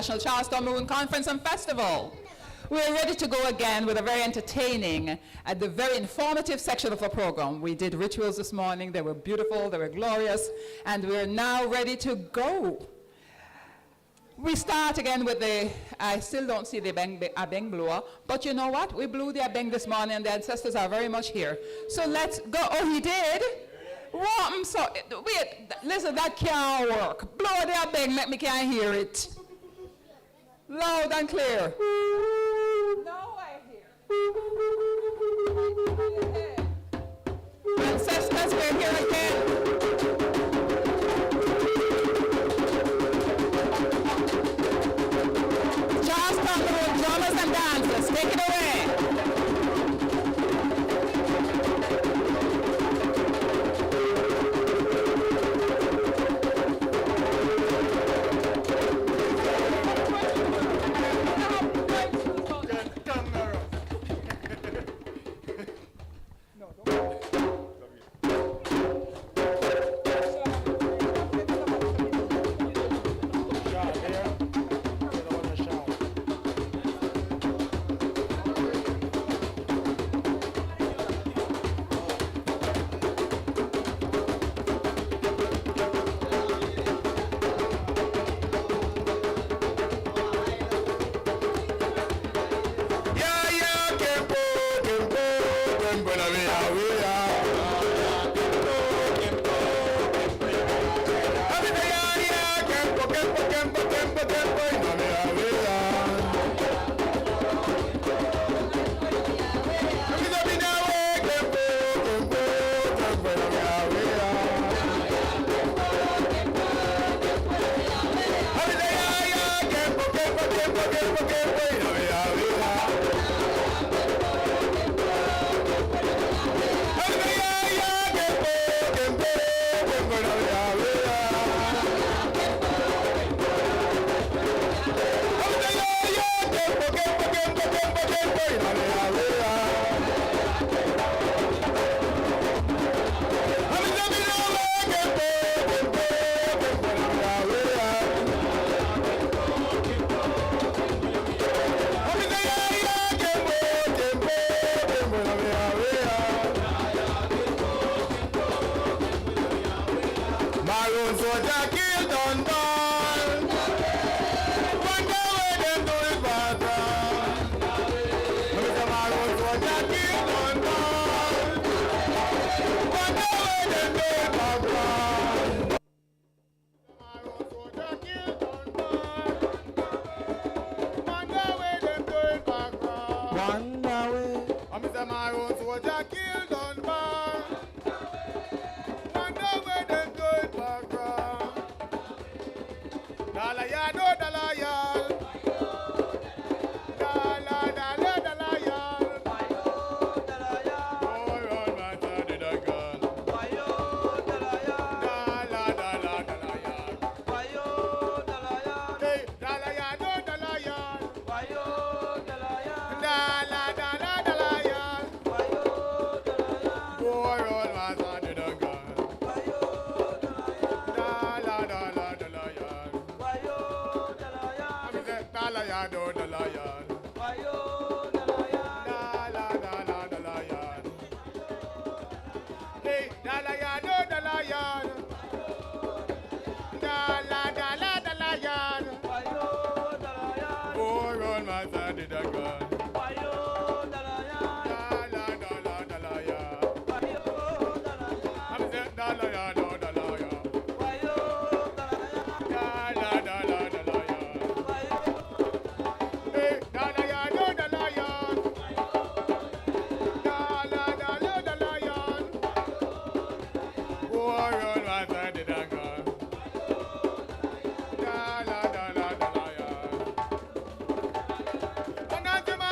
National Charleston Maroon Conference and Festival. We're ready to go again with a very entertaining and the very informative section of our program. We did rituals this morning. They were beautiful, they were glorious, and we're now ready to go. We start again with I still don't see the abeng blower, but you know what? We blew the abeng this morning and the ancestors are very much here. So let's go. Oh, he did? Well, so, wait, listen, that can't work. Blow the abeng, make me can't hear it. Loud and clear. Now I hear. Ancestors, we're here again. Charleston Maroon drummers and dancers, take it away. Maroon soldier kill Dunbar. Wonder where them do it background. Mr. Maroon soldier kill Dunbar. Wonder where them do it background. Maroon soldier kill Dunbar. Wonder where them do it background. Wonder where. Mr. Maroon soldier kill Dunbar. Dalayado, dalayal. Dala, dala, dalayal. Bayo, dalayal. Boy, all my time did I go. Bayo, dalayal. Dala, dala, dalayal. Bayo, dalayal. Hey, dalayado, dalayal. Bayo, dalayal. Dala, dala, dalayal. Bayo, dalayal. Boy, all my time did I go. Bayo, dalayal. Dala, dala, dalayal. Dalayado, dalayan. Bayo, dalayan. Dala, dala, dalayan. Hey, dalayado, dalayan. Dala, dala, dalayan. Bayo, dalayan. Oh, on my side, did I go? Bayo, dalayan. Dala, dala, dalayan. Bayo, dalayan. I'm saying dalayado, dalayan. Bayo, dalayan. Dala, dala, dalayan. Dalayado, dalayan. Dala, dala, dalayan. Boy, on my side, did I go? Dala, dala, dalayan. And that's my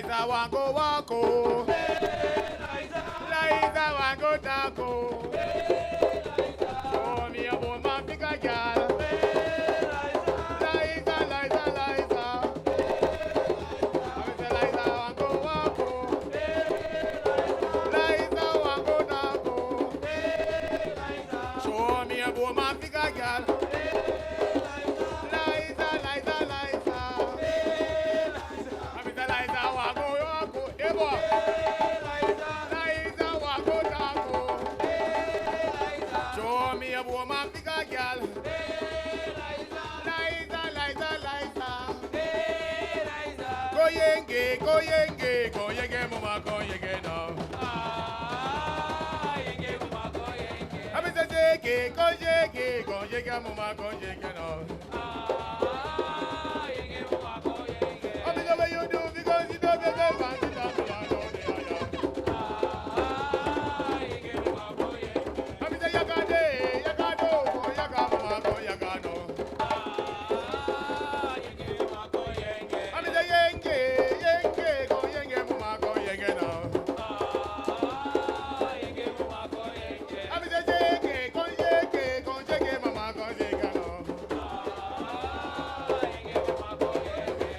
Liza want go walk, oh. Liza want go talk, oh. Show me a woman pick a girl. Liza, Liza, Liza. I say Liza want go walk, oh. Liza want go talk, oh. Show me a woman pick a girl. Liza, Liza, Liza. I say Liza want go walk, oh. Hey boy. Liza want go talk, oh. Show me a woman pick a girl. Liza, Liza, Liza. Go yenge, mama, go yenge now. I mean, say go yenge, mama, go yenge now. I mean, the way you do because you don't get the fancy stuff. I mean, say yaga do, yaga mama, go yaga no. I mean, say yenge, go yenge, mama, go yenge now. I mean, say go yenge, mama, go yenge now.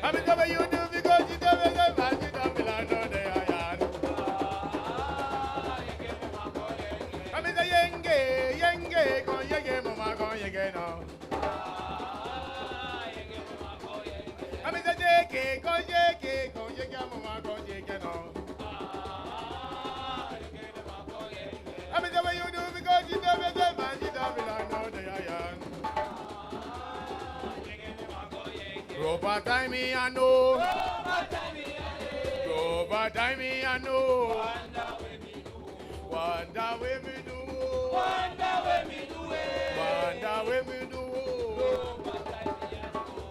I mean, the way you do because you don't get the fancy stuff. I mean, say yenge, go yenge, mama, go yenge now. I mean, say go yenge, mama, go yenge now. I mean, the way you do because you don't get the fancy stuff. Roba time me I know. Roba time me I know. Wanda we me do. Wanda we me do.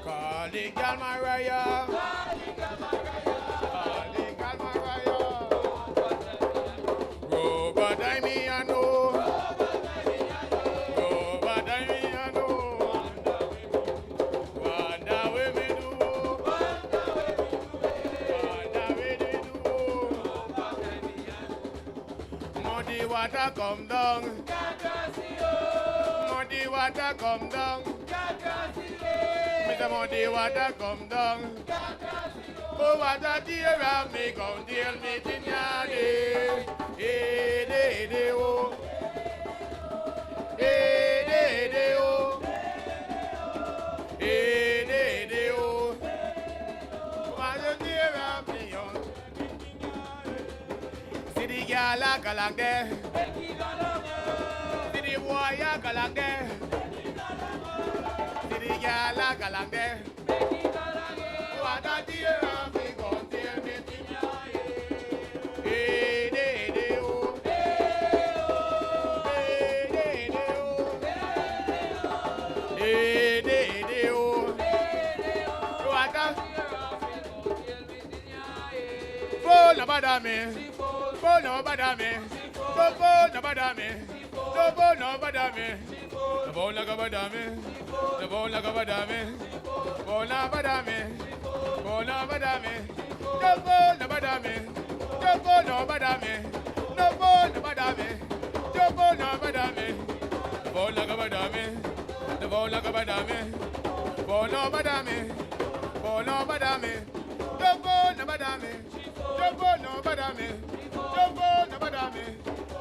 Call the girl Mariah. Call the girl Mariah. Roba time me I know. Roba time me I know. Wanda we me do. Wanda we me do. Muddy water come down. Muddy water come down. Mr. Muddy water come down. Oh, water dear, me come deal me in your day. Eh, oh. Eh, oh. Eh, oh. Water dear, me on. See the girl a galang there. See the boy a galang there. See the girl a galang there. What a dear, me gon' tell me in your ear. Eh, oh. Eh, oh. Eh, oh. What a Phone no bother me. Phone no bother me. Phone no bother me. Phone no bother me. The phone no bother me. The phone no bother me. Phone no bother me. Phone no bother me. The phone no bother me. The phone no bother me. The phone no bother me. The phone no bother me. The phone no bother me. The phone no bother me. Phone no bother me. Phone no bother me. The phone no bother me. The phone no bother me. The phone no bother me.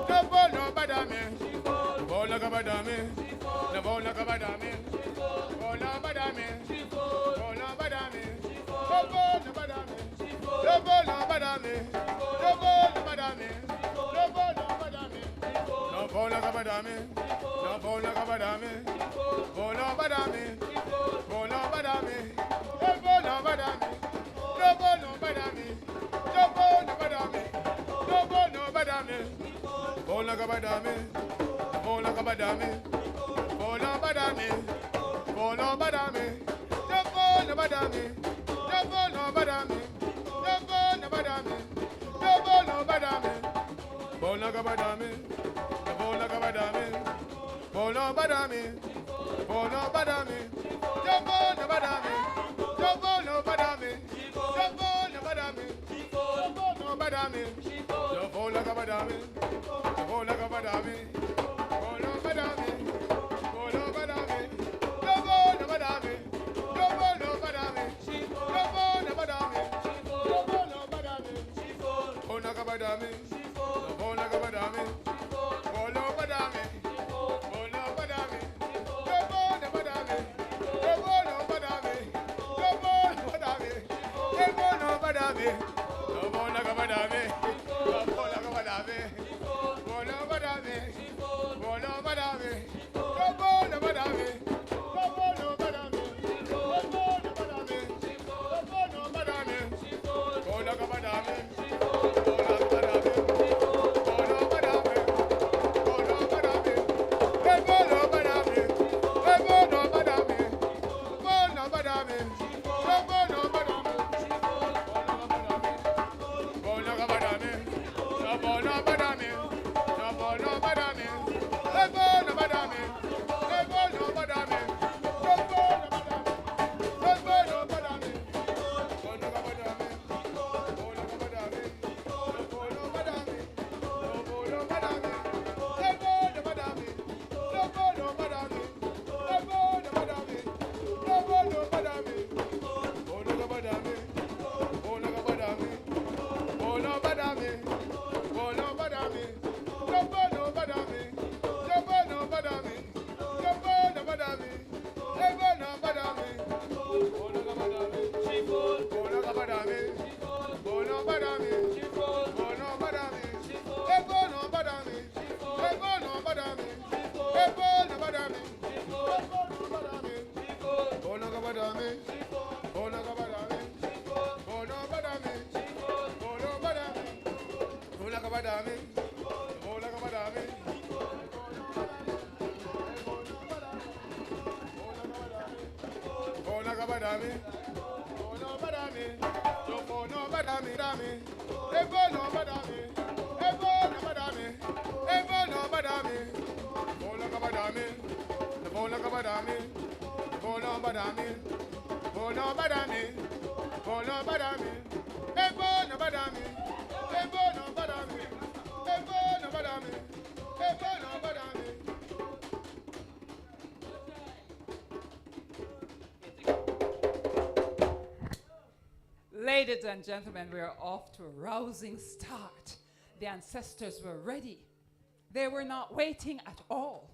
The phone no bother me. Phone no bother me. The phone no bother me. Phone no bother me. Phone no bother me. The phone no bother me. The phone no bother me. The phone no bother me. The phone no bother me. No phone no bother me. No phone no bother me. Phone no bother me. Phone no bother me. The phone no bother me. The phone no bother me. The phone no bother me. The phone no bother me. Phone no bother me. Phone no bother me. Phone no bother me. Phone no bother me. The phone no bother me. The phone no bother me. The phone no bother me. The phone no bother me. Phone no bother me. The phone no bother me. Phone no bother me. Phone no bother me. The phone no bother me. The phone no bother me. The phone no bother me. badame. Bona badame. Bona badame. Bona badame. Bona badame. Bona badame. Bona badame. Bona badame. Bona badame. Bona badame. Ladies and gentlemen, we are off to a rousing start. The ancestors were ready. They were not waiting at all.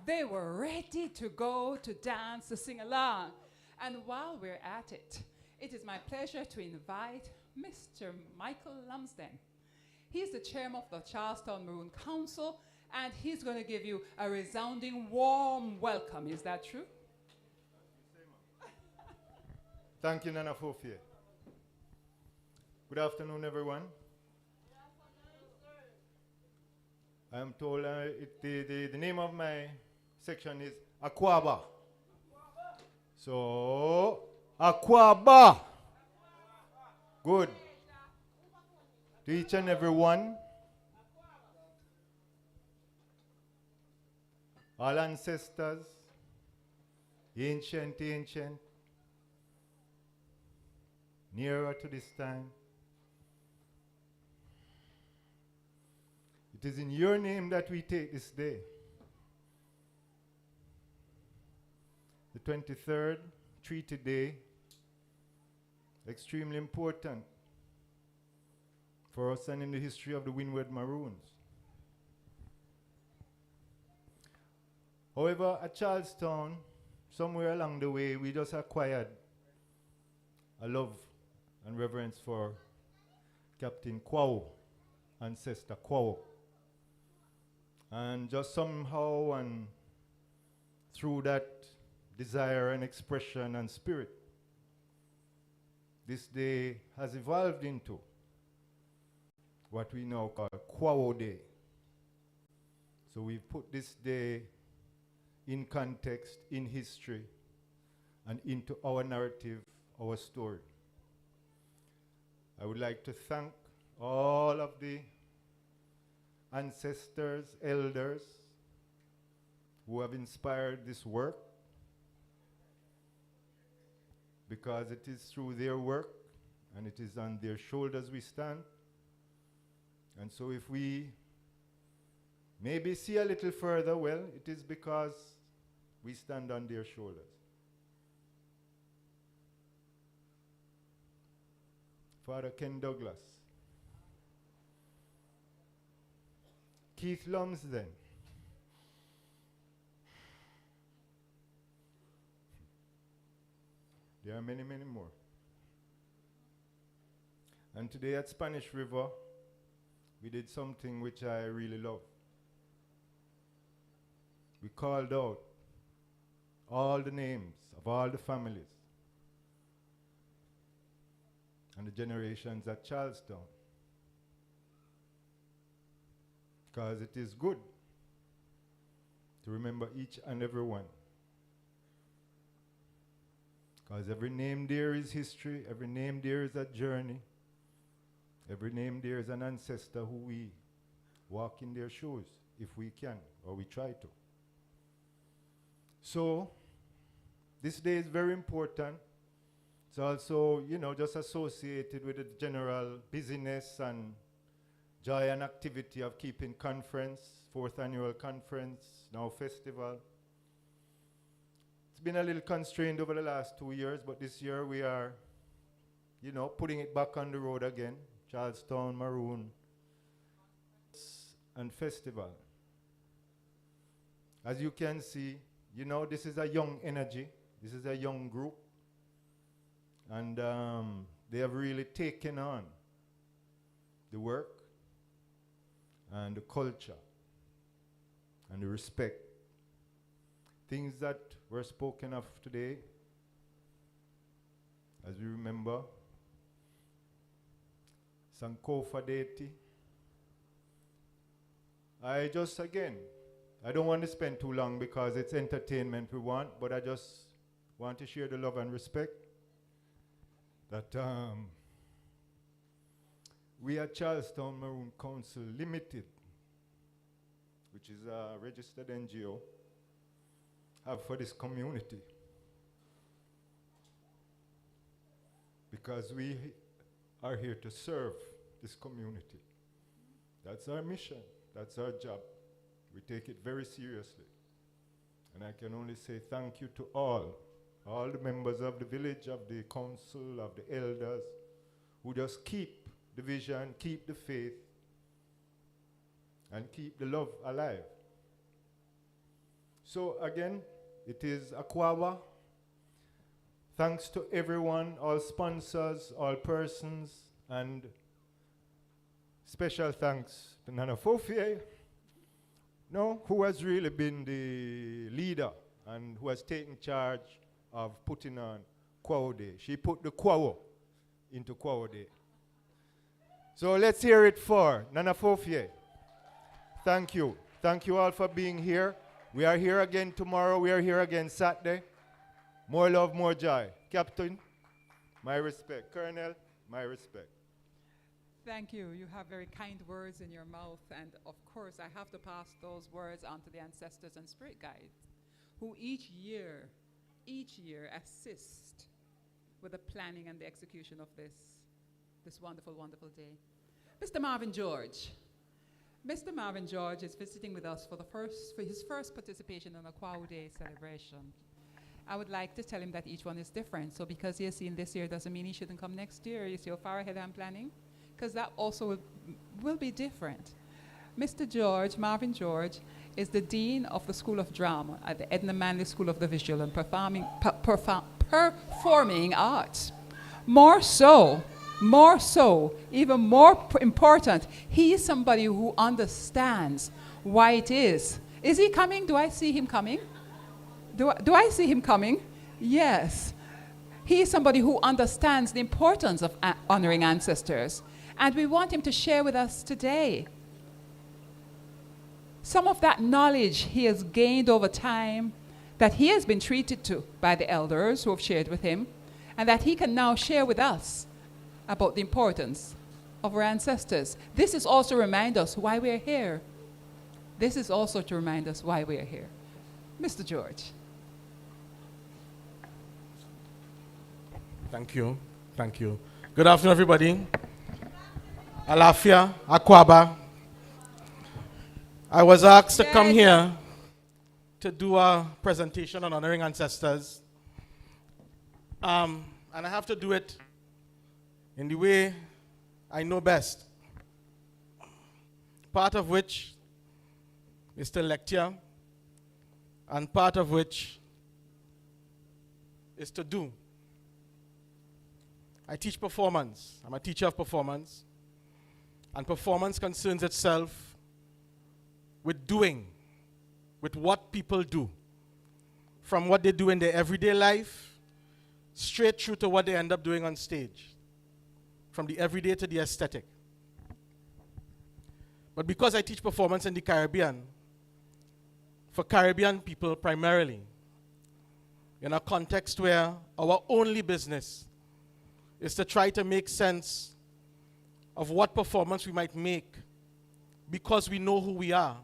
They were ready to go, to dance, to sing along. And while we're at it, it is my pleasure to invite Mr. Michael Lumsden. He's the chairman of the Charlestown Maroon Council, and he's going to give you a resounding warm welcome. Is that true? Thank you, Nana Fofie. Good afternoon, everyone. I am told the name of my section is Akwaba. So, Akwaba. Good. To each and every one, all ancestors, ancient, nearer to this time. It is in your name that we take this day. The 23rd Treaty Day, extremely important for us and in the history of the Windward Maroons. However, at Charlestown, somewhere along the way, we just acquired a love and reverence for Captain Kwao, ancestor Kwao. And just somehow and through that desire and expression and spirit, this day has evolved into what we now call Kwao Day. So we've put this day in context, in history, and into our narrative, our story. I would like to thank all of the ancestors, elders who have inspired this work, because it is through their work and it is on their shoulders we stand. And so if we maybe see a little further, well, it is because we stand on their shoulders. Father Ken Douglas, Keith Lumsden, there are many, many more. And today at Spanish River, we did something which I really love. We called out all the names of all the families and the generations at Charlestown. Because it is good to remember each and every one. Because every name there is history, every name there is a journey, every name there is an ancestor who we walk in their shoes, if we can, or we try to. So, this day is very important. It's also, just associated with the general busyness and joy and activity of keeping conference, 4th annual conference, now festival. It's been a little constrained over the last 2 years, but this year we are, putting it back on the road again. Charlestown, Maroon, and festival. As you can see, this is a young energy. This is a young group. And they have really taken on the work and the culture and the respect. Things that were spoken of today, as we remember, Sankofa deity. I don't want to spend too long because it's entertainment we want, but I just want to share the love and respect that we at Charlestown Maroon Council Limited, which is a registered NGO, have for this community. Because we are here to serve this community. That's our mission. That's our job. We take it very seriously. And I can only say thank you to all the members of the village, of the council, of the elders, who just keep the vision, keep the faith, and keep the love alive. So again, it is Akwawa. Thanks to everyone, all sponsors, all persons, and special thanks to Nana Fofie, who has really been the leader and who has taken charge of putting on Kwawo Day. She put the Kwawo into Kwawo Day. So let's hear it for Nana Fofie. Thank you. Thank you all for being here. We are here again tomorrow. We are here again Saturday. More love, more joy. Captain, my respect. Colonel, my respect. Thank you. You have very kind words in your mouth. And of course, I have to pass those words on to the ancestors and spirit guides, who each year assist with the planning and the execution of this wonderful, wonderful day. Mr. Marvin George. Mr. Marvin George is visiting with us for his first participation in a Kwawo Day celebration. I would like to tell him that each one is different. So because he has seen this year doesn't mean he shouldn't come next year. You see how far ahead I'm planning? Because that also will be different. Mr. George, Marvin George, is the Dean of the School of Drama at the Edna Manley School of the Visual and Performing Arts. More so, even more important, he is somebody who understands why it is. Is he coming? Do I see him coming? Do I see him coming? Yes. He is somebody who understands the importance of honoring ancestors. And we want him to share with us today some of that knowledge he has gained over time, that he has been treated to by the elders who have shared with him, and that he can now share with us about the importance of our ancestors. This is also to remind us why we are here. This is also to remind us why we are here. Mr. George. Thank you. Thank you. Good afternoon, everybody. Alafia, Akwaba. I was asked to come here to do a presentation on honoring ancestors. And I have to do it in the way I know best. Part of which is to lecture, and part of which is to do. I teach performance. I'm a teacher of performance. And performance concerns itself with doing, with what people do. From what they do in their everyday life, straight through to what they end up doing on stage. From the everyday to the aesthetic. But because I teach performance in the Caribbean, for Caribbean people primarily, in a context where our only business is to try to make sense of what performance we might make because we know who we are.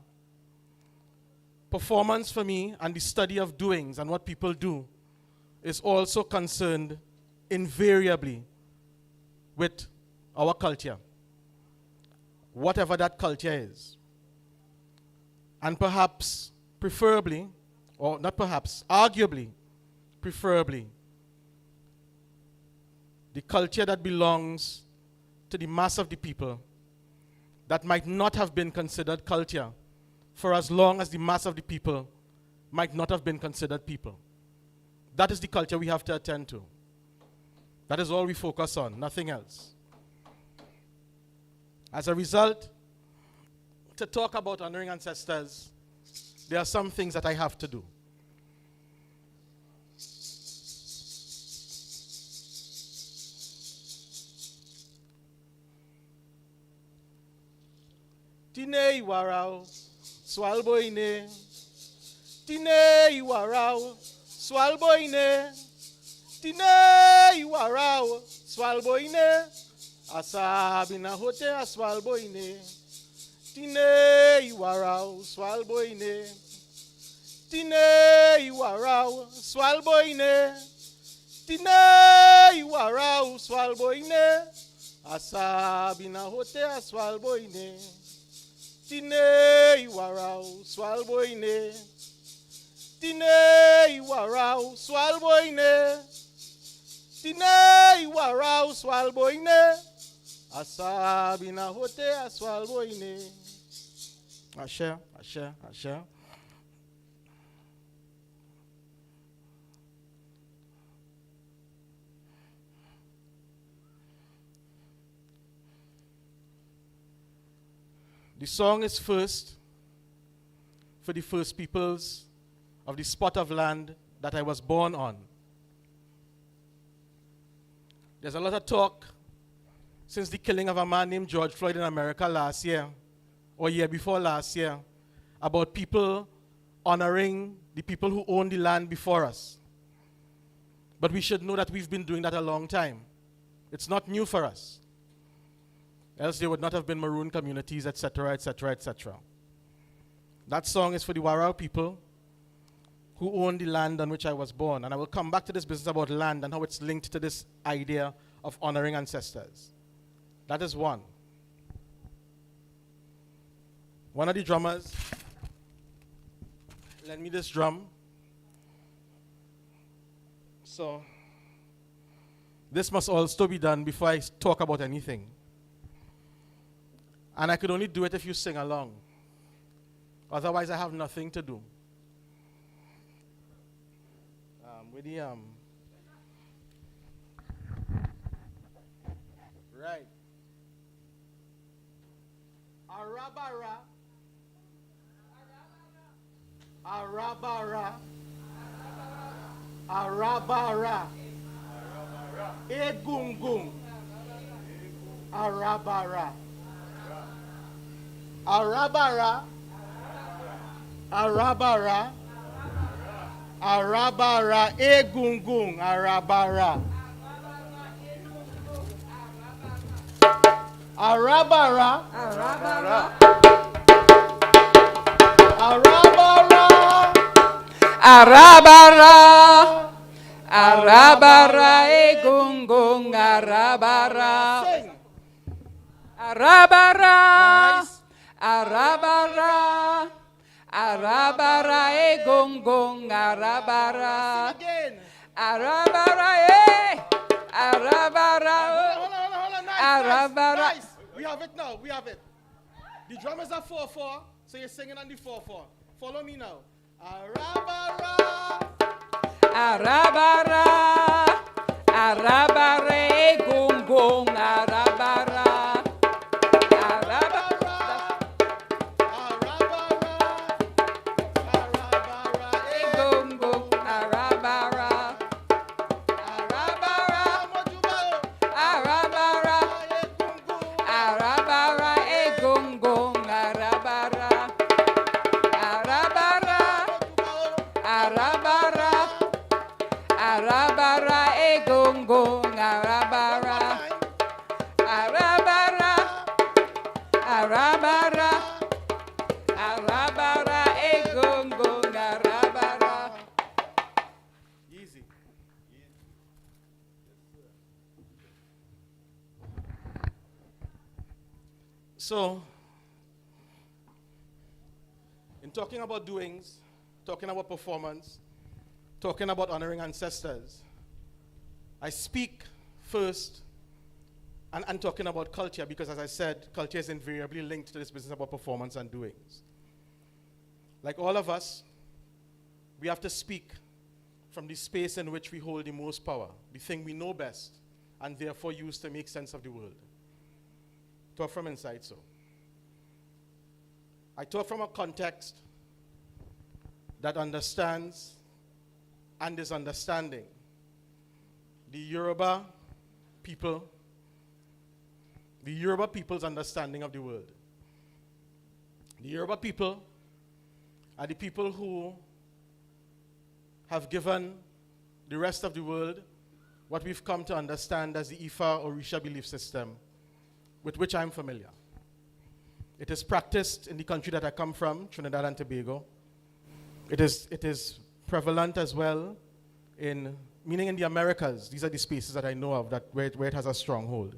Performance for me and the study of doings and what people do is also concerned invariably with our culture, whatever that culture is. And perhaps, preferably, or not perhaps, arguably, preferably, the culture that belongs to the mass of the people that might not have been considered culture for as long as the mass of the people might not have been considered people. That is the culture we have to attend to. That is all we focus on, nothing else. As a result, to talk about honoring ancestors, there are some things that I have to do. Tine iwarao, swalboine. Tine iwarao, swalboine. Tine iwarao, swalboine. Asabina hote aswalboine. Tine iwarao, swalboine. Tine iwarao, swalboine. Tine iwarao, swalboine. Asabina hote aswalboine. Tine iwarao, swalboine. Tine iwarao, swalboine. Tine iwarao, swalboine. Asabina hote aswalboine. Ashe, ashe, ashe. The song is first for the first peoples of the spot of land that I was born on. There's a lot of talk since the killing of a man named George Floyd in America last year, or year before last year, about people honoring the people who own the land before us. But we should know that we've been doing that a long time. It's not new for us. Else there would not have been Maroon communities, etc., etc., etc. That song is for the Warao people who own the land on which I was born. And I will come back to this business about land and how it's linked to this idea of honoring ancestors. That is one. One of the drummers lent me this drum. So this must also be done before I talk about anything. And I could only do it if you sing along. Otherwise, I have nothing to do. With the right. Arabara. Arabara. Arabara. Egungun. Arabara. Arabara. Arabara. Arabara. Egungun. Arabara. Arabara. Arabara. Arabara. Arabara. Arabara. Egungun. Arabara. Sing. Arabara. Nice. Arabara. Arabara. Egungun. Arabara. Sing again. Arabara. Eh. Arabara. Hold on. Nice. Arabara. Nice. We have it now. We have it. The drum is a 4/4, so you're singing on the 4/4. Follow me now. Arabara. Arabara. Arabara. So, in talking about doings, talking about performance, talking about honoring ancestors, I speak first and talking about culture because, as I said, culture is invariably linked to this business about performance and doings. Like all of us, we have to speak from the space in which we hold the most power, the thing we know best, and therefore use to make sense of the world. Talk from inside, so. I talk from a context that understands and is understanding the Yoruba people, the Yoruba people's understanding of the world. The Yoruba people are the people who have given the rest of the world what we've come to understand as the Ifa or Risha belief system, with which I'm familiar. It is practiced in the country that I come from, Trinidad and Tobago. It is prevalent as well meaning in the Americas. These are the spaces that I know of where it has a stronghold.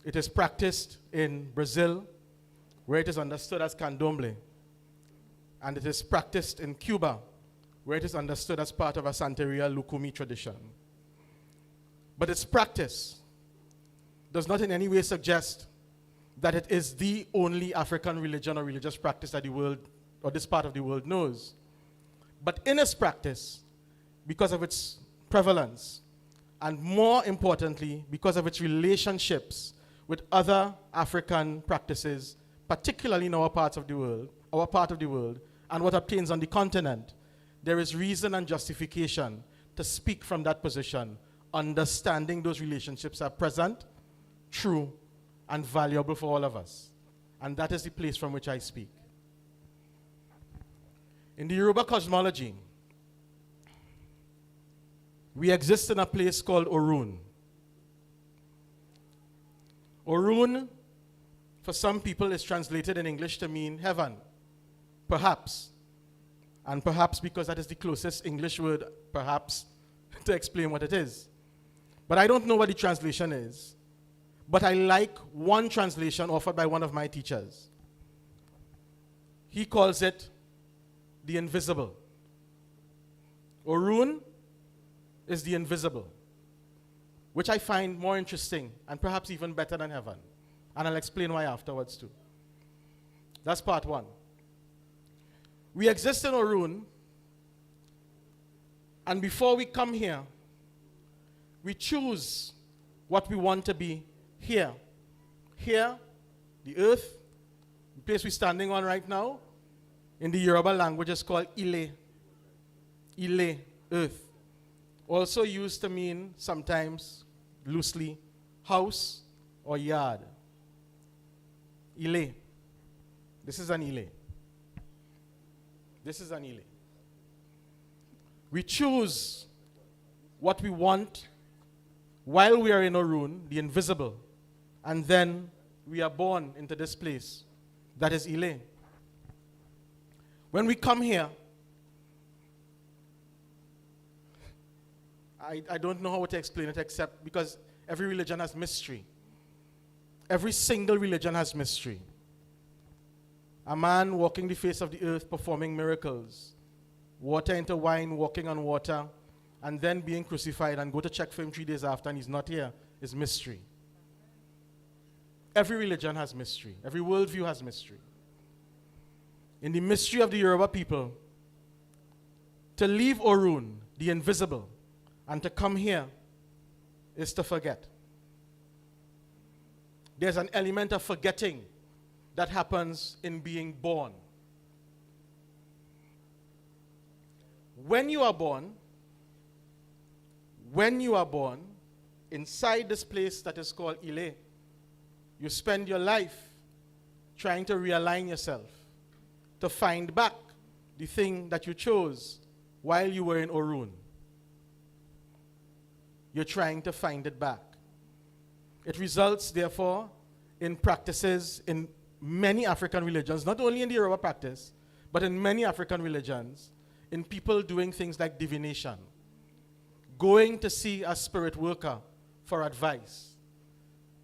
It is practiced in Brazil, where it is understood as candomblé. And it is practiced in Cuba, where it is understood as part of a Santeria Lukumi tradition. But its practice does not in any way suggest that it is the only African religion or religious practice that the world, or this part of the world, knows. But in its practice, because of its prevalence, and more importantly, because of its relationships with other African practices, particularly in our part of the world, and what obtains on the continent, there is reason and justification to speak from that position, understanding those relationships are present, true, and valuable for all of us. And that is the place from which I speak. In the Yoruba cosmology, we exist in a place called Orun. Orun, for some people, is translated in English to mean heaven, perhaps. And perhaps because that is the closest English word, perhaps, to explain what it is. But I don't know what the translation is. But I like one translation offered by one of my teachers. He calls it the invisible. Orun is the invisible, which I find more interesting and perhaps even better than heaven. And I'll explain why afterwards too. That's part one. We exist in Orun, and before we come here, we choose what we want to be here. Here, the earth, the place we're standing on right now, in the Yoruba language is called Ile. Ile, earth. Also used to mean sometimes, loosely, house or yard. Ile. This is an Ile. This is an Ile. We choose what we want while we are in Orun, the invisible, and then we are born into this place that is Ile. When we come here, I don't know how to explain it except because every religion has mystery. Every single religion has mystery. A man walking the face of the earth performing miracles, water into wine, walking on water, and then being crucified and go to check for him 3 days after and he's not here is mystery. Every religion has mystery. Every worldview has mystery. In the mystery of the Yoruba people, to leave Orun, the invisible, and to come here is to forget. There's an element of forgetting that happens in being born. When you are born inside this place that is called Ile, you spend your life trying to realign yourself, to find back the thing that you chose while you were in Orun. You're trying to find it back. It results, therefore, in practices in many African religions, not only in the Yoruba practice, but in many African religions, in people doing things like divination, going to see a spirit worker for advice,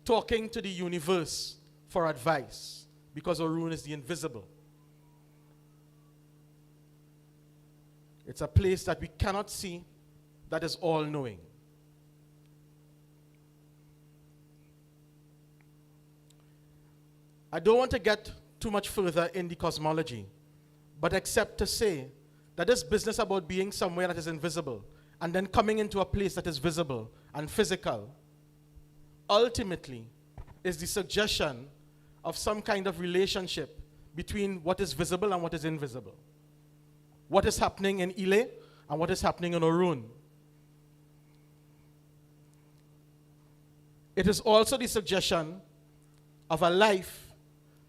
talking to the universe for advice, because Maroon is the invisible. It's a place that we cannot see, that is all-knowing. I don't want to get too much further in the cosmology, but except to say that this business about being somewhere that is invisible and then coming into a place that is visible and physical ultimately is the suggestion of some kind of relationship between what is visible and what is invisible. What is happening in Ile and what is happening in Maroon. It is also the suggestion of a life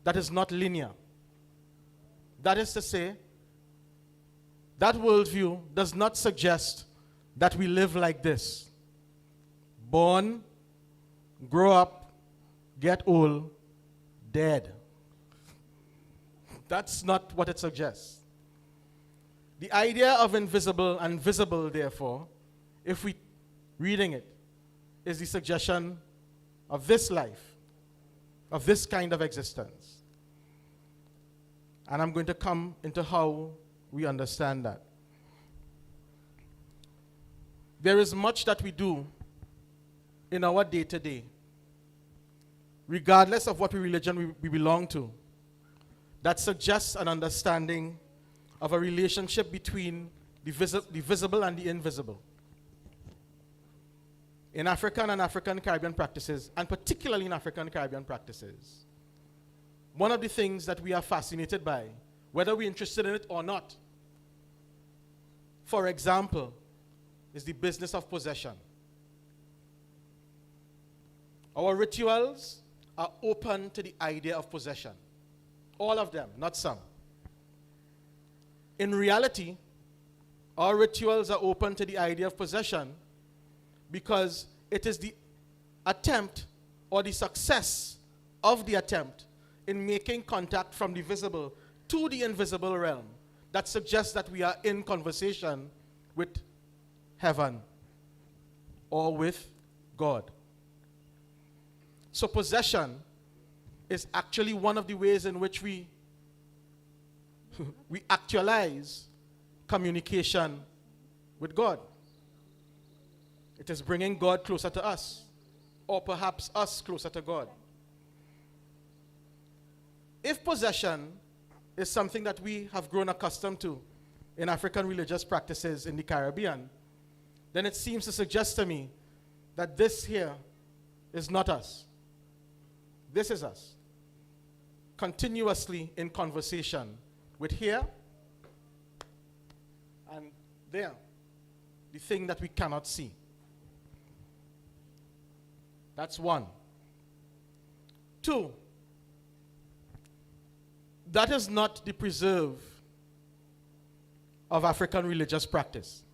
that is not linear. That is to say, that worldview does not suggest that we live like this. Born, grow up, get old, dead. That's not what it suggests. The idea of invisible and visible, therefore, if we reading it, is the suggestion of this life, of this kind of existence. And I'm going to come into how we understand that. There is much that we do in our day-to-day, regardless of what religion we belong to, that suggests an understanding of a relationship between the visible and the invisible. In African and African Caribbean practices, and particularly in African Caribbean practices, one of the things that we are fascinated by, whether we're interested in it or not, for example, is the business of possession. Our rituals are open to the idea of possession. All of them, not some. In reality, our rituals are open to the idea of possession because it is the attempt or the success of the attempt in making contact from the visible to the invisible realm that suggests that we are in conversation with heaven or with God. So possession is actually one of the ways in which we actualize communication with God. It is bringing God closer to us, or perhaps us closer to God. If possession is something that we have grown accustomed to in African religious practices in the Caribbean, then it seems to suggest to me that this here is not us. This is us, continuously in conversation with here and there, the thing that we cannot see. That's one. Two, that is not the preserve of African religious practice.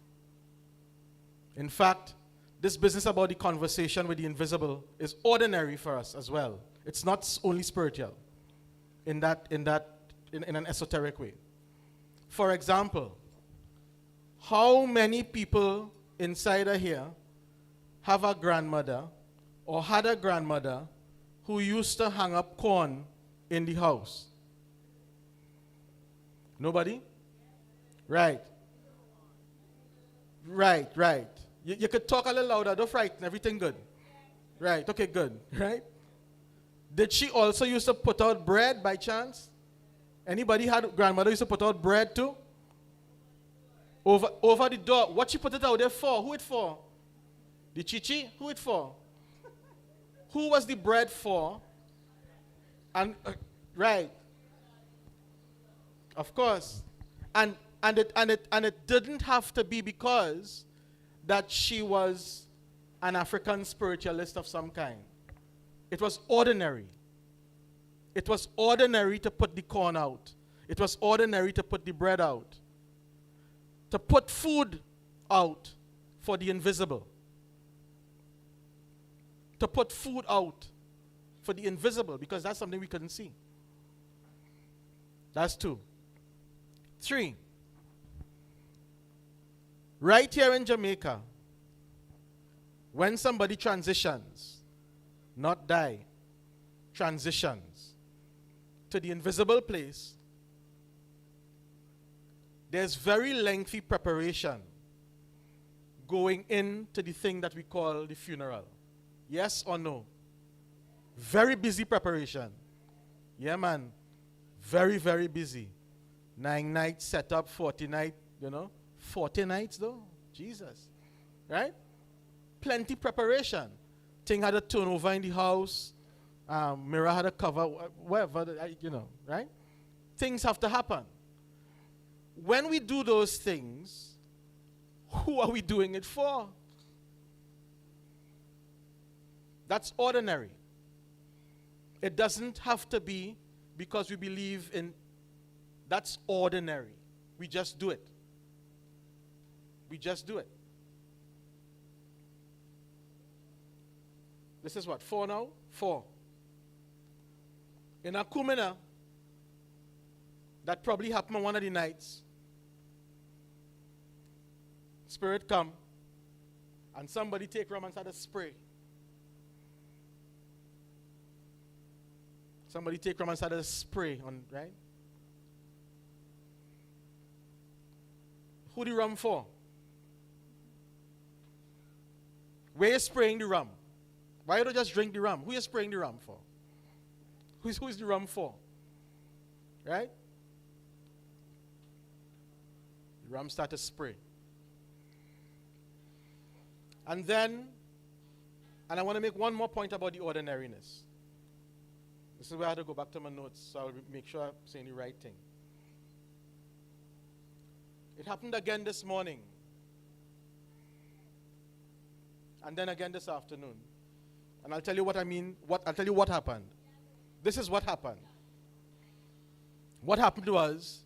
In fact, this business about the conversation with the invisible is ordinary for us as well. It's not only spiritual in an esoteric way. For example, how many people inside of here have a grandmother or had a grandmother who used to hang up corn in the house? Nobody? Right. Right. You could talk a little louder, don't frighten, everything good. Right, okay, good, right? Did she also used to put out bread by chance? Anybody had grandmother used to put out bread too? Over the door. What she put it out there for? Who it for? The chichi? Who it for? Who was the bread for? And right. Of course. And it didn't have to be because that she was an African spiritualist of some kind. It was ordinary. It was ordinary to put the corn out. It was ordinary to put the bread out. To put food out for the invisible. To put food out for the invisible, because that's something we couldn't see. That's two. Three. Right here in Jamaica, when somebody transitions, not die, transitions, to the invisible place, there's very lengthy preparation going into the thing that we call the funeral. Yes or no? Very busy preparation. Yeah, man. Very, very busy. 9 nights set up, 40 nights, 40 nights though. Jesus. Right? Plenty preparation. Thing had a turnover in the house. Mirror had a cover, whatever, right? Things have to happen. When we do those things, who are we doing it for? That's ordinary. It doesn't have to be because we believe in, that's ordinary. We just do it. We just do it. This is what, 4 now? 4. In a kumina, that probably happened on one of the nights. Spirit come, and somebody take rum and start to spray. Somebody take rum and start to spray on, right? Who the rum for? Where you spraying the rum? Why you don't just drink the rum? Who you spraying the rum for? Who's the rum for? Right? The rum start to spray. And then, and I want to make one more point about the ordinariness. This is where I had to go back to my notes, so I'll make sure I'm saying the right thing. It happened again this morning. And then again this afternoon. And I'll tell you what I mean. I'll tell you what happened. This is what happened. What happened was,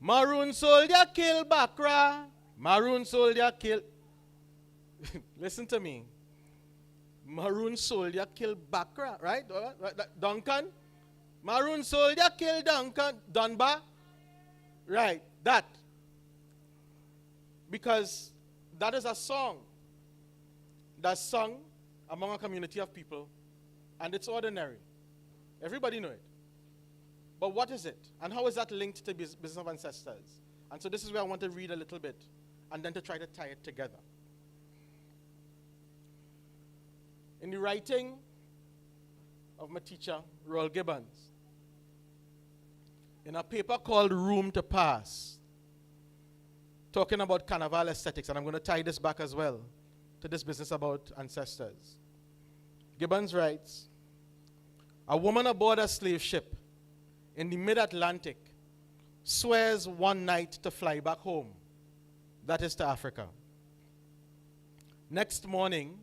Maroon soldier kill Bakra. Maroon soldier kill. Listen to me. Maroon soldier kill Bakra, right? Duncan. Maroon soldier kill Duncan. Dunbar. Right, that. Because that is a song that's sung among a community of people, and it's ordinary. Everybody know it. But what is it? And how is that linked to Business of Ancestors? And so this is where I want to read a little bit, and then to try to tie it together. In the writing of my teacher, Royal Gibbons, in a paper called Room to Pass, talking about carnival aesthetics, and I'm going to tie this back as well to this business about ancestors. Gibbons writes, a woman aboard a slave ship in the mid-Atlantic swears one night to fly back home, that is to Africa. Next morning,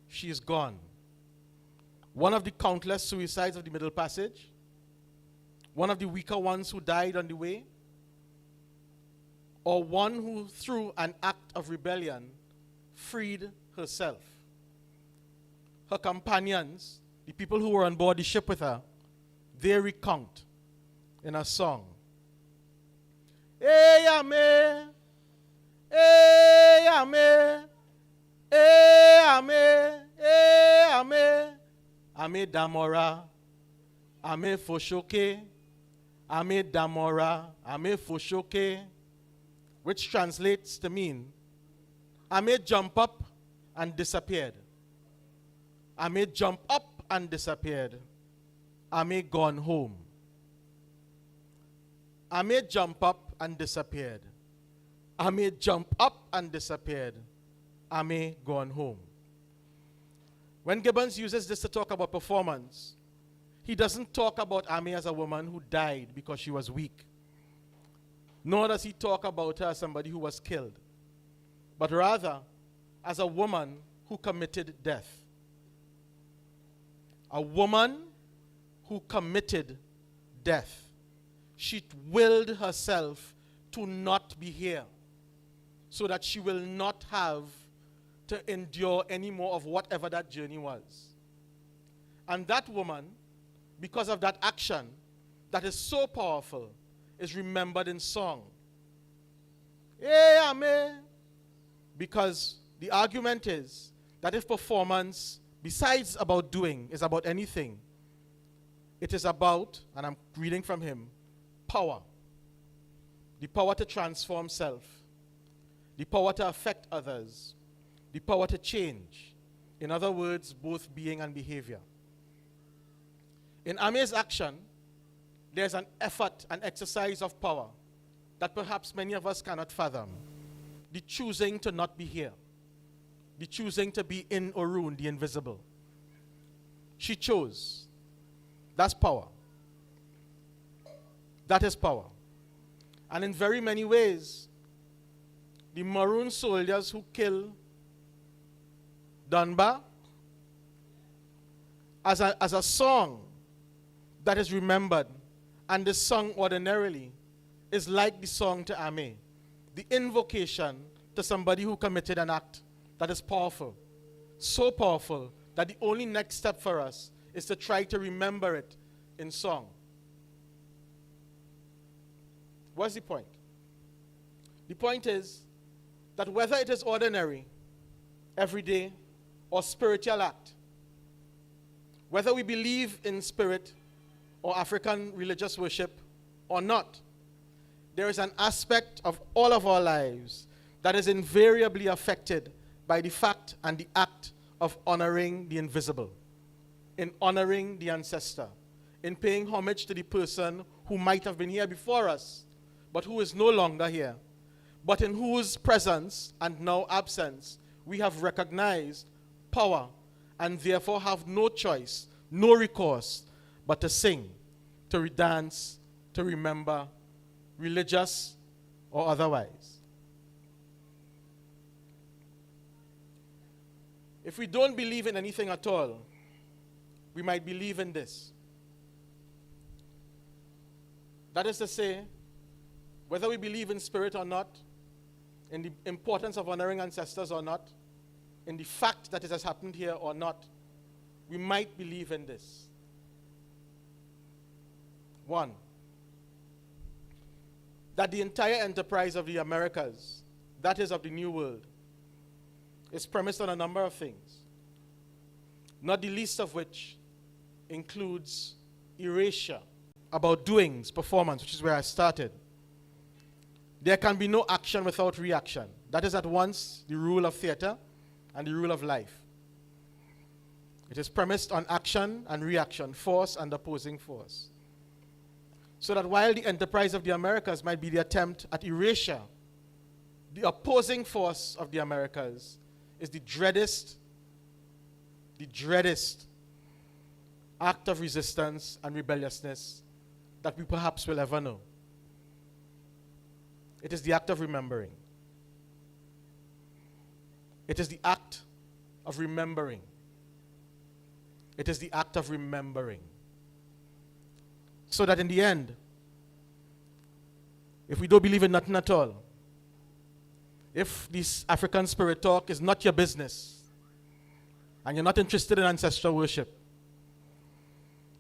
she is gone. One of the countless suicides of the Middle Passage, one of the weaker ones who died on the way, or one who, through an act of rebellion, freed herself. Her companions, the people who were on board the ship with her, they recount in a song. Hey, ame, hey, ame, hey, ame, hey, ame, ame damora, ame foshoke, ame damora, ame foshoke, which translates to mean, ame jump up and disappeared. Ame jump up and disappeared. Ame gone home. Ame jump up and disappeared. Ame jump up and disappeared. Ame gone home. When Gibbons uses this to talk about performance, he doesn't talk about Ame as a woman who died because she was weak. Nor does he talk about her as somebody who was killed, but rather as a woman who committed death. A woman who committed death. She willed herself to not be here so that she will not have to endure any more of whatever that journey was. And that woman, because of that action that is so powerful, is remembered in song. Hey, Ame. Because the argument is that if performance, besides about doing, is about anything, it is about, and I'm reading from him, power. The power to transform self, the power to affect others, the power to change. In other words, both being and behavior. In Ame's action, there's an effort, an exercise of power that perhaps many of us cannot fathom. The choosing to not be here, the choosing to be in Maroon, the invisible. She chose. That's power. That is power. And in very many ways, the Maroon soldiers who killed Dunbar, as a song that is remembered, and the song ordinarily is like the song to Ame, the invocation to somebody who committed an act that is powerful, so powerful that the only next step for us is to try to remember it in song. What's the point? The point is that whether it is ordinary, everyday, or spiritual act, whether we believe in spirit or African religious worship or not, there is an aspect of all of our lives that is invariably affected by the fact and the act of honoring the invisible, in honoring the ancestor, in paying homage to the person who might have been here before us, but who is no longer here, but in whose presence and now absence we have recognized power and therefore have no choice, no recourse, but to sing, to dance, to remember, religious or otherwise. If we don't believe in anything at all, we might believe in this. That is to say, whether we believe in spirit or not, in the importance of honoring ancestors or not, in the fact that it has happened here or not, we might believe in this. One, that the entire enterprise of the Americas, that is of the New World, is premised on a number of things, not the least of which includes erasure, about doings, performance, which is where I started. There can be no action without reaction. That is at once the rule of theater and the rule of life. It is premised on action and reaction, force and opposing force. So that while the enterprise of the Americas might be the attempt at erasure, the opposing force of the Americas is the dreadest act of resistance and rebelliousness that we perhaps will ever know. It is the act of remembering. It is the act of remembering. It is the act of remembering. So that in the end, if we don't believe in nothing at all, if this African spirit talk is not your business, and you're not interested in ancestral worship,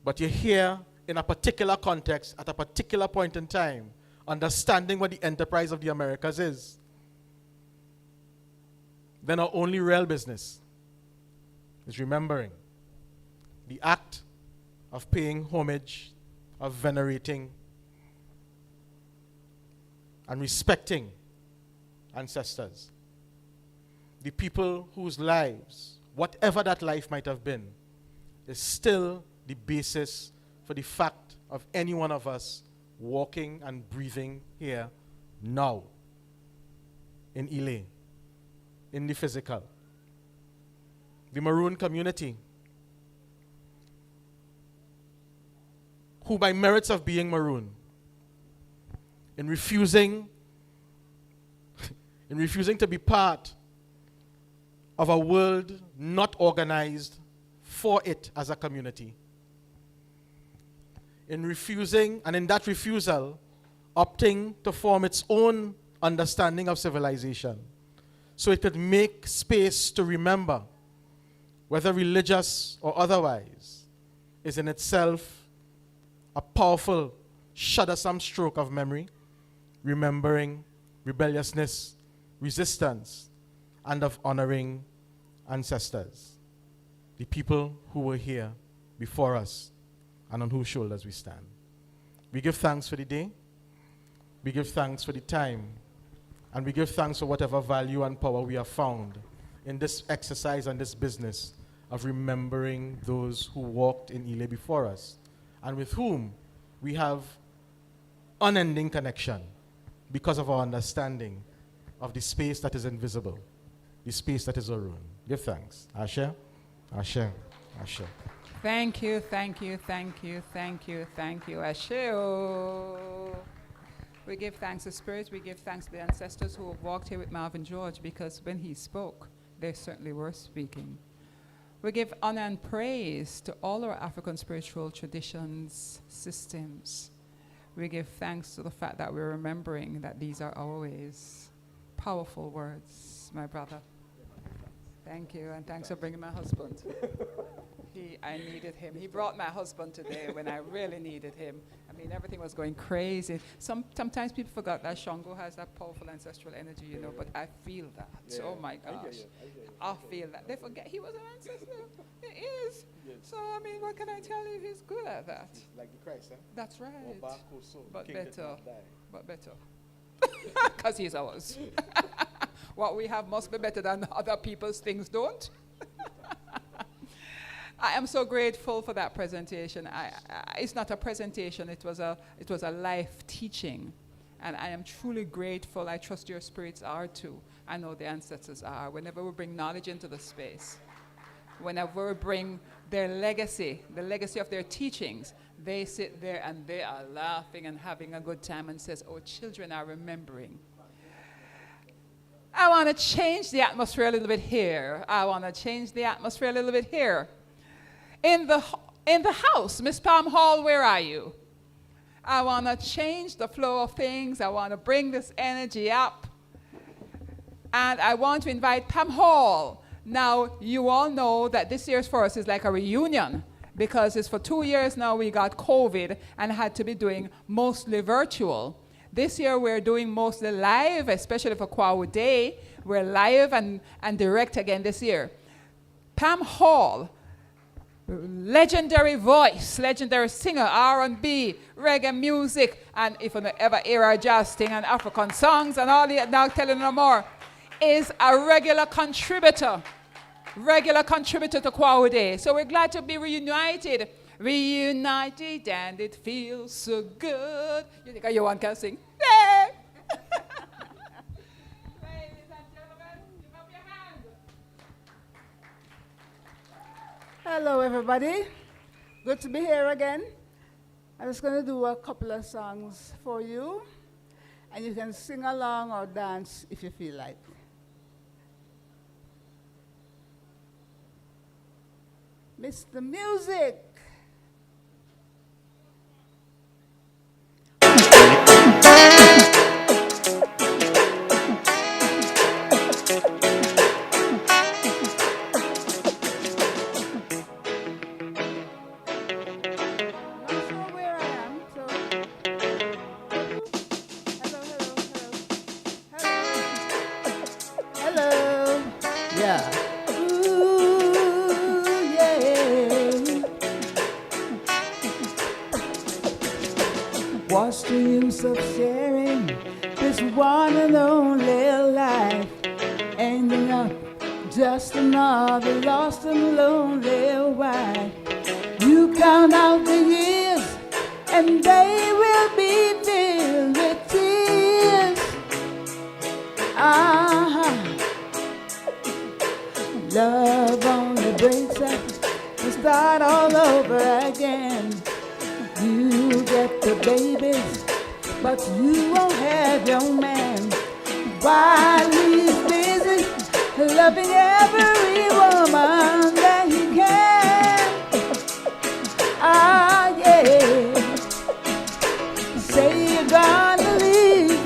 but you're here in a particular context, at a particular point in time, understanding what the enterprise of the Americas is, then our only real business is remembering the act of paying homage, of venerating and respecting ancestors. The people whose lives, whatever that life might have been, is still the basis for the fact of any one of us walking and breathing here now in Ile, in the physical. The Maroon community, who by merits of being Maroon, in refusing to be part of a world not organized for it as a community, in refusing, and in that refusal, opting to form its own understanding of civilization, so it could make space to remember, whether religious or otherwise, is in itself a powerful, shuddersome stroke of memory, remembering, rebelliousness, resistance, and of honoring ancestors, the people who were here before us and on whose shoulders we stand. We give thanks for the day. We give thanks for the time. And we give thanks for whatever value and power we have found in this exercise and this business of remembering those who walked in Ile before us and with whom we have unending connection because of our understanding of the space that is invisible, the space that is Maroon. Give thanks. Ashe, Ashe, Ashe. Thank you, thank you, thank you, thank you, thank you. Asheo. We give thanks to spirits. We give thanks to the ancestors who have walked here with Marvin George, because when he spoke, they certainly were speaking. We give honor and praise to all our African spiritual traditions, systems. We give thanks to the fact that we're remembering that these are our ways. Powerful words, my brother. Thank you, and thanks for bringing my husband. I needed him. He brought my husband today when I really needed him. I mean, everything was going crazy. Sometimes people forgot that Shango has that powerful ancestral energy, you know, but I feel that. Yeah. Oh my gosh. I feel that. They forget he was an ancestor. He is. Yes. So, I mean, what can I tell you? He's good at that. Like the Christ, huh? That's right. But King better. But better. Because he's ours. What we have must be better than other people's things don't. I am so grateful for that presentation. It's not a presentation, it was a life teaching. And I am truly grateful. I trust your spirits are too. I know the ancestors are. Whenever we bring knowledge into the space, whenever we bring their legacy, the legacy of their teachings, they sit there and they are laughing and having a good time and says, oh, children are remembering. I want to change the atmosphere a little bit here. In the house, Miss Palm Hall, where are you? I want to change the flow of things. I want to bring this energy up. And I want to invite Pam Hall. Now, you all know that this year's for us is like a reunion, because it's for 2 years now we got COVID and had to be doing mostly virtual. This year we're doing mostly live, especially for Kwawu Day. We're live and direct again this year. Pam Hall, legendary voice, legendary singer, R&B, reggae music, and if you ever hear a jazz thing and African songs and all the, now telling no more, is a regular contributor to Kwawu Day. So we're glad to be reunited, and it feels so good. You think you one can sing? Yeah. Ladies and gentlemen, give up your hand. Hello, everybody. Good to be here again. I'm just going to do a couple of songs for you, and you can sing along or dance if you feel like. Mr. Music. What's the use of sharing this one and only life? Ending up just another lost and lonely wife. You count out the years and they will be filled with tears. Love only breaks up to start all over again. You get the babies, but you won't have your man. While he's busy loving every woman that he can. Yeah. Say you're gonna leave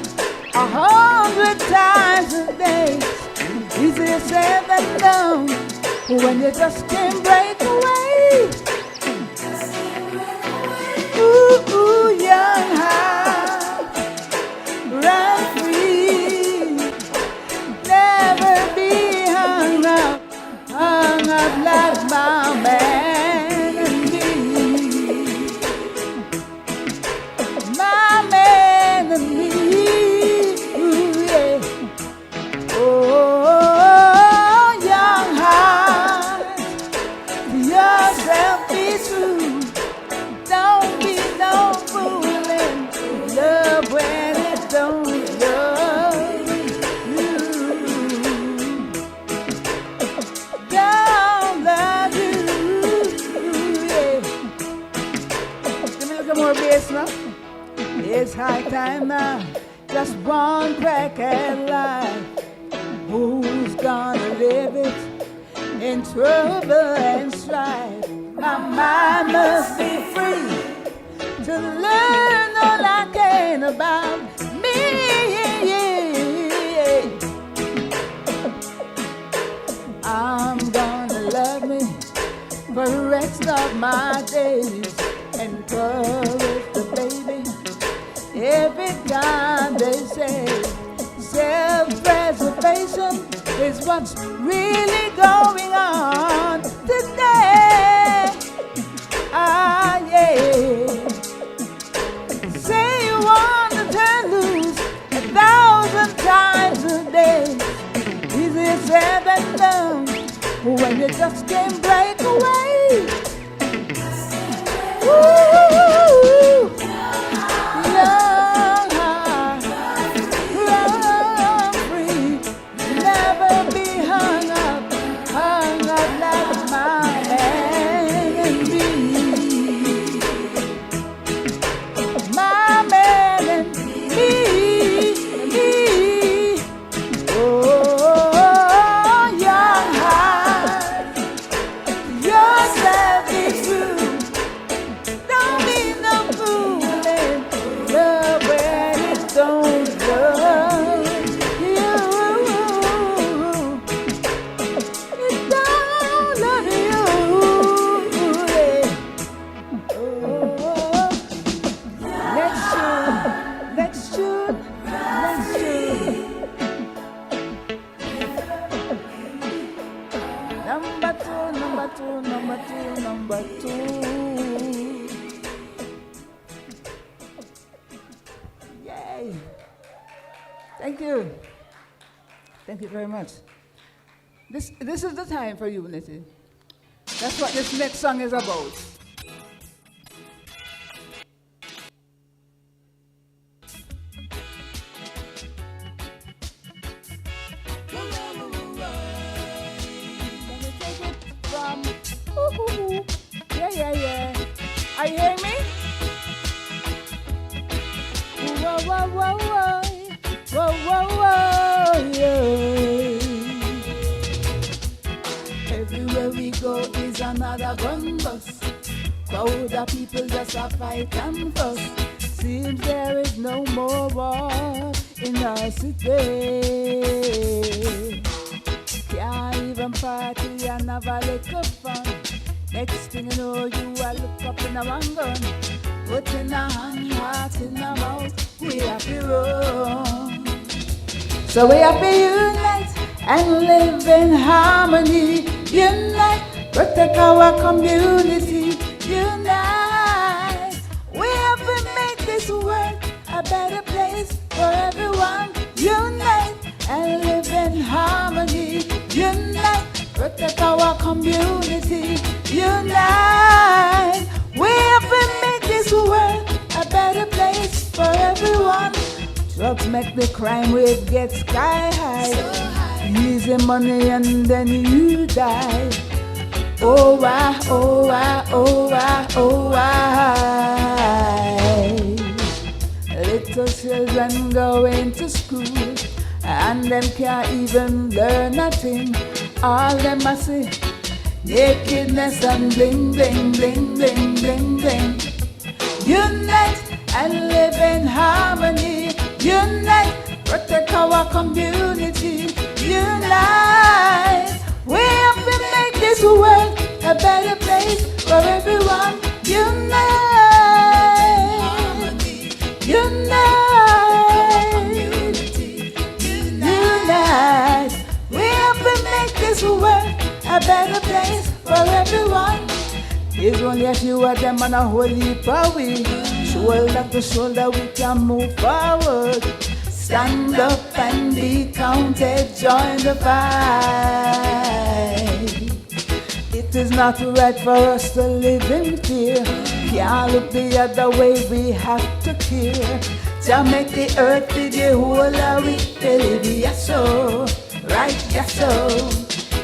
100 times a day. Easier said than done when you just can't break away. Ooh, young heart, run free, never be hung up like my man and me. yourself, be true. Don't be no fooling. Love when it don't love you. Don't love you. Yeah. Give me a little more bass now. It's high time now. Just one crack at life. Who's gonna live it in trouble and strife? My mind must be free to learn all I can about me. I'm gonna love me for the rest of my days, encourage the baby every time they say self-preservation is what's really going on today. Ah, yeah. Say you want to turn loose 1,000 times a day. Easier said than done when you just can't break away. Woo! Young heart, run free, never be hung up like my man and me. My man and me. Oh, young heart, yourself is true. Don't be no fooling. Love when it don't love you. It don't love you. Yeah. Oh, let's shoot. Number two. Yay. Thank you. Thank you very much. This is the time for unity. That's what this next song is about. Let me take it from yeah. Are you hearing me? Whoa, yeah. Everywhere we go is another gun bust. Crowd of people just a fight and fuss. Seems there is no more war in our city. Can't even party and have a little fun. Next thing you know, you are look up in a one gun. Put in a hand, heart in a mouth, we have to run. So we have to unite and live in harmony. Unite, protect our community. Unite, we have to make this world a better place for everyone. Unite and live in harmony. Unite, protect our community. Unite, we have to make this world a better place for everyone. Drugs make the crime rate get sky high. Easy money and then you die. Oh why, oh why, oh why, oh why? Little children going to school and them can't even learn nothing. All them must see nakedness and bling, bling, bling, bling, bling, bling. Unite and live in harmony. Unite, protect our community. Unite, we have to make this world a better place for everyone. Unite, unite, we have to make this world a better place for everyone. It's only a few of them on a whole heap of we. Shoulder to shoulder we can move forward. Stand up and be counted, join the fight. It It is not right for us to live in fear. Can't look the other way, we have to care. To make the earth be the whole of we live, yes so, right, yes so.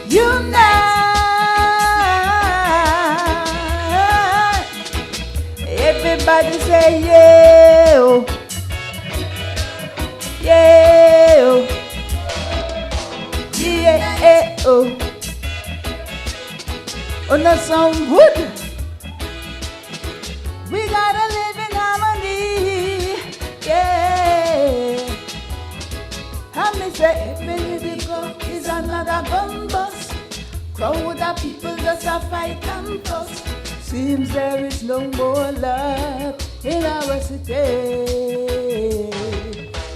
Unite, everybody say yeah, oh. Yeah, oh. Yeah, oh. Oh, that sound good. We gotta live in harmony. Yeah. And me say, every little is another gun bust. Crowd of people just a fight and fuss. Seems there is no more love in our city.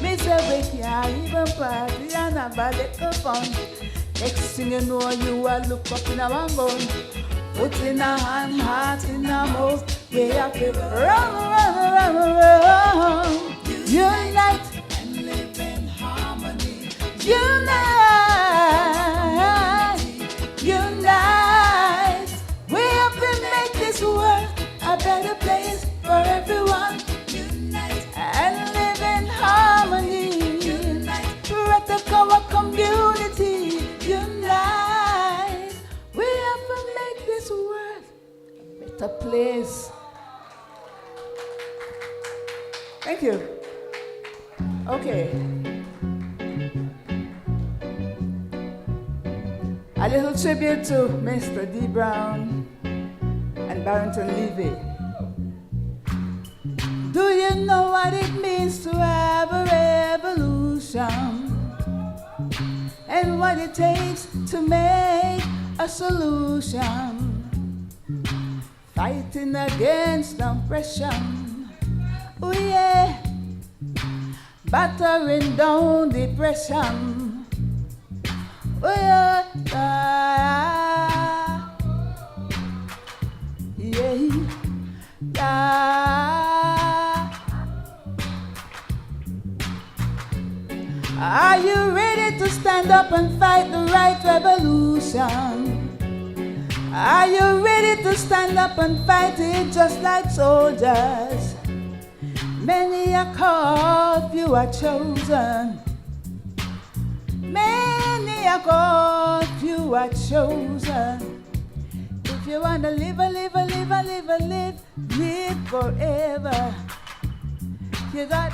Me say we can't even party and have a little fun. Next thing you know, you are look up in a gun. Put in a hand, heart in a mouth. We have to run. Unite and live in harmony. Unite. We have to make this world a better place for everyone. Unite and live in harmony. Unite. Protect our community. Unite. We have to make this world a better place. Thank you. Okay. A little tribute to Mr. D. Brown and Barrington Levy. Do you know what it means to have a revolution? And what it takes to make a solution? Fighting against oppression. Oh yeah. Battering down depression. Oh yeah. Are you ready to stand up and fight the right revolution? Are you ready to stand up and fight it just like soldiers? Many are called, few are chosen. Many are called, few are chosen. If you want to live forever, you got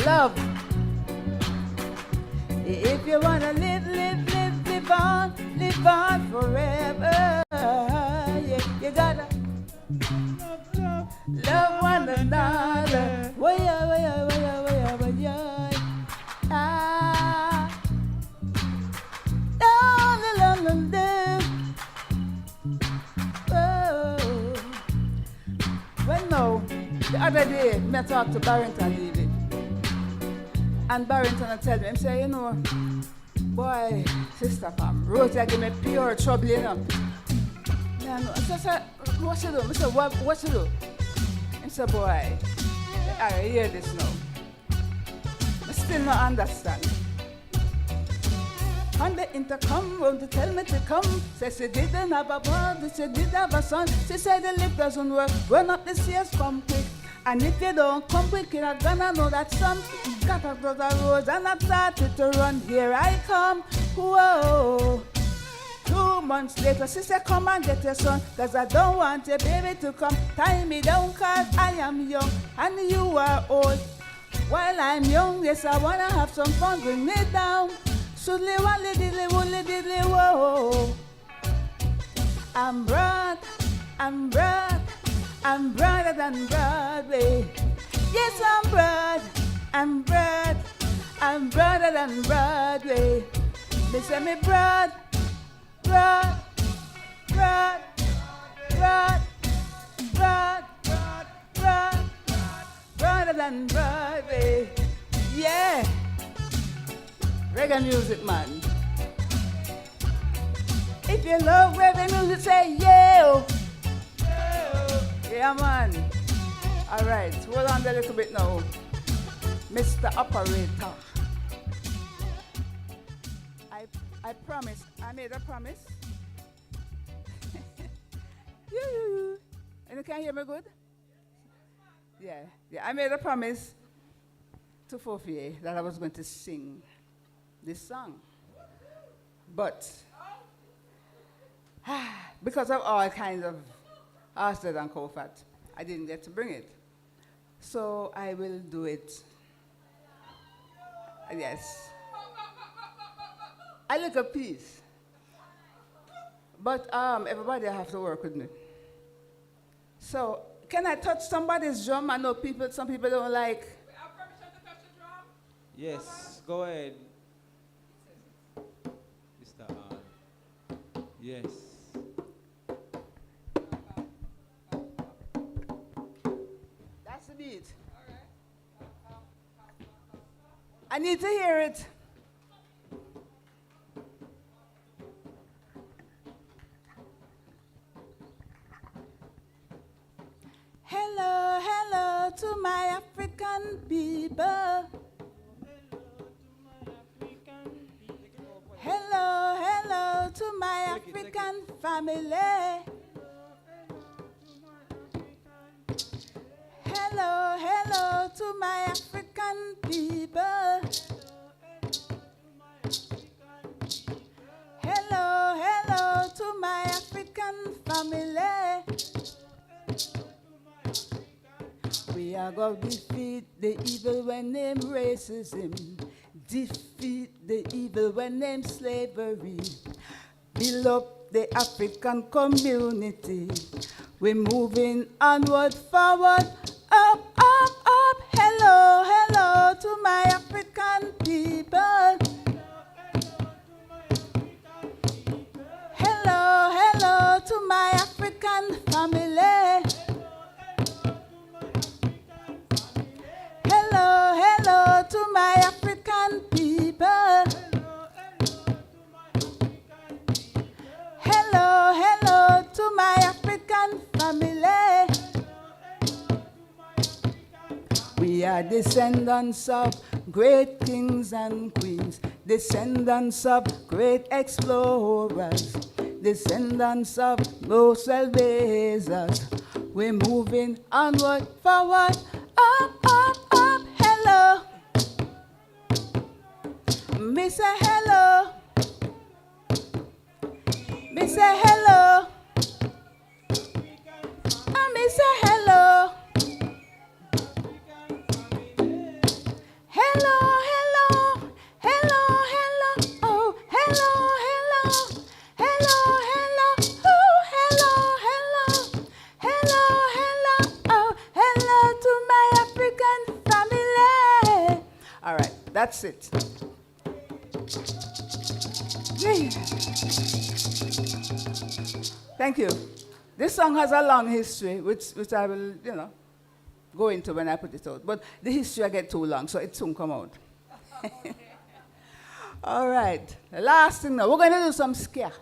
love. If you want to live on forever, yeah, you gotta love one another. Well, no, the other day, I talked to Barrington Levy. And Barrington tell me, I say, you know, boy, sister Pam, Rosie give me pure trouble, you know. Yeah, no. I said, what you do? I said, what you do? I said, boy, I hear this now. I still not understand. On the intercom, want to tell me to come. Say she didn't have a brother, she did have a son. She said the lift doesn't work, run up the stairs, come quick. And if you don't come quick, you're gonna know that something got across the road and I started to run. Here I come, whoa. 2 months later, she said, come and get your son, cause I don't want your baby to come tie me down, cause I am young and you are old. While I'm young, yes, I wanna have some fun, bring me down. Shoodly wally diddly woolly diddly whoa. I'm broad I'm broader than Broadway. Yes, I'm broad, I'm broader than Broadway. They say me broad, broader than Broadway. Yeah, reggae music, man. If you love reggae music, say yeah. Yeah, man. All right, hold on a little bit now, Mr. Operator. I promised, I made a promise Everybody can hear me good? Yeah. I made a promise to Fofie that I was going to sing this song. But because of all kinds of Arsted and Kofat, I didn't get to bring it. So I will do it. Yes. I look a piece. But everybody have to work with me. So can I touch somebody's drum? I know some people don't like. We have permission to touch the drum? Yes, go ahead. Mr. R. Yes. That's the beat. I need to hear it. Hello, hello to my African people. Hello, hello to my African family. Hello, hello to my African people. Hello, hello to my African family. We are going to defeat the evil when named racism, defeat the evil when named slavery, build up the African community. We're moving onward, forward, up, up, up. Hello, hello to my African people. Hello, hello to my African family. Hello, hello to my African people. Hello, hello to my African family. We are descendants of great kings and queens, descendants of great explorers, descendants of most trailblazers. We're moving onward, forward, up, up, up. Hello. Me say hello. Me say hello. Me say hello. Hello, hello, hello, hello, oh, hello, hello, hello, hello, oh, hello, hello, hello, hello, oh, hello to my African family. All right, that's it. Yeah. Thank you. This song has a long history, which I will, go into when I put it out. But the history I get too long, so it soon come out. All right. The last thing now, we're going to do some scare.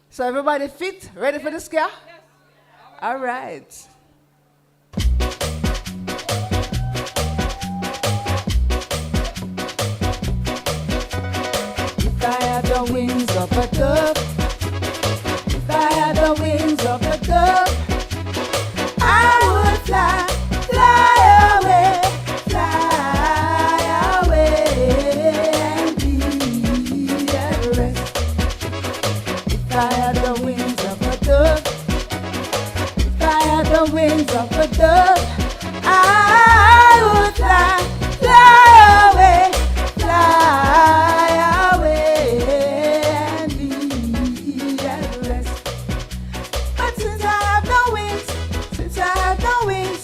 So everybody fit? Ready for the scare? Yes. All right. If I had the wings of a dove, if I had the wings of a dove, I would fly, fly away, and be at rest. If I had the wings of a dove, if I had the wings of a dove, I would fly, fly away, and be at rest. But since I have no wings, since I have no wings,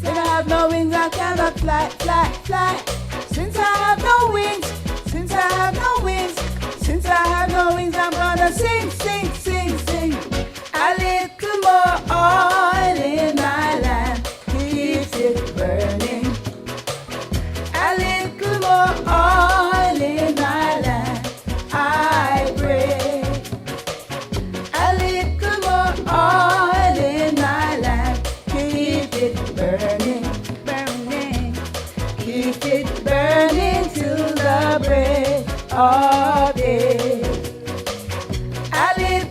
since I have no wings, I cannot fly, fly, fly. Since I have no wings, since I have no wings, since I have no wings, I'm gonna sing, sing, sing, sing. A little more oil in my lamp keeps it burning. A little more oil in my lamp, I pray. A little more oil in my lamp, keep it burning, burning. Keep it burning till the break of day. A little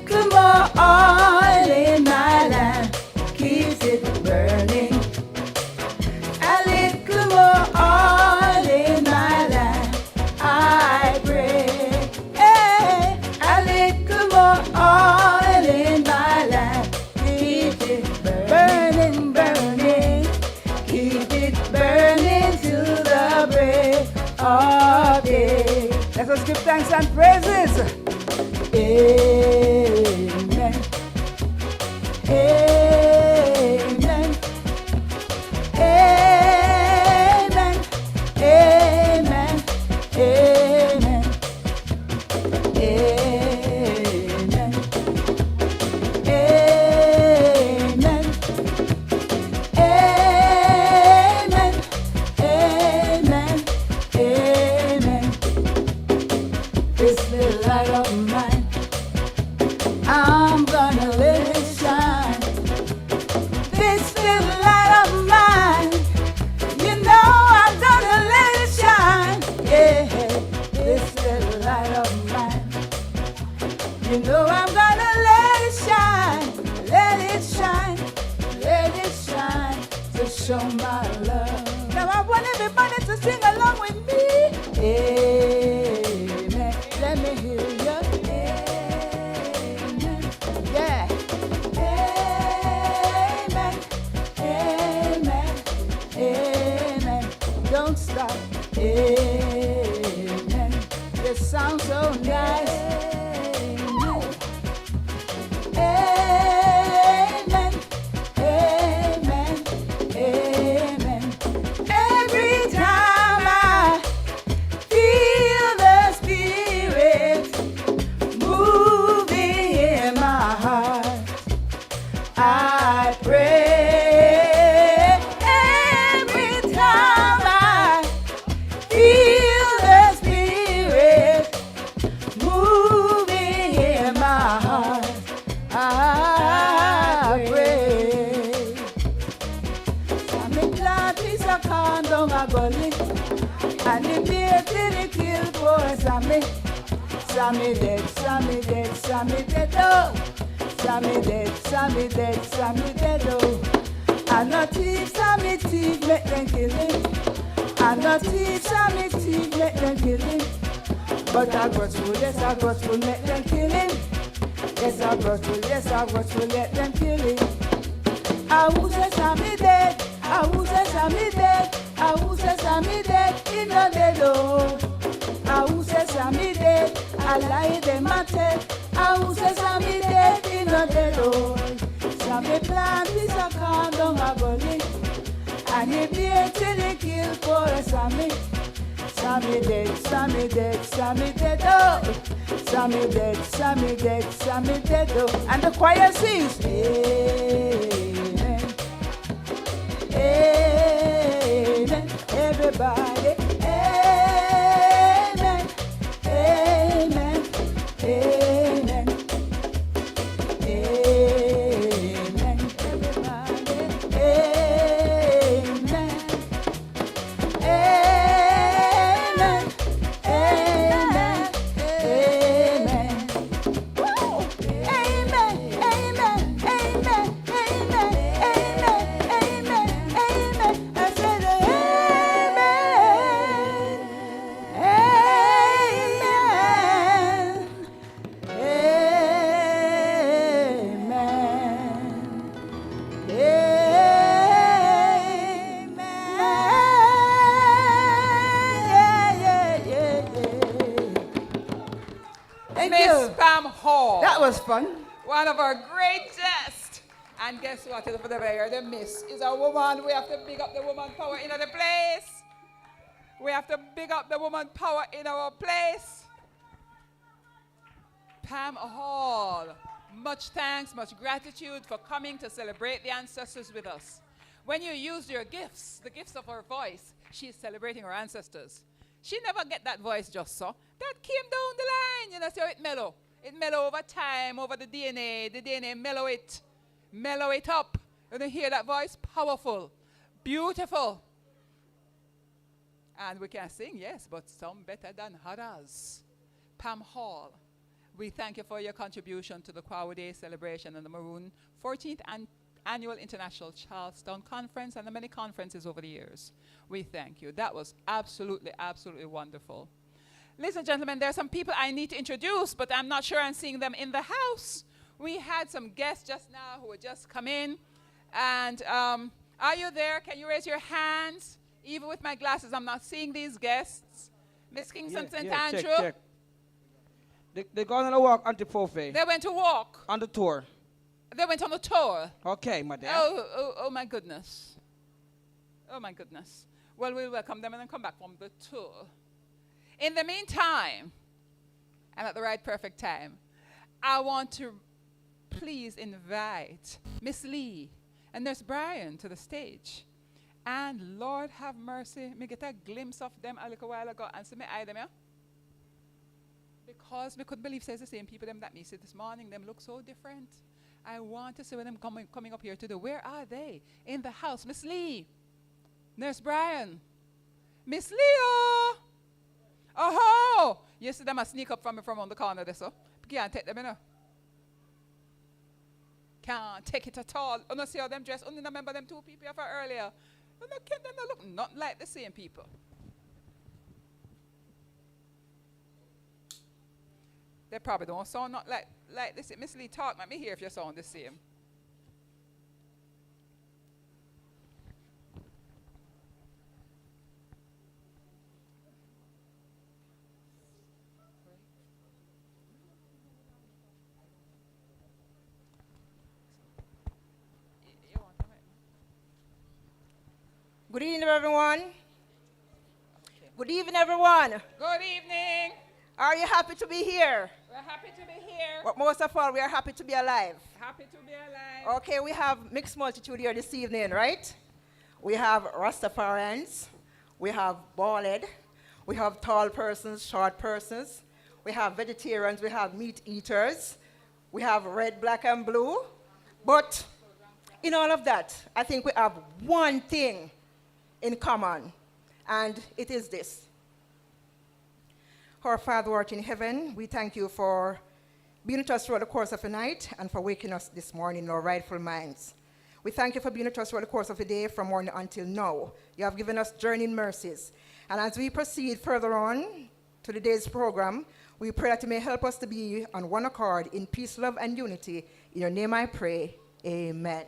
oil in my lamp. Keep it burning, burning. Keep it burning till the break of day. Let us give thanks and praises. Amen. Amen. Amen. Amen. Amen. Amen. Amen. Amen. Amen. Amen. This little light of mine, I'm gonna let it shine. This little light of mine, you know I'm gonna let it shine. Yeah, this little light of mine, you know I'm gonna let it shine. Let it shine, let it shine to show my love. Now I want everybody to sing along with me. Amen. Let me hear you. Amen. Yeah. Amen. Amen. Amen. Don't stop. Amen. This sounds so nice. Amen. Amen. Amen. Every time I feel the Spirit moving in my heart, I pray. Every time I feel the Spirit moving in my heart, I pray. Sammy plant is a condom a gully, and the beer till the kill for Sammy. Sammy dead, Sammy dead, Sammy dead, oh. Sammy dead, Sammy dead, Sammy dead, oh. And no thief, Sammy thief, make them kill him. And no thief, Sammy thief, make them kill him. But I got to, yes, I got to make them kill him. Yes, I got to, yes, I got to let them kill him. I who says Sammy dead, I who says Sammy dead, I who says Sammy dead, he no dead, oh. I who says Sammy dead, I lie them at it. I who says Sammy dead, he no dead, oh. Sammy plant is a condom a gully, and he beer till he kill for a Sammy. Sammy dead, Sammy dead, Sammy dead, oh. Sammy dead, Sammy dead, Sammy dead, oh. And the choir sings, Amen. Amen. Everybody, Amen. Amen. Amen. Amen. Everybody, Amen. Amen. Amen. Amen. Woo! Amen. Amen. Amen. Amen. Amen. Amen. Amen. I said amen. Amen. Thank Miss you. Pam Hall. That was fun. One of our great guests. And guess what? For the player, the miss is a woman. We have to big up the woman power in the place. We have to big up the woman power in our place. Pam Hall, much thanks, much gratitude for coming to celebrate the ancestors with us. When you use your gifts, the gifts of her voice, she's celebrating her ancestors. She never get that voice just so. That came down the line, you know, so it mellow. It mellow over time, over the DNA mellow it up. And you hear that voice, powerful, beautiful. And we can sing, yes, but some better than others. Pam Hall, we thank you for your contribution to the Kwawo Day celebration and the Maroon 14th Annual International Charlestown Conference and the many conferences over the years. We thank you. That was absolutely, absolutely wonderful. Ladies and gentlemen, there are some people I need to introduce, but I'm not sure I'm seeing them in the house. We had some guests just now who had just come in. And are you there? Can you raise your hands? Even with my glasses, I'm not seeing these guests. Miss Kingston St. Andrew. Check. They gone on a walk on the Fofe. They went to walk. On the tour. They went on a tour. Okay, madam. Oh, my goodness. Oh, my goodness. Well, we'll welcome them and then come back from the tour. In the meantime, and at the right perfect time, I want to please invite Miss Lee and Nurse Brian to the stage. And Lord have mercy, me get a glimpse of them a little while ago and see me eye them, yeah? Because me could believe says the same people them that me see this morning, them look so different. I want to see them coming up here to do. Where are they? In the house. Miss Lee, Nurse Brian, Miss Leo. Oh, you see them a sneak up from me from on the corner there, so can't take them, you know. Can't take it at all. You know, see how them dress. Only remember them two people for earlier. You know, can't them look not like the same people. They probably don't sound not like this. Miss Lee, talk. Let me hear if you sound the same. Good evening, everyone. Good evening, everyone. Good evening. Are you happy to be here? We're happy to be here. But most of all, we are happy to be alive. Happy to be alive. Okay, we have mixed multitude here this evening, right? We have Rastafarians, we have bald, we have tall persons, short persons, we have vegetarians, we have meat eaters, we have red, black, and blue. But in all of that, I think we have one thing in common, and it is this. Our Father who art in heaven, we thank you for being with us throughout the course of the night and for waking us this morning in our rightful minds. We thank you for being with us throughout the course of the day from morning until now. You have given us journeying mercies. And as we proceed further on to the day's program, we pray that you may help us to be on one accord in peace, love, and unity. In your name I pray, amen.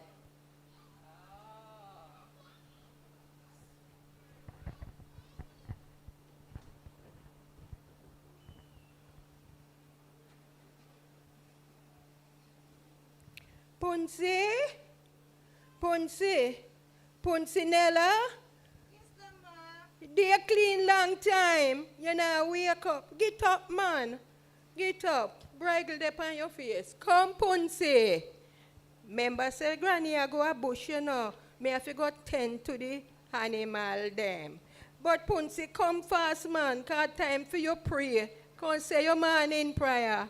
Punsinella? They clean long time. You know, wake up. Get up, man. Get up. Bridle up on your face. Come, Punsi. Remember, say, Granny, I go a bush, you know. Me have to go tend to the animal them. But Punsi, come fast, man. Cause time for your pray. Come say your morning prayer.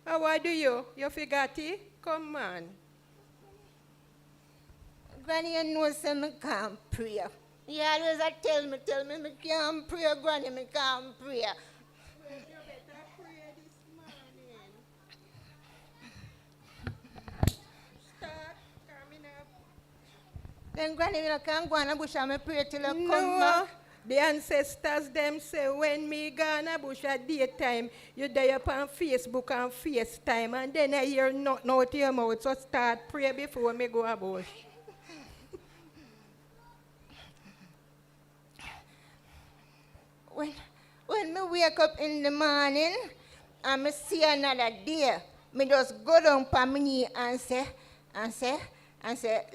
How do you? You forgot it? Come on. Granny, you know say me can't pray. You always tell me me can't pray, Granny, me can't pray. Well, you better pray this morning. Start coming up. Then Granny, you can't go on a bush and me pray till you No, come back. the ancestors them say when me gone a bush at daytime, you there up on Facebook and FaceTime, and then I hear nothing out your mouth, so start pray before me go a bush. When me wake up in the morning and me see another day, me just go down on my knee and say,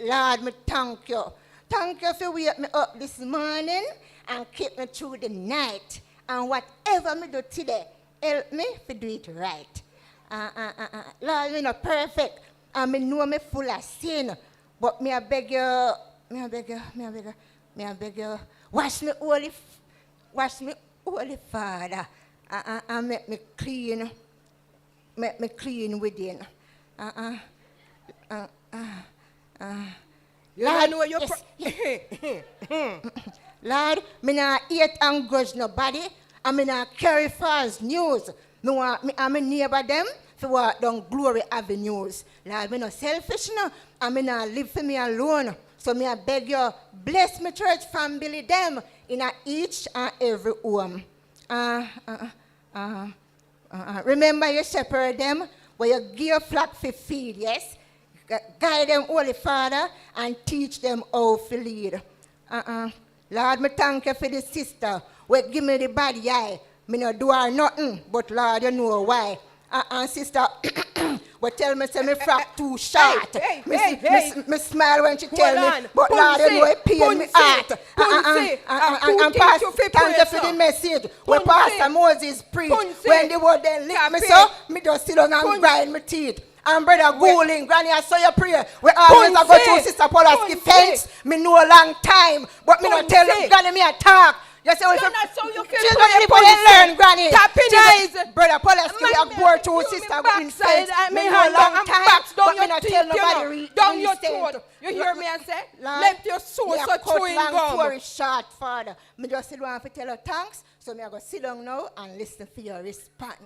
Lord, me thank you. Thank you for wake me up this morning and keep me through the night. And whatever me do today, help me to do it right. Lord, me not perfect, and me know me full of sin, but me I beg you, wash me holy, Father, and make me clean within. Lord, know your yes. Lord, me not eat and grudge nobody, and me not carry false news. Me want me and my neighbor them to walk down glory avenues. Lord, me not selfish no, and me not live for me alone. So me I beg you, bless my church family them in a each and every home. Remember you shepherd them, where you give your flock for feed, yes? Guide them, Holy Father, and teach them how to lead. Lord, me thank you for this sister. Well, give me the bad eye. Me no do her nothing, but Lord, you know why. Sister, well, tell me say me frock too short. Me smile when she tell me, but Lord, you know it pain me heart. And Pastor, thank you for the message. When Pastor Moses preached, when the word then lick me so, me just sit down and grind my teeth. And Brother Goulding, Granny, I saw your prayer. We always go to Sister Paula's defense. Me know a long time, but me not tell them, Granny, me a talk. You say, well, children learn, Granny. Tapping eyes. Brother Paula's give you a board to Sister Goulding defense. Me know a long time, but me not tell nobody. Down your throat. You hear me and say, left your soul so chewing gum. Story short, Father. Me just sit down and tell her thanks, so me I go sit down now and listen for your response.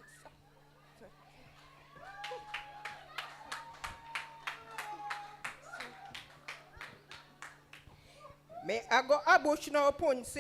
Me I go a bush now Ponce.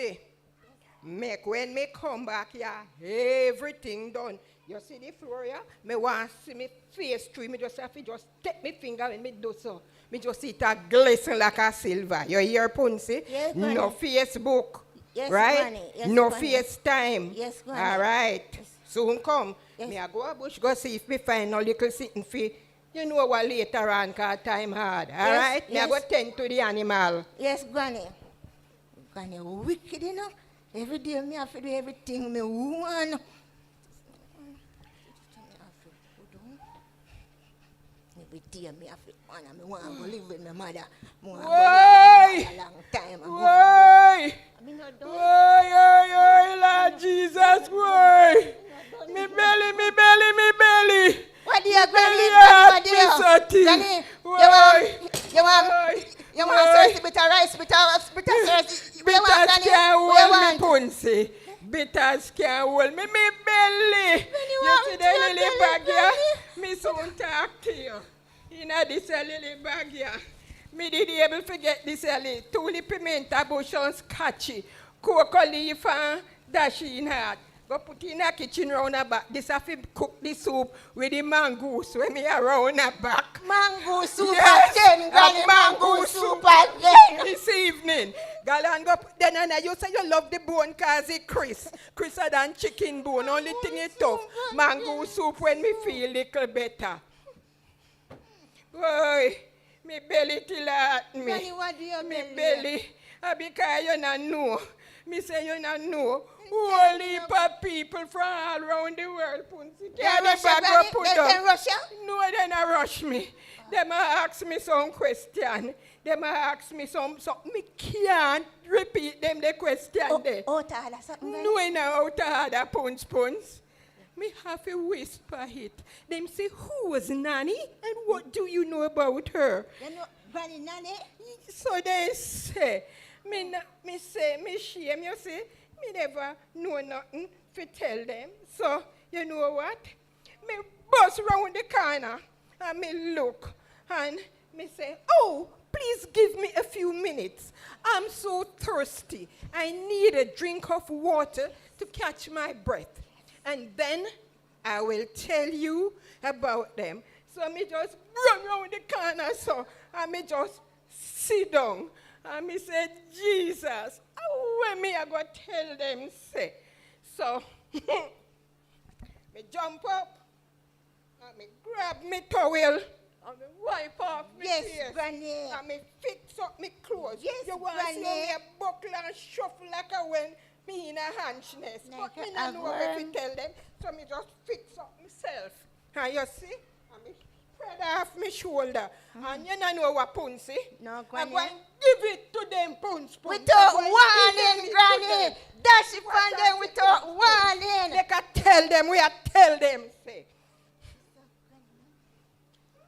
Make when me come back here, everything done. You see the floor here? Me want to see me face through. Me just have to just take my finger when me do so. Me just see it a glisten like a silver. You hear Ponce? Yes, no Facebook. Yes, right? Granny. Yes, no Granny. FaceTime. Yes, Granny. All right. Yes. Soon come. Yes. Me I go a bush go see if me find a little sitting fee. You know what later on cause time hard. All Yes, right? Me I yes. go tend to the animal. Yes, Granny. Granny wicked, you know. Every day me have to do everything me want. Every day me have to want to live with my mother. Why? A long time. Why? I mean, not done. Why, Lord Jesus, why? Me belly. What do you, Granny? Belly What do you? hurt me, Granny, Why? you want sauce, bitter rice, bitter sauce. What you want, Bitters Granny? can't What you hold me, want? Ponce. Bitters can't hold me. Me belly. You want see to the your lily belly, bag here? Granny? Me soon talk to you. You know this lily bag here. Me did able to get this tulip pimenta bush and scotchy. Cocoa leaf and dash in hard. Go put in a kitchen round the back. This have to cook the soup with the mangoes when me around the back. Mango soup Yes, again, Granny. a Mango soup again. This evening. Galan go then and you say you love the bone cause it crisper than chicken bone. Only thing is tough. Mango soup when me feel little better. Boy, me belly till at me. Granny, what do you Me mean? belly. Because you not know. Me say you not know. Whole heap of people from all around the world. They rush you? No, they not rush me. They might ask me some question. They might ask me some. Me can't repeat them the question there. Out of order, something like No, in out of order, punch. Me have to whisper it. Them say, who was Nanny and what do you know about her? you know, Granny Nanny? So they say, me shame, you see. Me never know nothing to tell them. So, you know what? Me bust round the corner and me look and me say, oh, please give me a few minutes. I'm so thirsty. I need a drink of water to catch my breath. And then I will tell you about them. So me just run round the corner so and me just sit down. And me say, Jesus, when me I go tell them say. So me jump up and me grab me towel and me wipe off me Yes, face. Granny. And me fix up me clothes. Yes, you want to see Granny. me a buckle and shuffle like a when me in a hanchness. Like But me a not know what to worm. tell them. So me just fix up myself. And you see? And me spread off my shoulder. And you don't know what punch, No, I'm Granny. going to give it to them punch. Without I'm going to warning, give it to Granny. them. Dash it from them without warning. They can tell them, we are tell them, say.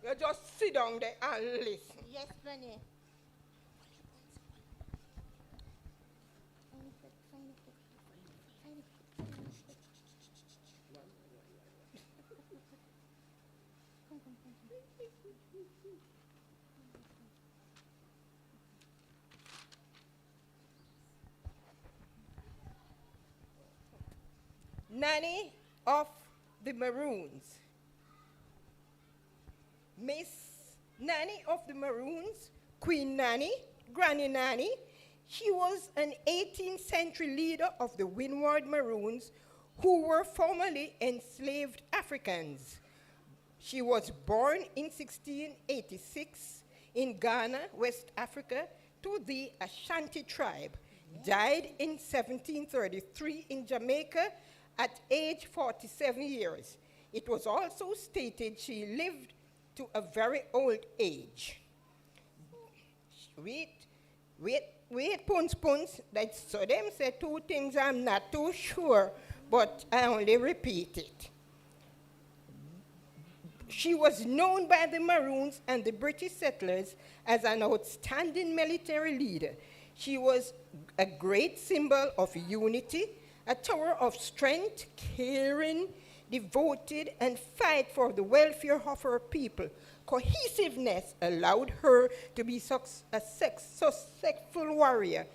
You just sit down there and listen. Yes, Granny. Nanny of the Maroons. Miss Nanny of the Maroons, Queen Nanny, Granny Nanny. She was an 18th century leader of the Windward Maroons, who were formerly enslaved Africans. She was born in 1686 in Ghana, West Africa, to the Ashanti tribe. Died in 1733 in Jamaica at age 47 years. It was also stated she lived to a very old age. Wait, Puns. So them say two things I'm not too sure, but I only repeat it. She was known by the Maroons and the British settlers as an outstanding military leader. She was a great symbol of unity, a tower of strength, caring, devoted, and fight for the welfare of her people. Cohesiveness allowed her to be a successful warrior,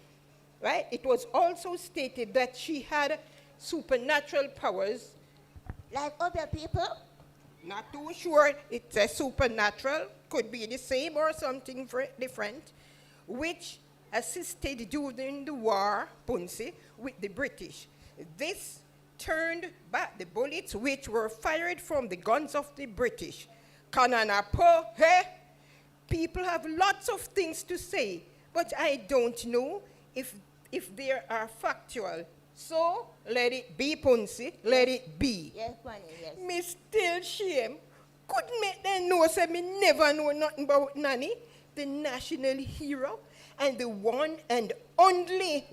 right? It was also stated that she had supernatural powers. Like other people? Not too sure it's a supernatural, could be the same or something different, which assisted during the war, Punsi, with the British. This turned back the bullets which were fired from the guns of the British. Kananapo, hey? People have lots of things to say, but I don't know if they are factual. So, let it be, Punsi, let it be. Yes, Granny, yes. Me still shame. Could make them know, say me never know nothing about Nanny, the national hero, and the one and only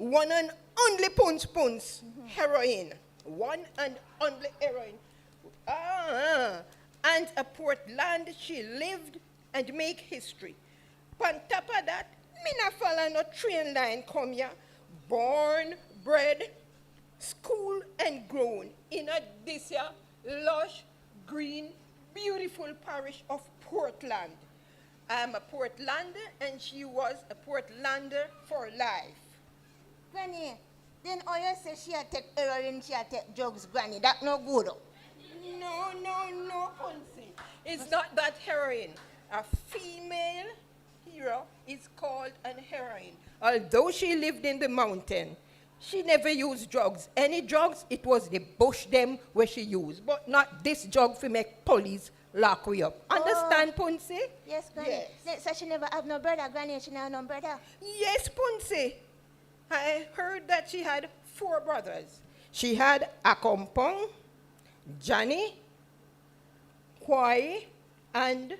Puns, heroine. One and only heroine. And a Portland she lived and make history. On top of that, me not follow no train line come here. Born, bred, school and grown in this lush, green, beautiful parish of Portland. I'm a Portlander and she was a Portlander for life. Granny, then all you say she had take heroin, she had take drugs, Granny. That no good. No, Ponsi. It's not that heroine. A female hero is called an heroine. Although she lived in the mountain, she never used drugs. Any drugs, it was the bush them where she used. But not this drug for make police lock we up. Understand, Ponsi? Yes, Granny. Yes. So she never have no brother, Granny, she never have no brother? Yes, Ponsi. I heard that she had 4 brothers. She had Akompong, Johnny, Kwai, and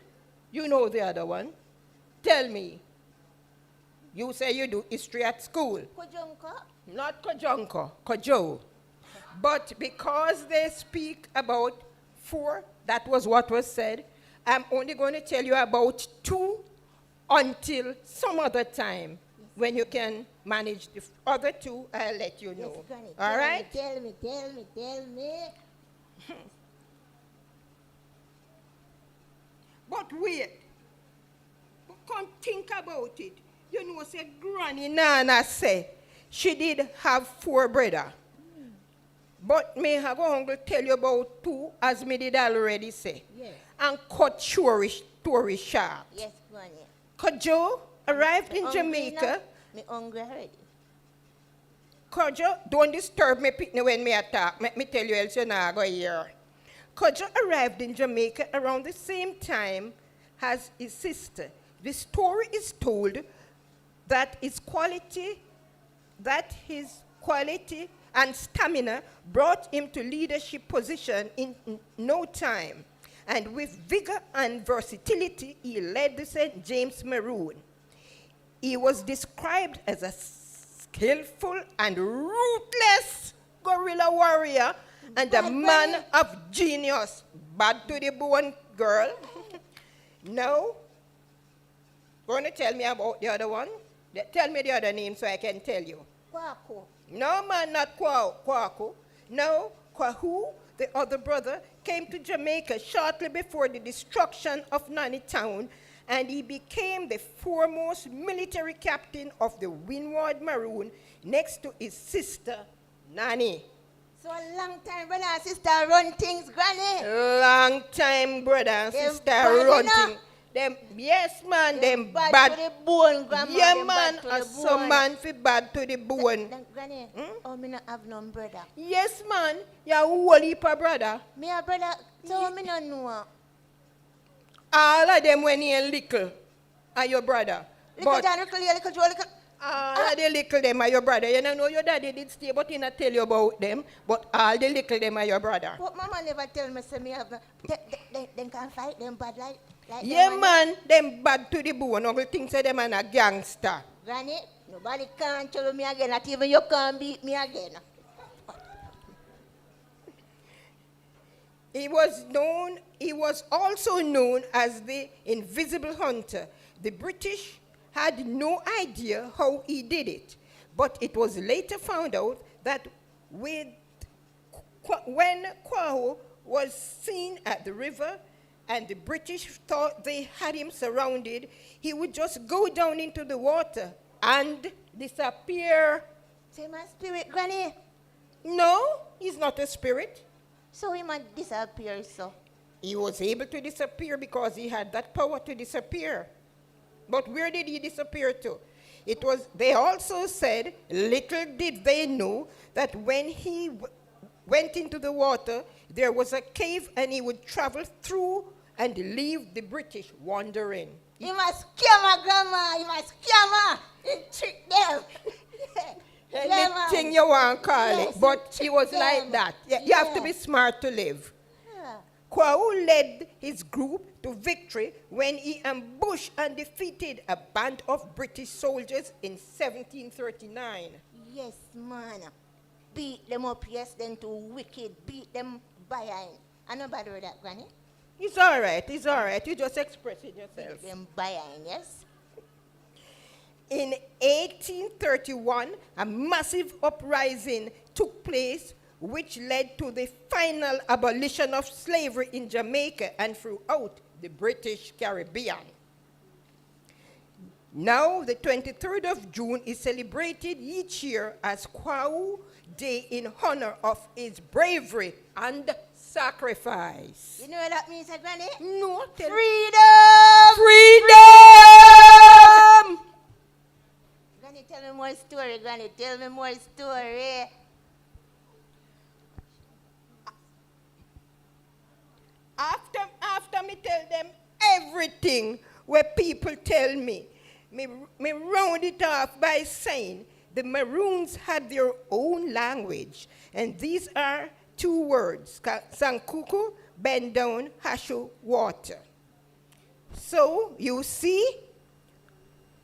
you know the other one. Tell me. You say you do history at school. Kojonko? Not Kojonko, Kojo. But because they speak about 4, that was what was said, I'm only going to tell you about 2 until some other time. When you can manage the other 2, I'll let you know. Yes, Granny. All right? Tell me. But wait. Come think about it. You know, say Granny Nana say she did have 4 brothers. But me have going to tell you about 2, as me did already say. Yes. And cut story short. Yes, Granny. Kojo arrived in Jamaica. Me hungry already. Kojo, don't disturb me pitney when me attack. Let me tell you else you not go here. Kojo arrived in Jamaica around the same time as his sister. The story is told that his quality and stamina brought him to leadership position in no time. And with vigor and versatility, he led the St. James Maroon. He was described as a skillful and ruthless guerrilla warrior and a man of genius. Bad to the bone, girl. Now, going to tell me about the other one? Tell me the other name so I can tell you. Kwaku. No, man, not Kwaku. No, Kwahu, the other brother, came to Jamaica shortly before the destruction of Nanny Town, and he became the foremost military captain of the Windward Maroon next to his sister, Nanny. So a long time, brother and sister run things, Granny. Long time, brother and Them sister bad, run you know? thing. Them, yes, man, them bad, bad. to the bone, Grandma. Yeah, them man, bad to and the some bone. man fi bad to the bone. Granny, oh, me not have no brother. Yes, man, you a whole heap of brother. Me a brother, so me no know. All of them when you little are your brother. Little But John, little, little Joe, little. all of the little them are your brother. You know your daddy did stay, but he not tell you about them. But all the little them are your brother. But mama never tell me, say me have no. They can fight them bad like Yeah, them, man, them bad to the bone. Uncle think say them are a gangster. Granny, nobody can trouble me again. Not even you can beat me again. He was also known as the Invisible Hunter. The British had no idea how he did it, but it was later found out that when Quaho was seen at the river and the British thought they had him surrounded, he would just go down into the water and disappear. Say my spirit, Granny. No, he's not a spirit. So he might disappear, so. He was able to disappear because he had that power to disappear. But where did he disappear to? They also said, little did they know that when he went into the water, there was a cave and he would travel through and leave the British wandering. You must scare my grandma. You must scare her. You trick them. Anything you want to call Yes, it, but he was them. like that. You have to be smart to live. Quahu led his group to victory when he ambushed and defeated a band of British soldiers in 1739. Yes, man. Beat them up, yes, then to wicked. Beat them behind. I know about that, Granny. It's all right, it's all right. You just express it yourself. Beat them behind, yes. In 1831, a massive uprising took place which led to the final abolition of slavery in Jamaica and throughout the British Caribbean. Now, the 23rd of June is celebrated each year as Quahu Day in honor of his bravery and sacrifice. You know what that means, Granny? No, tell Freedom! Freedom! Granny, tell me more story, Granny. Tell me more story. After me tell them everything where people tell me round it off by saying the Maroons had their own language, and these are two words, Sankuku, bend down, Hashu, water. So, you see,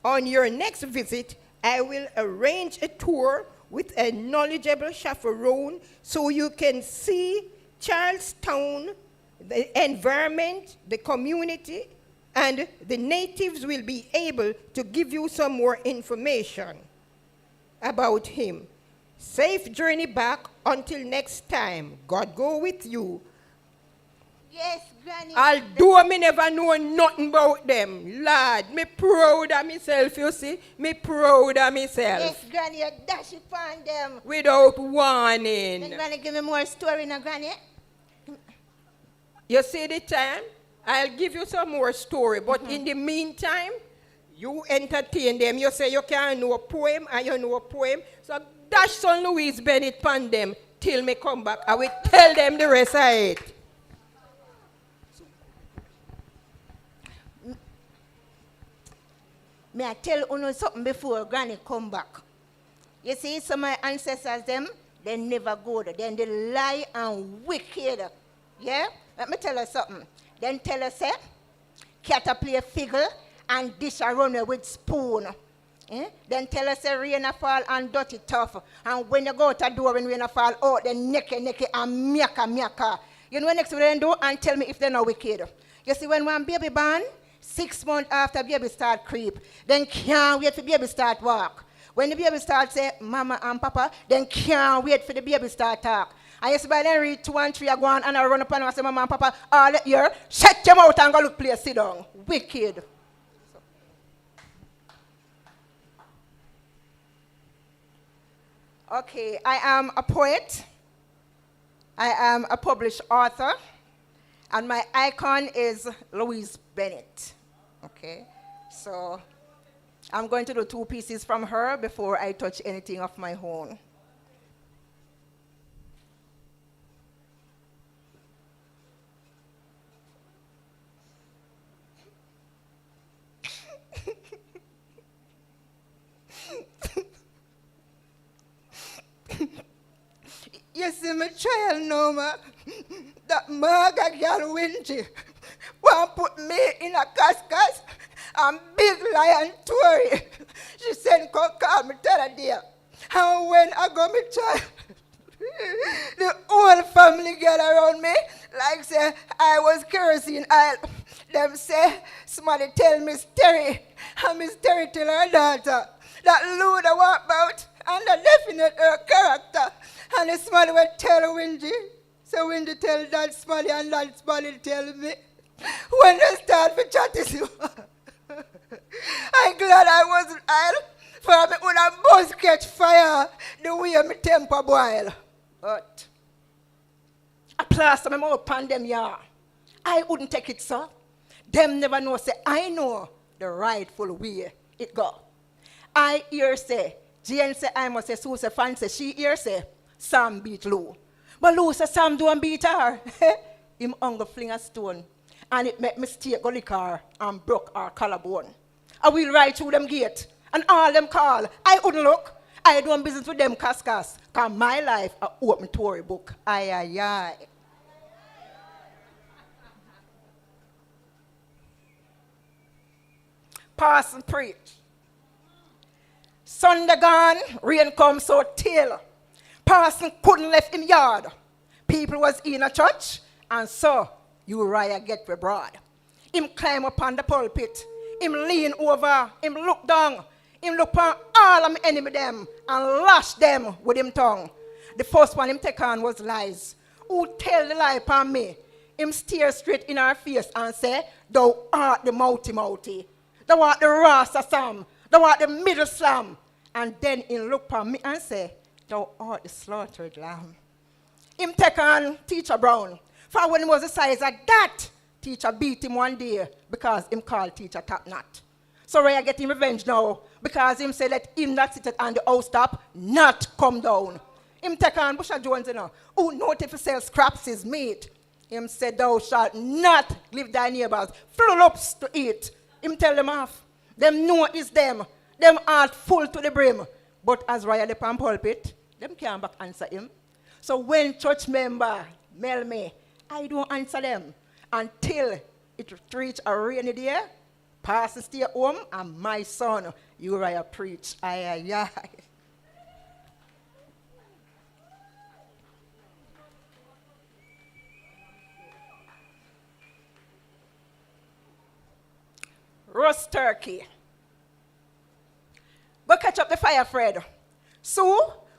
on your next visit, I will arrange a tour with a knowledgeable chaperone so you can see Charlestown, the environment, the community, and the natives will be able to give you some more information about him. Safe journey back until next time. God go with you. Yes, Granny. Although me never know nothing about them, Lord, me proud of myself, you see? Me proud of myself. Yes, Granny, you dash it on them. Without warning. Then Granny, give me more story now, Granny. You see the time? I'll give you some more story, but in the meantime, you entertain them. You say you can't know a poem and you know a poem. So dash Son Louise Bennett pan them till me come back. I will tell them the rest of it. May I tell you something before Granny come back? You see, some of my ancestors, them, they never go there. Then they lie and wicked. Yeah? Let me tell you something. Then tell us, say, cat a play figure and dish a runner with spoon. Eh? Then tell us, say, rain a fall and dirty tough. And when you go out the door when rain a fall out, then necky and miaka. You know what next they do? And tell me if they're not wicked. You see, when one baby born, 6 months after baby start creep, then can't wait for baby start walk. When the baby start say mama and papa, then can't wait for the baby start talk. And you see by then read 2 and 3 I go on and I run up and I say mama and papa, all that year, shut your mouth and go look play, sit down. Wicked. Okay, I am a poet. I am a published author, and my icon is Louise Bennett. Okay? So I'm going to do 2 pieces from her before I touch anything of my own. You see my child now, ma, that Marga girl Wingy want put me in a cascas and big lion Tory. She said, come call me, tell her dear. And when I got my child, the whole family get around me like say I was kerosene oil. Them say, somebody tell Miss Terry, and Miss Terry tell her daughter that Luda walk about and the definite her character. And the Smiley will tell Wingy. So Wingy tell that Smiley and that Smiley tell me. When they start for chatting, I'm glad I wasn't idle. For me when a bus catch fire, the way my temper boil. But I plaster my mouth upon them, yeah. I wouldn't take it, sir. Them never know, say, I know the rightful way it go. I hear say, Jane say, I must say, Sue say, fancy, she hear say, Sam beat Lou. But Lou say, Sam don't beat her. Him hunger fling a stone. And it make mistake go lick her and broke her collarbone. I will ride through them gate. And all them call. I wouldn't look. I don't business with them cascas. Cause my life a open Tory book. Aye, aye, aye. Pass and preach. Sunday gone, rain come so till. Parson couldn't left him yard. People was in a church, and so Uriah get abroad. Him climb up on the pulpit. Him lean over. Him look down. Him look upon all of my enemy them and lash them with him tongue. The first one him take on was lies. Who tell the lie upon me? Him stare straight in her face and say, thou art the mouthy. Thou art the Rasta Sam. Thou art the middle slam. And then he look upon me and say, thou art the slaughtered lamb. Him take on Teacher Brown. For when he was the size of that, teacher beat him one day because him called teacher top knot. So Raya get him revenge now because him say let him that sit on the house top not come down. Him take on Busha Jones, you know, who not if he sell scraps his meat. Him say thou shalt not leave thy neighbors full ups to eat. Him tell them off. Them know it's them. Them heart full to the brim. But as Raya the pan pulpit, them can't back answer him. So when church member mail me, I don't answer them until it reach a rainy day. Pastor stay home and my son Uriah preach. Aye, aye, aye. Roast turkey. Go catch up the fire, Fred. Sue,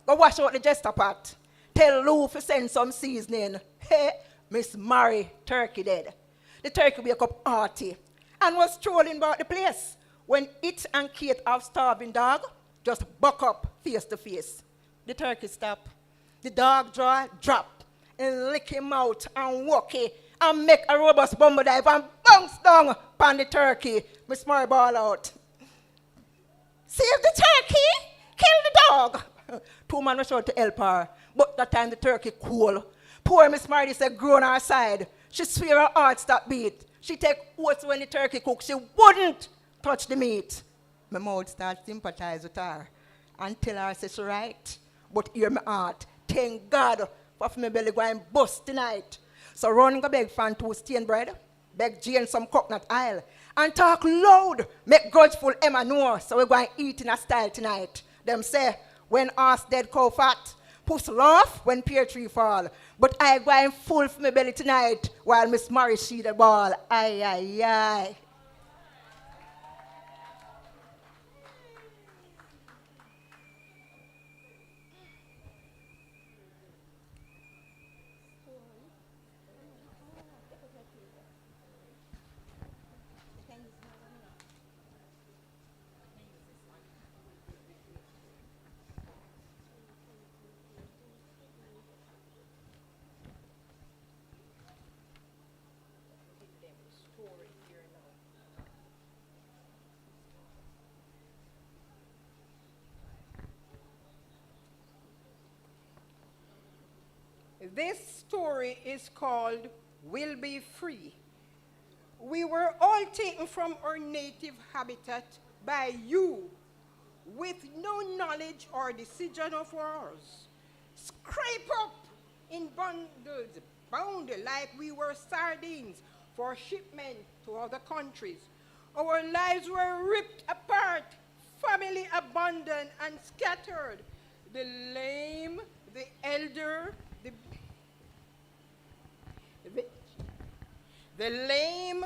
go wash out the jester pot. Tell Lou to send some seasoning. Hey, Miss Mary, turkey dead. The turkey wake up hearty and was strolling about the place when it and Kate have starving dog just buck up face to face. The turkey stop. The dog drop and lick him out and walk it and make a robust bumble dive and bounce down upon the turkey. Miss Mary ball out. Save the turkey, kill the dog. 2 men rush out to help her, but that time the turkey cool. Poor Miss Marty said grow on her side. She swear her heart stop beat. She take oaths when the turkey cook. She wouldn't touch the meat. My mouth start sympathize with her and tell her say she right. But hear my heart. Thank God for my belly going bust tonight. So run go beg fan two stained bread, beg Jane some coconut oil, and talk loud. Make grudgeful Emma know. So we're going to eat in a style tonight. Them say when ass dead cow fat. Puss laugh when pear tree fall. But I going full for my belly tonight while Miss Mary see the ball. Aye, aye, aye. This story is called Will Be Free. We were all taken from our native habitat by you with no knowledge or decision of ours. Scrape up in bundles, bound like we were sardines for shipment to other countries. Our lives were ripped apart, family abandoned and scattered. The lame, the elder, the lame,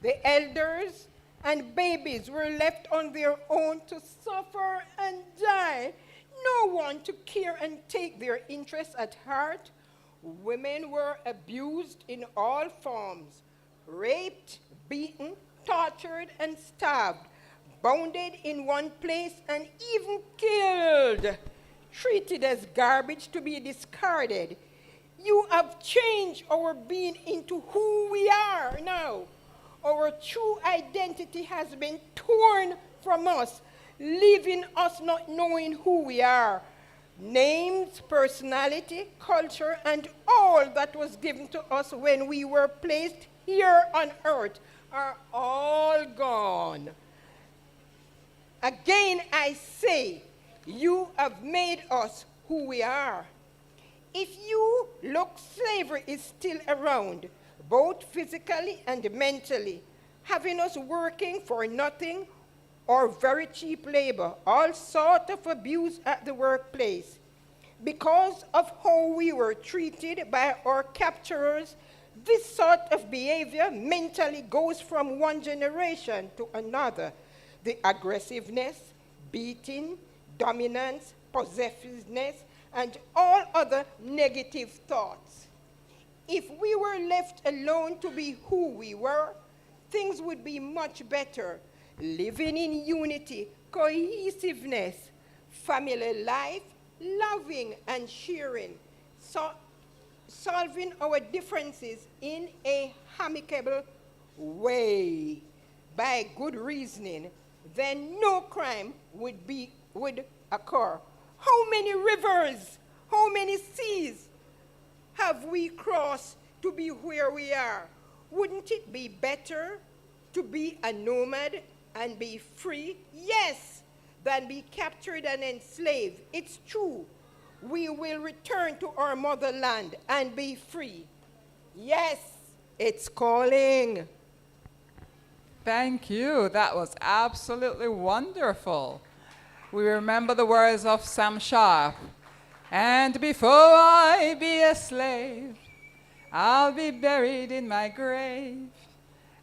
the elders, and babies were left on their own to suffer and die. No one to care and take their interests at heart. Women were abused in all forms, raped, beaten, tortured, and starved, bounded in one place, and even killed, treated as garbage to be discarded. You have changed our being into who we are now. Our true identity has been torn from us, leaving us not knowing who we are. Names, personality, culture, and all that was given to us when we were placed here on earth are all gone. Again, I say, you have made us who we are. If you look, slavery is still around, both physically and mentally, having us working for nothing or very cheap labor, all sort of abuse at the workplace. Because of how we were treated by our capturers, this sort of behavior mentally goes from one generation to another. The aggressiveness, beating, dominance, possessiveness, and all other negative thoughts. If we were left alone to be who we were, things would be much better. Living in unity, cohesiveness, family life, loving and sharing, solving our differences in a amicable way by good reasoning, then no crime would occur. How many rivers, how many seas have we crossed to be where we are? Wouldn't it be better to be a nomad and be free? Yes, than be captured and enslaved. It's true. We will return to our motherland and be free. Yes, it's calling. Thank you. That was absolutely wonderful. We remember the words of Sam Sharp. And before I be a slave, I'll be buried in my grave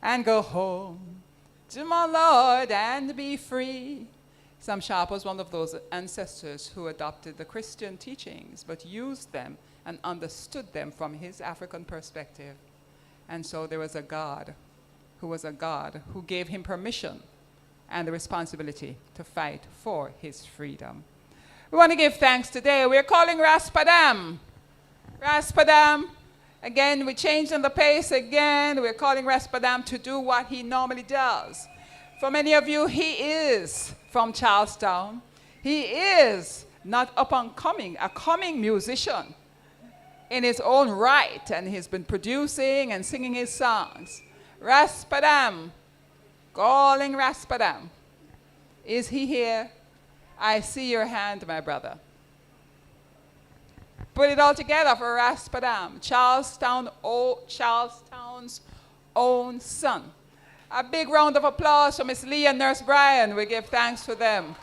and go home to my Lord and be free. Sam Sharp was one of those ancestors who adopted the Christian teachings but used them and understood them from his African perspective. And so there was a God who gave him permission and the responsibility to fight for his freedom. We want to give thanks today. We're calling Raspadam. Raspadam. Again, we're changing the pace again. We're calling Raspadam to do what he normally does. For many of you, he is from Charlestown. He is not up and coming, a coming musician in his own right, and he's been producing and singing his songs. Raspadam. Calling Raspadam. Is he here? I see your hand, my brother. Put it all together for Raspadam, Charlestown's own son. A big round of applause for Miss Lee and Nurse Brian. We give thanks for them.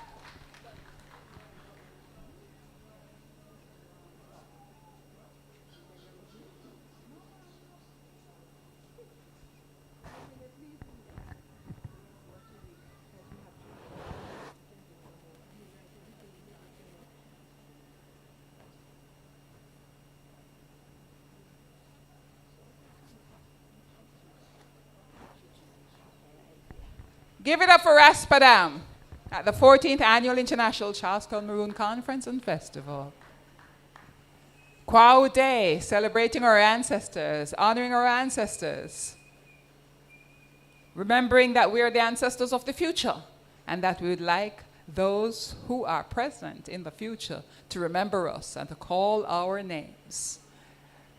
Give it up for Raspadam at the 14th Annual International Charlestown Maroon Conference and Festival. Quao Day, celebrating our ancestors, honoring our ancestors, remembering that we are the ancestors of the future and that we would like those who are present in the future to remember us and to call our names.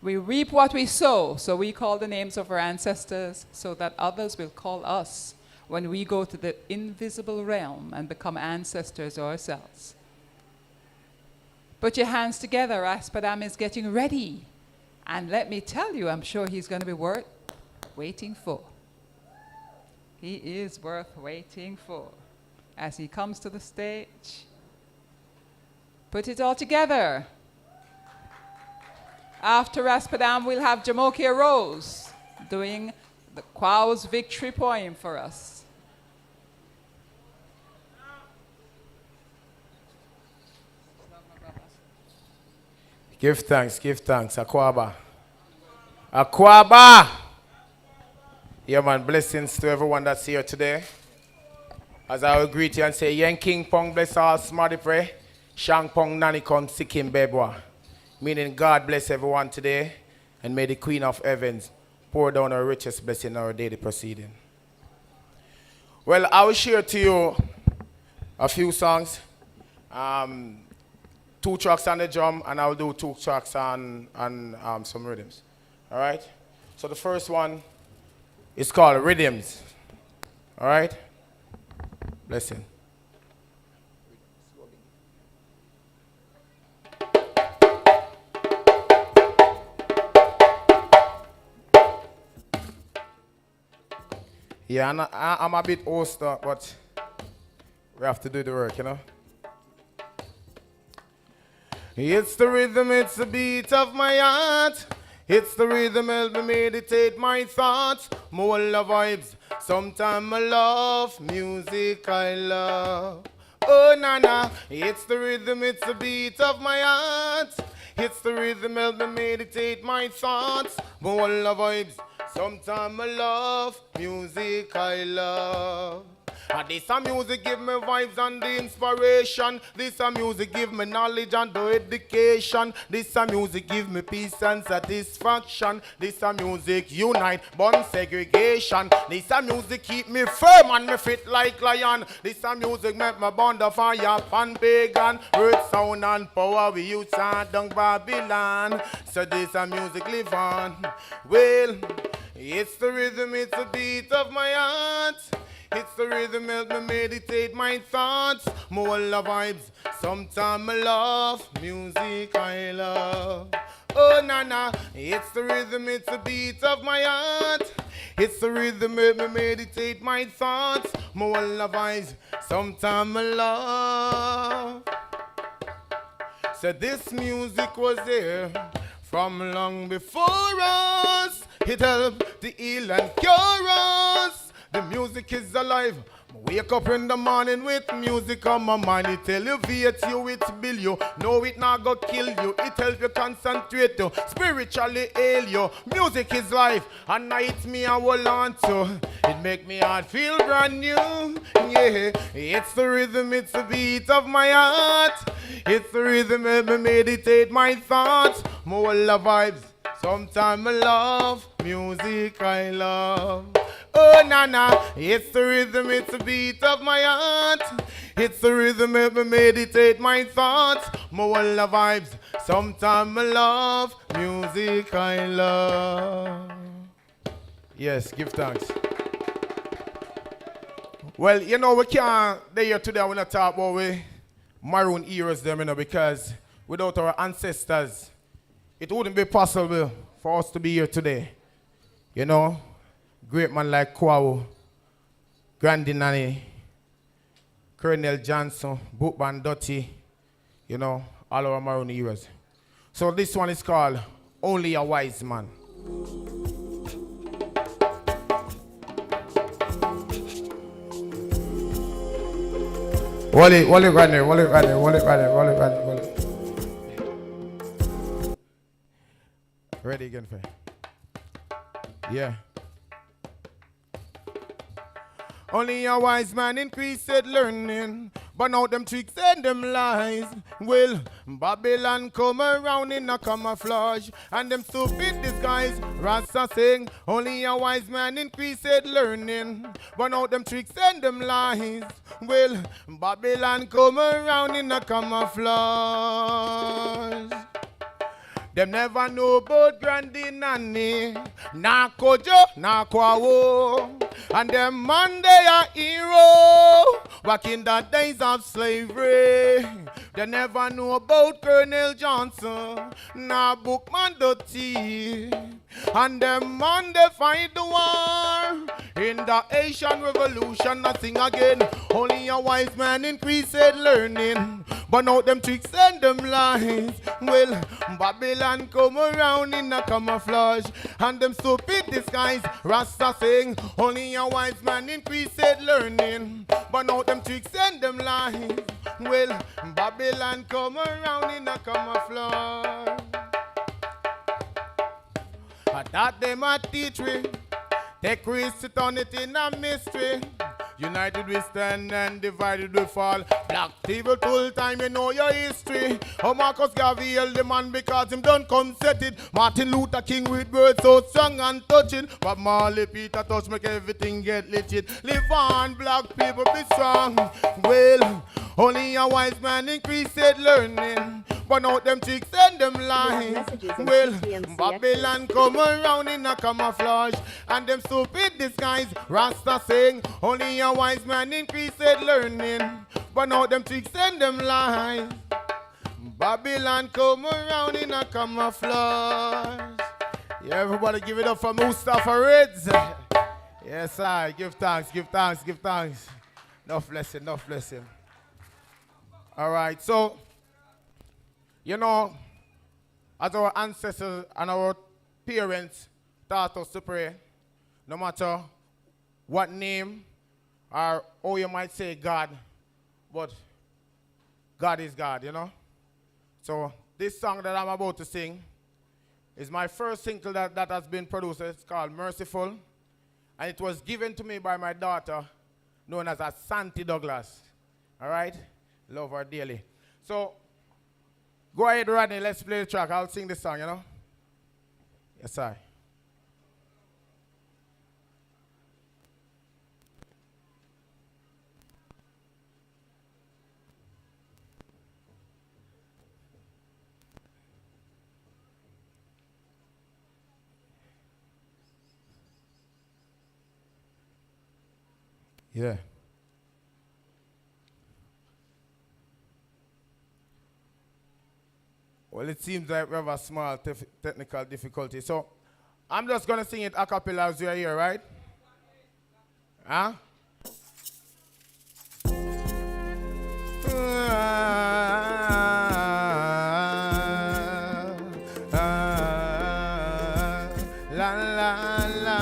We reap what we sow, so we call the names of our ancestors so that others will call us when we go to the invisible realm and become ancestors ourselves. Put your hands together, Aspadam is getting ready. And let me tell you, I'm sure he's going to be worth waiting for. He is worth waiting for. As he comes to the stage, put it all together. After Aspadam, we'll have Jamokia Rose doing the Quaw's victory poem for us. Give thanks, Akwaba. Akwaba! Yeah, man, blessings to everyone that's here today. As I will greet you and say, Yen King Pong bless all smarty pray. Shang Pong Nani Kon Sikim Bebwa. Meaning God bless everyone today, and may the Queen of Heavens pour down her richest blessing in our daily proceeding. Well, I will share to you a few songs. 2 tracks on the drum, and I'll do 2 tracks on some rhythms. All right? So the first one is called Rhythms. All right? Listen. Yeah, I'm a bit old stuck, but we have to do the work, you know? It's the rhythm, it's the beat of my heart. It's the rhythm, help me meditate my thoughts. More love vibes, sometimes I love music I love. Oh, na. It's the rhythm, it's the beat of my heart. It's the rhythm, help me meditate my thoughts. More love vibes, sometimes I love music I love. And this a music give me vibes and the inspiration. This a music give me knowledge and the education. This a music give me peace and satisfaction. This a music unite, burn segregation. This a music keep me firm and me fit like lion. This a music make me burn the fire pan pagan. Earth sound and power we use down Babylon. So this a music live on. Well, it's the rhythm, it's the beat of my heart. It's the rhythm, help me meditate my thoughts. More love vibes, sometimes I love music I love. Oh, na. It's the rhythm, it's the beat of my heart. It's the rhythm, help me meditate my thoughts. More love vibes, sometimes I love. So this music was there from long before us. It helped to heal and cure us. The music is alive. Wake up in the morning with music on my mind. It elevates you, it build you. No, it not go kill you. It help you concentrate you, spiritually heal you. Music is life, and now it's me I will on to. It make me heart feel brand new. Yeah, it's the rhythm, it's the beat of my heart. It's the rhythm, help me meditate my thoughts. More love vibes, sometimes I love music I love. Oh, na. It's the rhythm, it's the beat of my heart. It's the rhythm, help me meditate my thoughts. More love vibes, sometimes I love music I love. Yes, give thanks. Well, you know, we can't, here today, I want to talk about we Maroon heroes them, you know, because without our ancestors, it wouldn't be possible for us to be here today. You know? Great man like Kwawo, Grandy Nanny, Colonel Johnson, Bookman Dotty, you know, all our Maroon heroes. So this one is called Only a Wise Man. Wally, Ready again, friend? Yeah. Only a wise man increased learning, but now them tricks and them lies. Well, Babylon come around in a camouflage, and them stupid disguise. Rasta sing, only a wise man increased learning, but now them tricks and them lies. Well, Babylon come around in a camouflage. Them never know about Grandy Nanny, na Kojo, na Kwawo. And them man they are hero, back in the days of slavery. They never know about Colonel Johnson, na Bookman Dottie. And them man they fight the war in the Asian Revolution. Nothing again, only a wise man increased learning. But now them tricks and them lies. Well, Babylon come around in a camouflage, and them stupid disguise. Rasta sing, only a wise man increased learning. But now them tricks and them lies. Well, Babylon come around in a camouflage. But that them a teach we, take risk to turn it in a mystery. United we stand and divided we fall. Black people full time, you know your history. Oh, Marcus Garvey held the man because him done come set it. Martin Luther King with words so strong and touching. But Marley Peter touch make everything get legit. Live on, black people be strong. Well, only a wise man increased learning. But now them chicks and them lies. Well, Babylon come around in a camouflage, and them stupid disguise. Rasta sing, only a wise man increased learning. But now them chicks and them lies. Babylon come around in a camouflage. Yeah, everybody give it up for Mustafa Reds. Yes, I give thanks, give thanks, give thanks. Enough blessing, enough blessing. All right, so, you know, as our ancestors and our parents taught us to pray, no matter what name or how you might say God, but God is God, you know? So this song that I'm about to sing is my first single that has been produced. It's called Merciful, and it was given to me by my daughter, known as Santi Douglas. All right? Love her dearly. So, go ahead, Rodney, let's play the track. I'll sing this song, you know? Yes, sir. Yeah. Well, it seems like we have a small technical difficulty. So, I'm just going to sing it a cappella as you are here, right? Huh? La la la.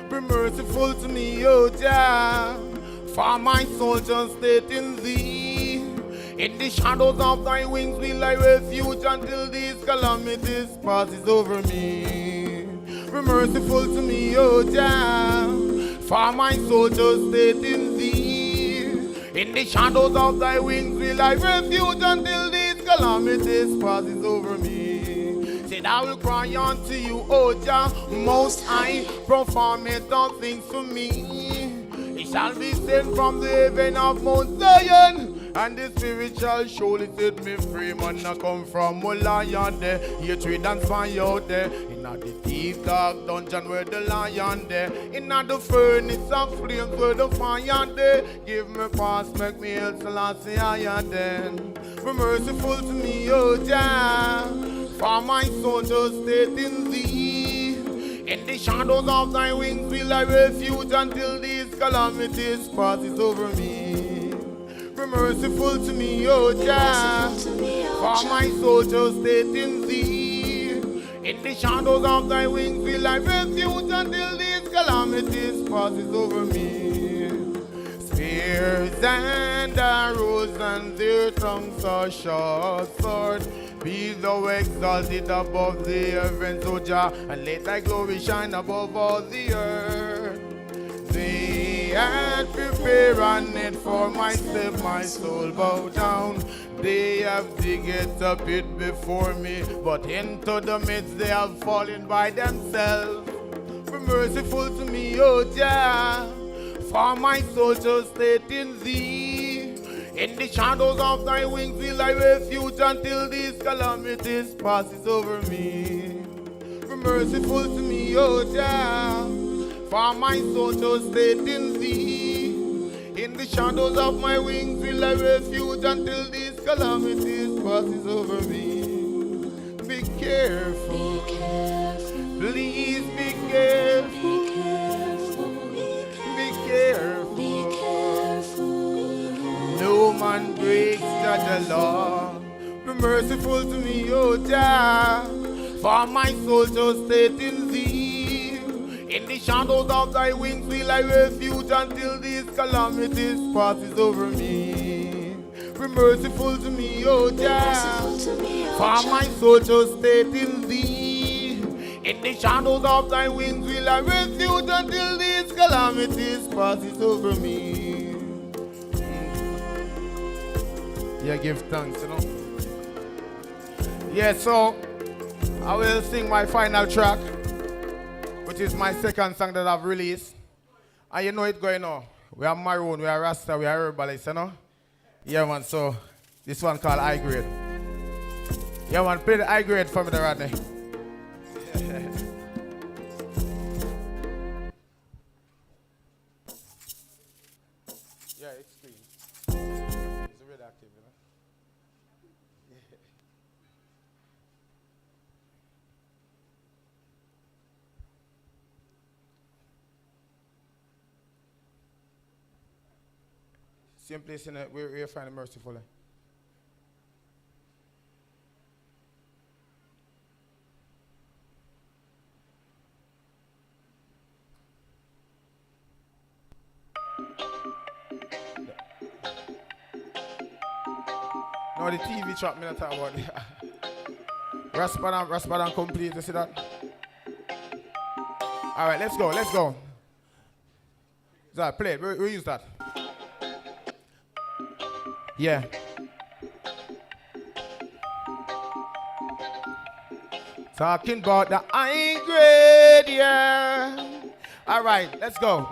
Be merciful to me, O Jah, for my soul just stayed in thee. In the shadows of thy wings will I refuge until these calamities passes over me. Be merciful to me, O Jah, for my soul just stayed in thee. In the shadows of thy wings will I refuge until these calamities passes over me. Said I will cry unto you, O Jah, most high, perform it all things for me. It shall be sent from the heaven of Mount Zion, and the Spirit shall surely set me free. Man, I come from a lion there, hatred and fire out there. In the deep dark dungeon where the lion there. In the furnace of flames where the fire there. Give me pass, make me else Selassie higher then. Be merciful to me, O Jah, for my soul just stayed in thee. In the shadows of thy wings will I refuge until these calamities passes over me. Be merciful to me, O Jah, for my soul just stayed in thee. In the shadows of thy wings will I refuge until these calamities passes over me. Spears and arrows and their tongues are short swords. Be thou exalted above the heavens, O Jah, and let thy glory shine above all the earth. They had prepared a net for my step, my soul bow down. They have digged a pit before me, but into the midst they have fallen by themselves. Be merciful to me, O Jah, for my soul just stayed in thee. In the shadows of thy wings will I refuge until these calamities passes over me. Be merciful to me, O Jah, for my soul to stay in thee. In the shadows of my wings will I refuge until these calamities passes over me. Be careful, please be careful, be careful. No man breaks the law. Be merciful to me, O Jah, for my soul to stay in thee. In the shadows of thy wings will I refuge until these calamities passes over me. Be merciful to me, O Jah, for my soul to stay in thee. In the shadows of thy wings will I refuge until these calamities passes over me. Yeah, give thanks, you know. Yeah, so I will sing my final track, which is my second song that I've released. And you know it going on. We are Maroon, we are Rasta, we are Herbalist, you know? Yeah, man, so this one called High Grade. Yeah, man, play the High Grade for me there, Rodney. Yeah, it's green. It's already active, you know? Same place in it, we're finding merciful. No, the TV track me not talk about it. Raspadan complete, you see that? Alright, let's go. That, play it, we use that. Yeah. Talking about the high grade, yeah. Alright, let's go.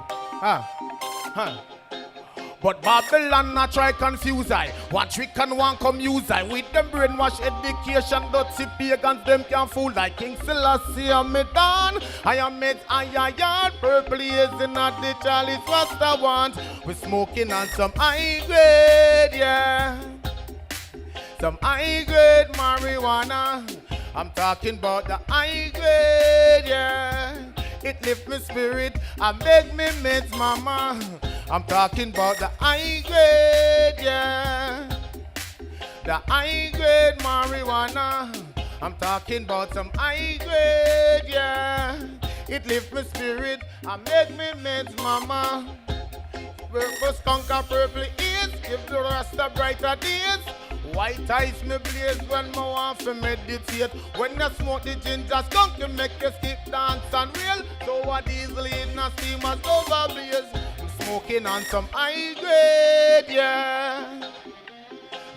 But Babylon not try confuse I. What trick and one come use I. With them brainwash education, dirty pagans, them can fool like King Selassie and me done. I am made iron, purple is not the chalice, what's the want? We smoking on some high grade, yeah. Some high grade marijuana. I'm talking about the high grade, yeah. It lift me spirit and make me meds, mama. I'm talking about the high grade, yeah. The high grade marijuana. I'm talking about some high grade, yeah. It lift me spirit and make me meds, mama. Purple skunk and purple ears, give the rest a brighter days. White eyes me blaze when me want to meditate. When you smoke the ginger skunk, you make you skip dance and reel. So what easily in a steam as over blaze. I'm smoking on some high grade, yeah.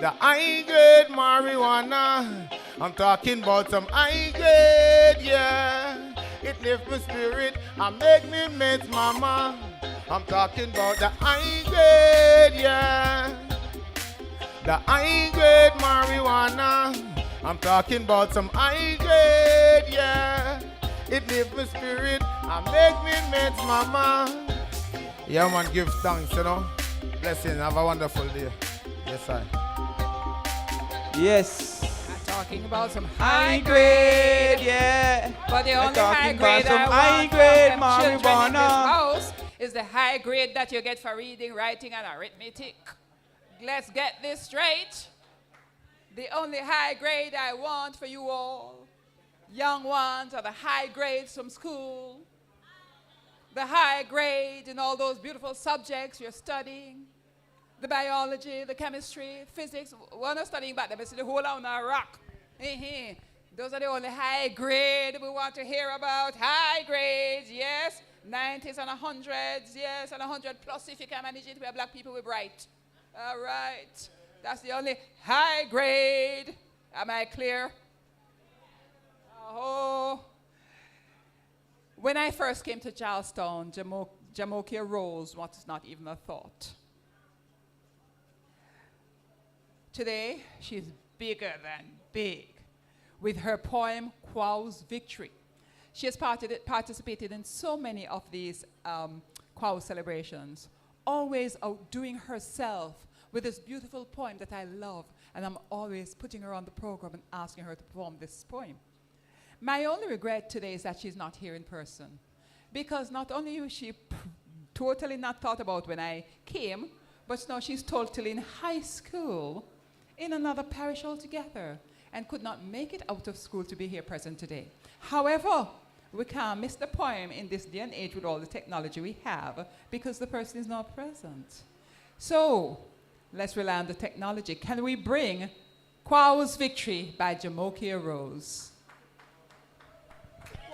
The high grade marijuana. I'm talking about some high grade, yeah. It lift my spirit and make me meds, mama. I'm talking about the high grade, yeah. The high grade marijuana. I'm talking about some high grade, yeah. It lift my spirit and make me meds, mama. Yeah, man, give thanks, you know. Blessings, have a wonderful day. Yes, sir. Yes. I'm talking about some High grade, yeah. But the I'm only high talking grade about some I high want grade from them children in this marijuana. house is the high grade that you get for reading, writing, and arithmetic. Let's get this straight. The only high grade I want for you all, young ones, are the high grades from school. The high grade in all those beautiful subjects you're studying. The biology, the chemistry, physics. We're not studying about them, it's the whole on a rock. Those are the only high grade we want to hear about. High grades, yes. 90s and 100s, yes, and 100 plus if you can manage it. We're black people, we're bright. All right. That's the only high grade. Am I clear? Oh. When I first came to Charlestown, Jamokia Rose was not even a thought. Today, she's bigger than big with her poem, Quaw's Victory. She has participated in so many of these Quaw celebrations, always outdoing herself with this beautiful poem that I love, and I'm always putting her on the program and asking her to perform this poem. My only regret today is that she's not here in person, because not only was she totally not thought about when I came, but now she's totally in high school in another parish altogether and could not make it out of school to be here present today. However, we can't miss the poem in this day and age with all the technology we have because the person is not present. So, let's rely on the technology. Can we bring Quaw's Victory by Jamokia Rose?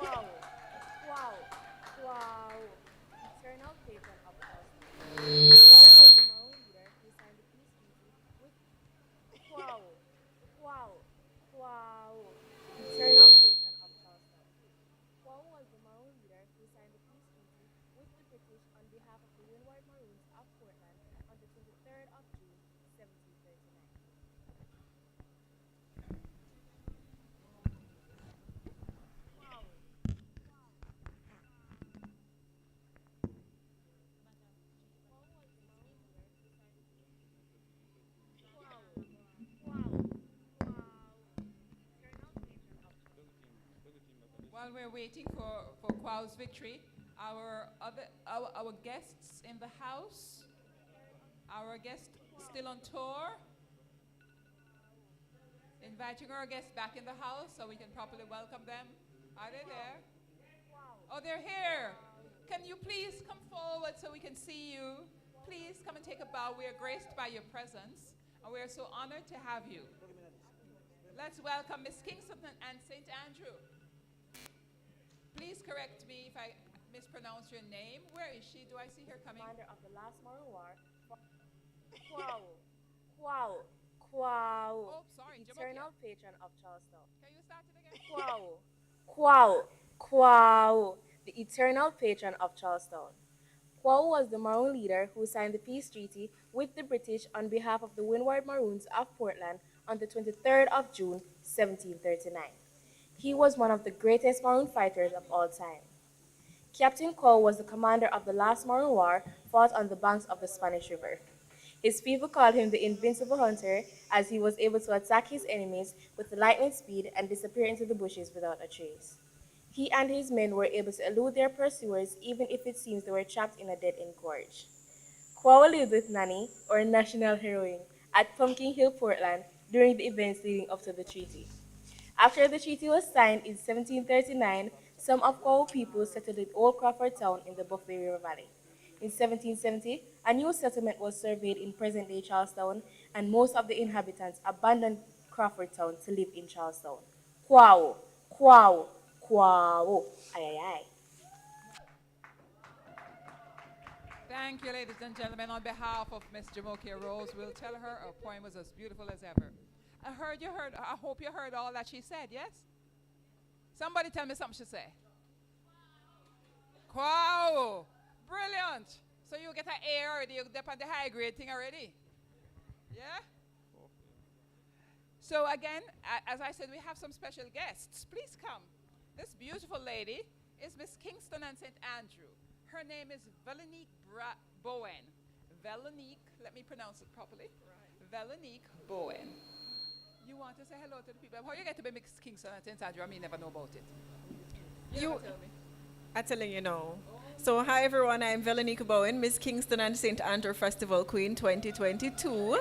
Wow, wow, wow. Eternal patron of us. Quo was the Maroon leader who signed the peace treaty with Wow, wow, wow. Eternal patron of Charleston. Quo was the Maroon leader who signed the peace treaty with the British on behalf of the Windward Maroons of Portland on the 23rd of June, 1739. While we're waiting for Quaw's Victory, our guests in the house, our guests still on tour, inviting our guests back in the house so we can properly welcome them. Are they there? Oh, they're here. Can you please come forward so we can see you? Please come and take a bow. We are graced by your presence, and we are so honored to have you. Let's welcome Miss Kingston and St. Andrew. Please correct me if I mispronounce your name. Where is she? Do I see her coming? Commander of the last Maroon War. Quao, Quao, Quao. Oh, sorry. The eternal patron of Charleston. Can you start it again? Quao, Quao, Quao. The eternal patron of Charleston. Quao was the Maroon leader who signed the peace treaty with the British on behalf of the Windward Maroons of Portland on the 23rd of June, 1739. He was one of the greatest Maroon fighters of all time. Captain Quao was the commander of the last Maroon War fought on the banks of the Spanish River. His people called him the Invincible Hunter as he was able to attack his enemies with lightning speed and disappear into the bushes without a trace. He and his men were able to elude their pursuers even if it seems they were trapped in a dead-end gorge. Quao lived with Nanny, or national heroine, at Pumpkin Hill, Portland during the events leading up to the treaty. After the treaty was signed in 1739, some of Quao people settled in Old Crawford Town in the Buffalo River Valley. In 1770, a new settlement was surveyed in present-day Charlestown, and most of the inhabitants abandoned Crawford Town to live in Charlestown. Quao, Quao, Quao. Ay, ay, ay. Thank you, ladies and gentlemen. On behalf of Miss Jamokia Rose, we'll tell her her poem was as beautiful as ever. I hope you heard all that she said, yes? Somebody tell me something she said. Wow, brilliant. So you get an A already, you get on the high grade thing already. Yeah? So again, as I said, we have some special guests. Please come. This beautiful lady is Miss Kingston and St. Andrew. Her name is Veronique Bowen. Veronique, let me pronounce it properly. Right. Veronique Bowen. You want to say hello to the people? How you get to be Miss Kingston and St. Andrew? I mean, never know about it. You tell me. I'm telling you now. So, hi everyone, I'm Veronique Bowen, Miss Kingston and St. Andrew Festival Queen 2022.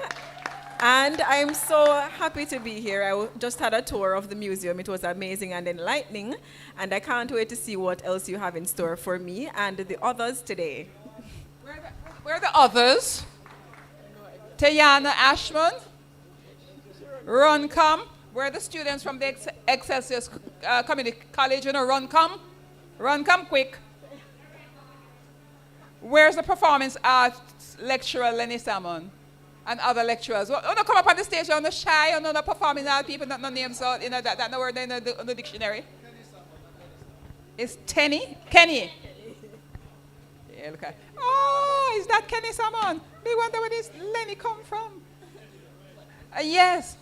And I'm so happy to be here. I just had a tour of the museum. It was amazing and enlightening. And I can't wait to see what else you have in store for me and the others today. Where are the others? Tayana Ashman, Runcom. Where are the students from the Excelsior Community College? You know, Runcom? Runcom, quick. Where's the performance arts lecturer Lenny Salmon and other lecturers? Oh, no, come up on the stage. You're not shy. You're not performing art people. Not no names out. You know that no word in the dictionary. It's Kenny. Yeah, look at. Oh, is that Kenny Salmon? We wonder where this Lenny come from. Yes.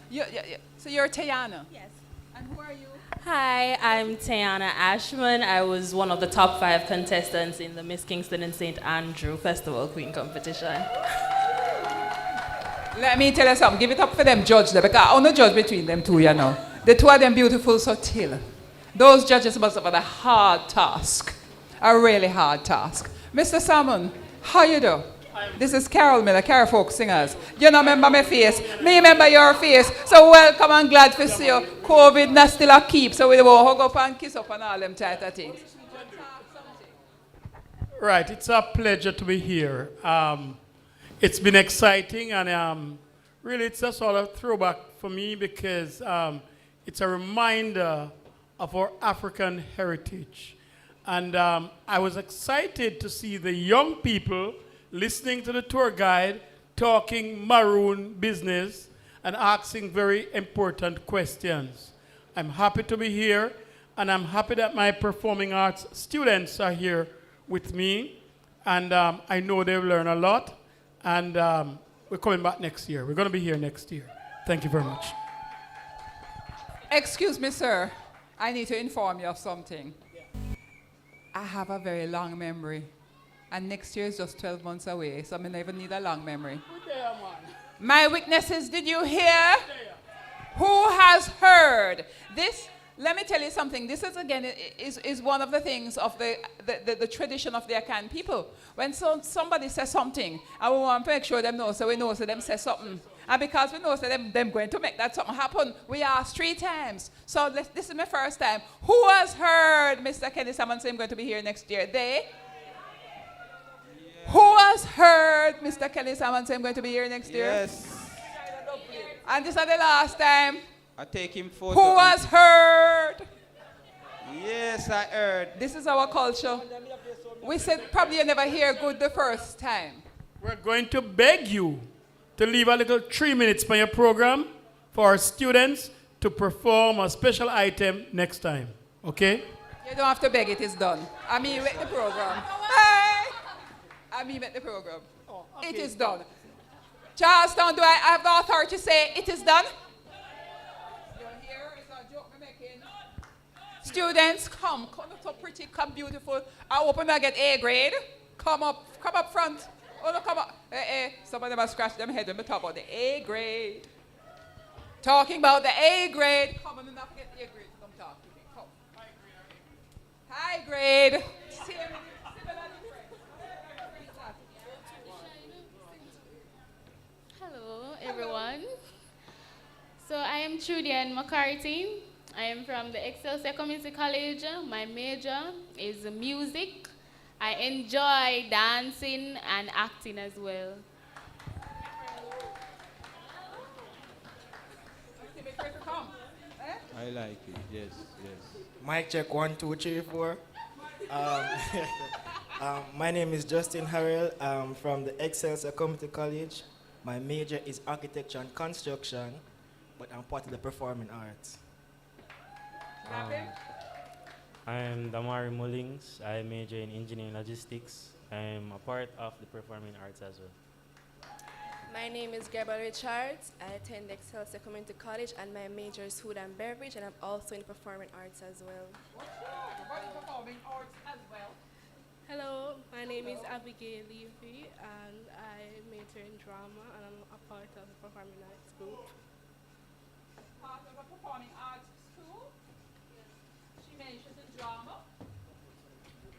So you're Tayana. Yes. And who are you? Hi, I'm Tayana Ashman. I was one of the top 5 contestants in the Miss Kingston and St. Andrew Festival Queen competition. Let me tell you something. Give it up for them judge there, because I want to judge between them two, you know. The two of them beautiful so till. Those judges must have had a hard task. A really hard task. Mr. Salmon, how you do? This is Carol Miller, Carol Folk Singers. You don't remember my face. Me remember your face. So welcome and glad to see you. COVID not still a keep, so we will hug up and kiss up and all them type of things. Right, it's a pleasure to be here. It's been exciting, and really it's a sort of throwback for me because it's a reminder of our African heritage. And I was excited to see the young people listening to the tour guide, talking Maroon business, and asking very important questions. I'm happy to be here, and I'm happy that my performing arts students are here with me, and I know they'll learn a lot, and we're coming back next year. We're going to be here next year. Thank you very much. Excuse me, sir. I need to inform you of something. I have a very long memory. And next year is just 12 months away, so I don't even need a long memory. My witnesses, did you hear? Who has heard? This, let me tell you something. This is, again, is one of the things of the tradition of the Akan people. When somebody says something, and we want to make sure them know, so we know so them say something. And because we know so them going to make that something happen, we ask 3 times. So this is my first time. Who has heard Mr. Kenny Salmon say I'm going to be here next year? They? Who has heard Mr. Kelly Salmon say I'm going to be here next year? Yes. And this is the last time. I take him photo. Who has heard? Yes, I heard. This is our culture. We said probably you never hear good the first time. We're going to beg you to leave a little 3 minutes for your program for our students to perform a special item next time. Okay? You don't have to beg, it is done. I mean, with the program. Hey! I mean, with the program. Oh, okay. It is done. Charlestown, do I have the authority to say it is done? You're here, it's a joke we're making. Students, come so pretty, come beautiful. I hope I get A grade. Come up front. Oh, no, come up. Some of them have scratched them head when we talk about the A grade. Talking about the A grade. Come on, not forget the A grade. Come talk to me. Come. High grade. Hello, everyone. So I am Trudian McCarthy. I am from the Excelsior Community College. My major is music. I enjoy dancing and acting as well. I like it, yes, yes. Mic check 1, 2, 3, 4. My name is Justin Harrell. I'm from the Excelsior Community College. My major is architecture and construction, but I'm part of the performing arts. I'm Damari Mullings. I major in engineering logistics. I'm a part of the performing arts as well. My name is Gabrielle Richards. I attend Excelsior Community College, and my major is food and beverage, and I'm also in performing arts as well. Performing arts as well. Hello, my name is Abigail Levy, and I major in drama, and I'm a part of the performing arts group. Part of a performing arts school? She majors in drama.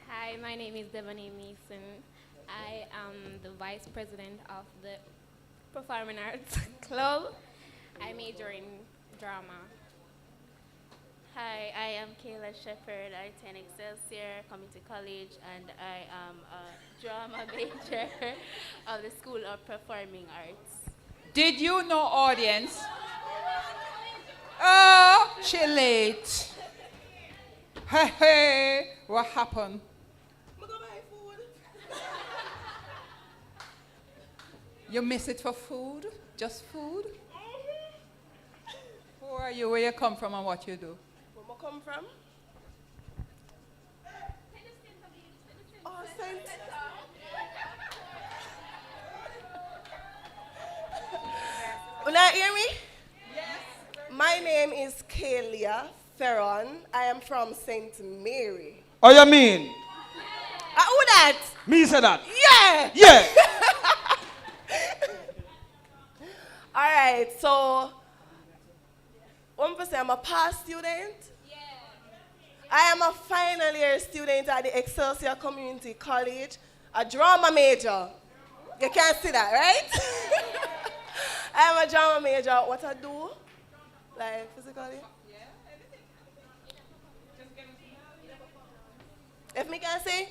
Hi, my name is Devonay Mason. I am the vice president of the Performing Arts Club. I major in drama. Hi, I am Kayla Shepherd. I attend Excelsior Community College, and I am a drama major of the School of Performing Arts. Did you know, audience? Oh, she late. Hey, hey, what happened? You miss it for food? Just food? Who are you? Where you come from and what you do? Where I come from? Oh, Saint. Una can hear me? Yes. My name is Kalia Ferron. I am from St. Mary. Oh, you mean? Who that? Me said that. Yeah. Yeah. All right, so one person, I'm a past student. I am a final year student at the Excelsior Community College, a drama major. You can't see that, right? I am a drama major. What I do? Like physically? If me can say?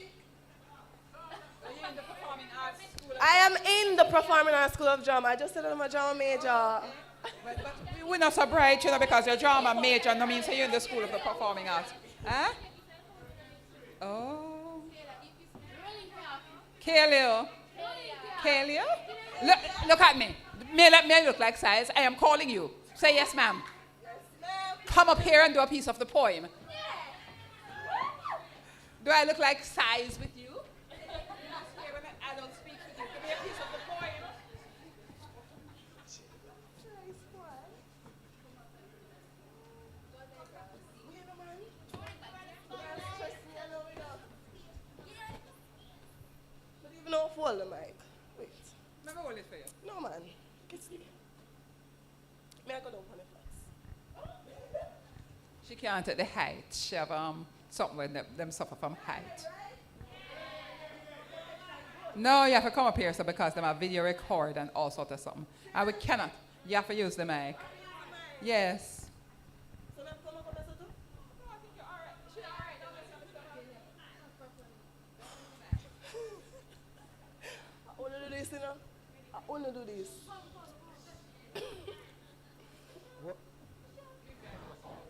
I am in the Performing Arts School of Drama. I just said I'm a drama major. But we're not so bright, you know, because you're a drama major, no means you're in the School of the Performing Arts. Huh? Oh. Kalia. Kalia? Look at me. May look like size. I am calling you. Say yes, ma'am. Come up here and do a piece of the poem. Do I look like size with you? I don't speak with you. Give me a piece of the poem. But even though I hold the mic. Wait. Never hold it for you. No, man. Get still. May I go down on the flats? She can't take the height. She have something where them suffer from height. No, you have to come up here, so because them have video record and all sorts of something. And we cannot. You have to use the mic. Yes. I want to do this, you know? I want to do this.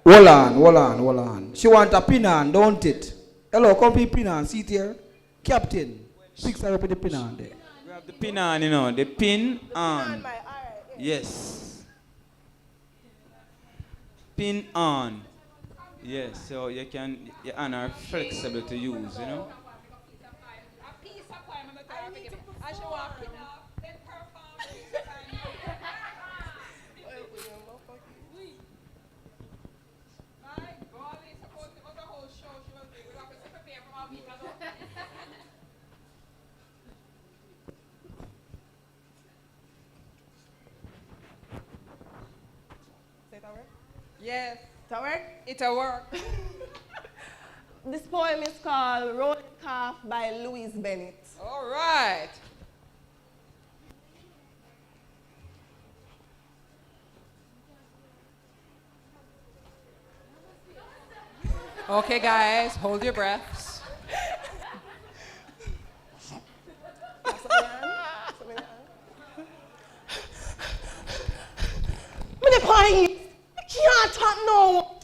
Hold on. She want a pin on, don't it? Hello, come be pin on. See it here? Captain. Fix her up with the pin on there. We have the pin on, you know, the pin on. Yes. Pin on. Yes, so your hand are flexible to use, you know. Yes. It work? It'll work. This poem is called Rolling Calf by Louise Bennett. All right. Okay, guys, hold your breaths. I can't talk now.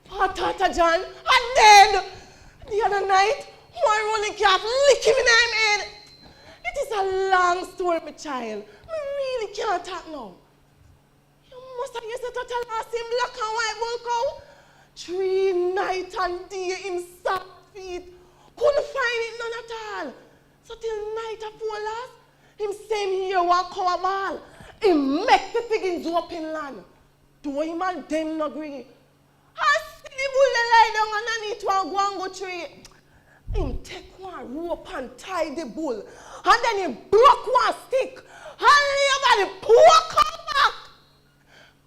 Poor Tata John, I'm dead. The other night, one rolling calf licked him in my head. It is a long story, my child. I really can't talk now. You must have used to Tata last him black and white bull cow. 3 nights and day him soft feet. Couldn't find it none at all. So till night after last, him same here one cow ball. He make the piggins open land. Do him and them no agree. I see the bull lie down underneath one guango tree. Him take one rope and tie the bull. And then he broke one stick. And the body poke her back.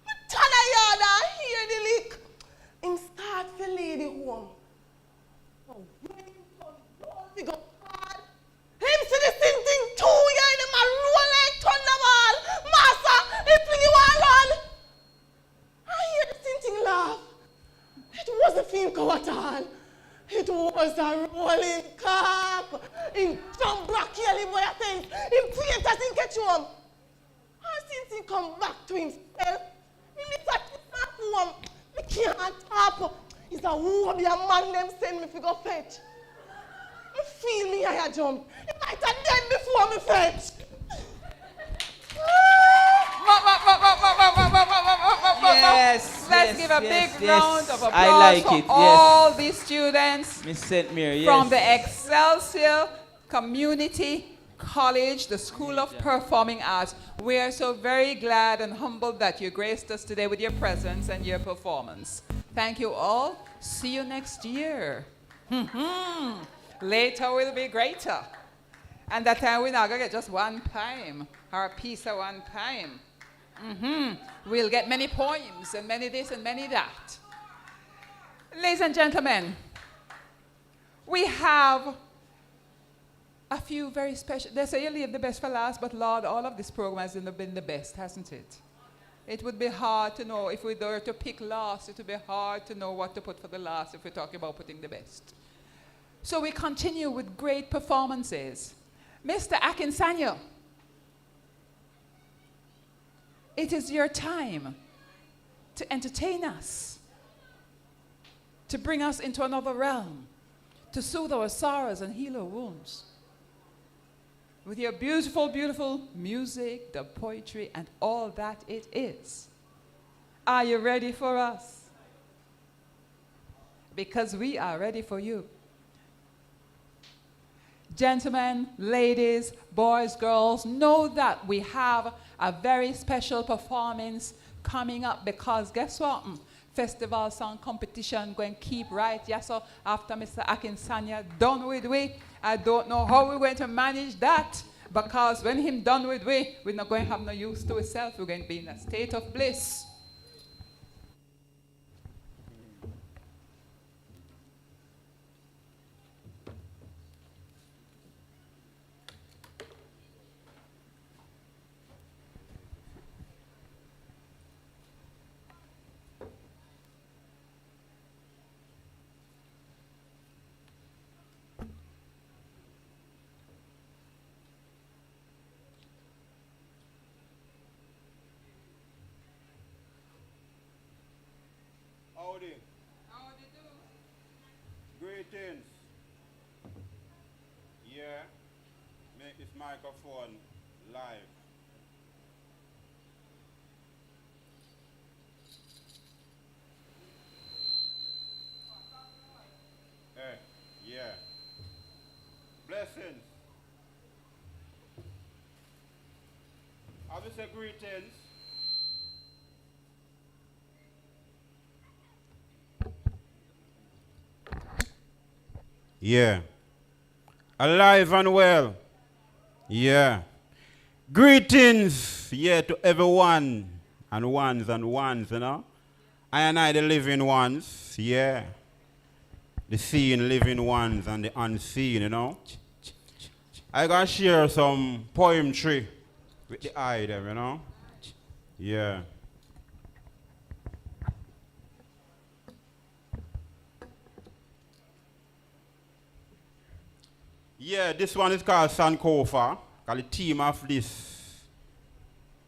Me turn a yard and hear the lick. Him start to lead the home. But when him come down, he go hard. Him see the same thing too. Yeah, him a roll like thunderball. Master, he fling you one run. I hear the same thing laugh. It wasn't film cow at all. It was a rolling calf. In jump back here, boy, I think. In plate as he catch home. And since he come back to himself, he meets a kiss home. Me can't tap. It's a wobbly man them send me to go fetch. Me feel me I jump. He might have dead before me fetch. Yes. Let's give a big round of applause for all these students Miss St. Mary, from the Excelsior Community College, the School of Performing Arts. We are so very glad and humbled that you graced us today with your presence and your performance. Thank you all. See you next year. Later will be greater. And that time we're not going to get just one poem or a piece of one poem. We'll get many poems and many this and many that. Ladies and gentlemen, we have a few very special. They say you leave the best for last, but Lord, all of this program has been the best, hasn't it? It would be hard to know if we were to pick last. It would be hard to know what to put for the last if we're talking about putting the best. So we continue with great performances. Mr. Akinsanya, it is your time to entertain us, to bring us into another realm, to soothe our sorrows and heal our wounds. With your beautiful, beautiful music, the poetry, and all that it is. Are you ready for us? Because we are ready for you. Gentlemen, ladies, boys, girls, know that we have a very special performance coming up because guess what? Festival song competition going to keep right. Yes, so after Mr. Akinsanya done with we, I don't know how we're going to manage that because when him done with we, we're not going to have no use to itself. We're going to be in a state of bliss. Howdy. Greetings. Yeah. Make this microphone live. Yeah. Blessings. I will say greetings. Yeah. Alive and well. Yeah. Greetings, yeah, to everyone and ones, you know. I and I, the living ones, yeah. The seen living ones and the unseen, you know. I gotta share some poetry with the eye them, you know. Yeah. Yeah, this one is called Sankofa. The theme of this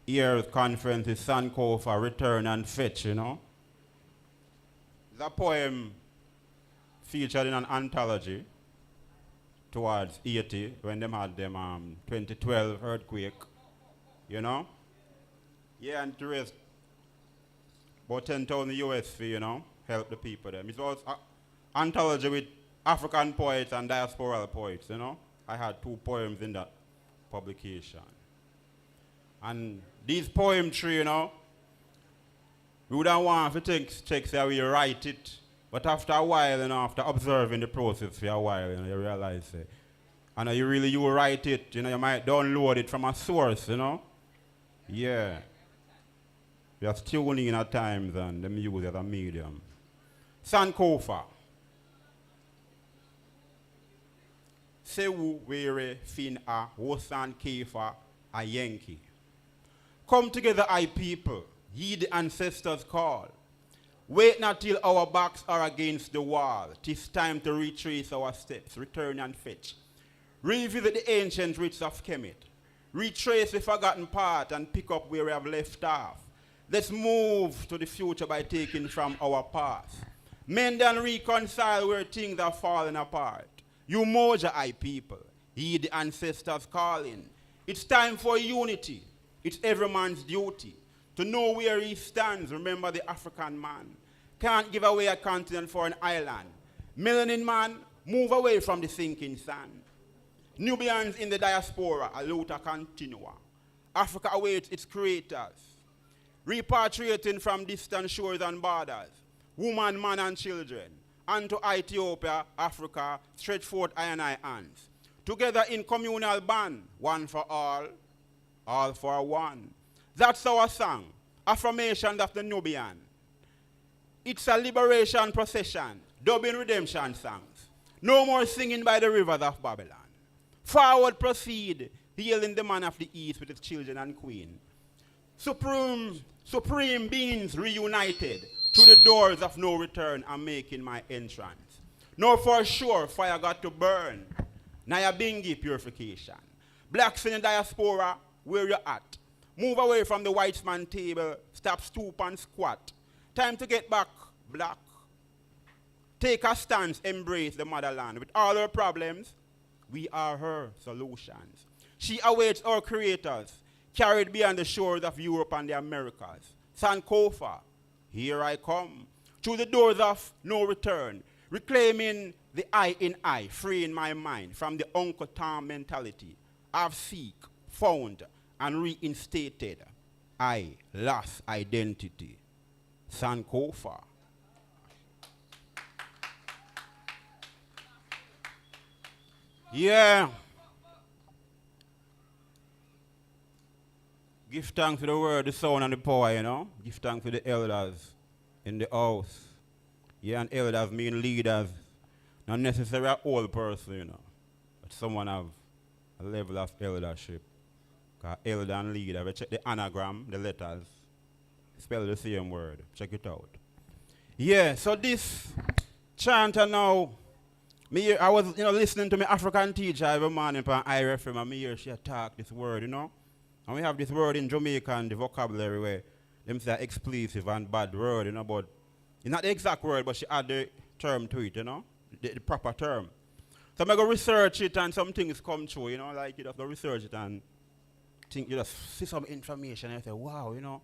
year's conference is Sankofa, Return and Fetch, you know. It's a poem featured in an anthology towards Haiti when they had them 2012 earthquake, you know. Yeah, and to raise about 10,000 USD, you know, help the people them. It was an anthology with African poets and diasporal poets, you know. I had 2 poems in that publication. And these poetry, you know, we wouldn't want to check say we write it, but after a while, you know, after observing the process for a while, you know, you realize it. And you write it, you know, you might download it from a source, you know. Yeah. Just tuning in at times and them use it as a medium. Sankofa. Sewu were fin a wosan kefa a Yankee. Come together, I people, ye the ancestors' call. Wait not till our backs are against the wall. 'Tis time to retrace our steps, return and fetch. Revisit the ancient roots of Kemet. Retrace the forgotten path and pick up where we have left off. Let's move to the future by taking from our past. Mend and reconcile where things are falling apart. You Moja, I people, ye the ancestors' calling. It's time for unity. It's every man's duty to know where he stands. Remember the African man. Can't give away a continent for an island. Melanin man, move away from the sinking sand. Nubians in the diaspora, a luta continua. Africa awaits its creators, repatriating from distant shores and borders, woman, man, and children, and to Ethiopia, Africa, stretch forth iron hands. Together in communal band, one for all for one. That's our song, Affirmation of the Nubian. It's a liberation procession, dubbing redemption songs. No more singing by the rivers of Babylon. Forward proceed, hailing the man of the east with his children and queen. Supreme beings reunited to the doors of no return and making my entrance. No, for sure, fire got to burn. Nyabingi purification. Blacks in the diaspora, where you at? Move away from the white man table, stop, stoop, and squat. Time to get back, black. Take a stance, embrace the motherland. With all her problems, we are her solutions. She awaits our creators, carried beyond the shores of Europe and the Americas. Sankofa, here I come. Through the doors of no return, reclaiming the I in I, freeing my mind from the Uncle Tom mentality. I've seek, found, and reinstated. I lost identity. Sankofa. Yeah. Give thanks to the word, the sound, and the power, you know. Give thanks to the elders in the house. Yeah, and elders mean leaders. Not necessarily an old person, you know. But someone have a level of eldership. Because elder and leader, we check the anagram, the letters. Spell the same word. Check it out. Yeah, so this chanter now, I was listening to my African teacher every morning on IRFM, and me hear she talk this word, you know. And we have this word in Jamaican, the vocabulary where them say expletive and bad word, you know, but it's not the exact word, but she add the term to it, you know, the proper term. So I'm going to research it and some things come true, you know, like you just go research it and think, you just see some information and you say, wow, you know.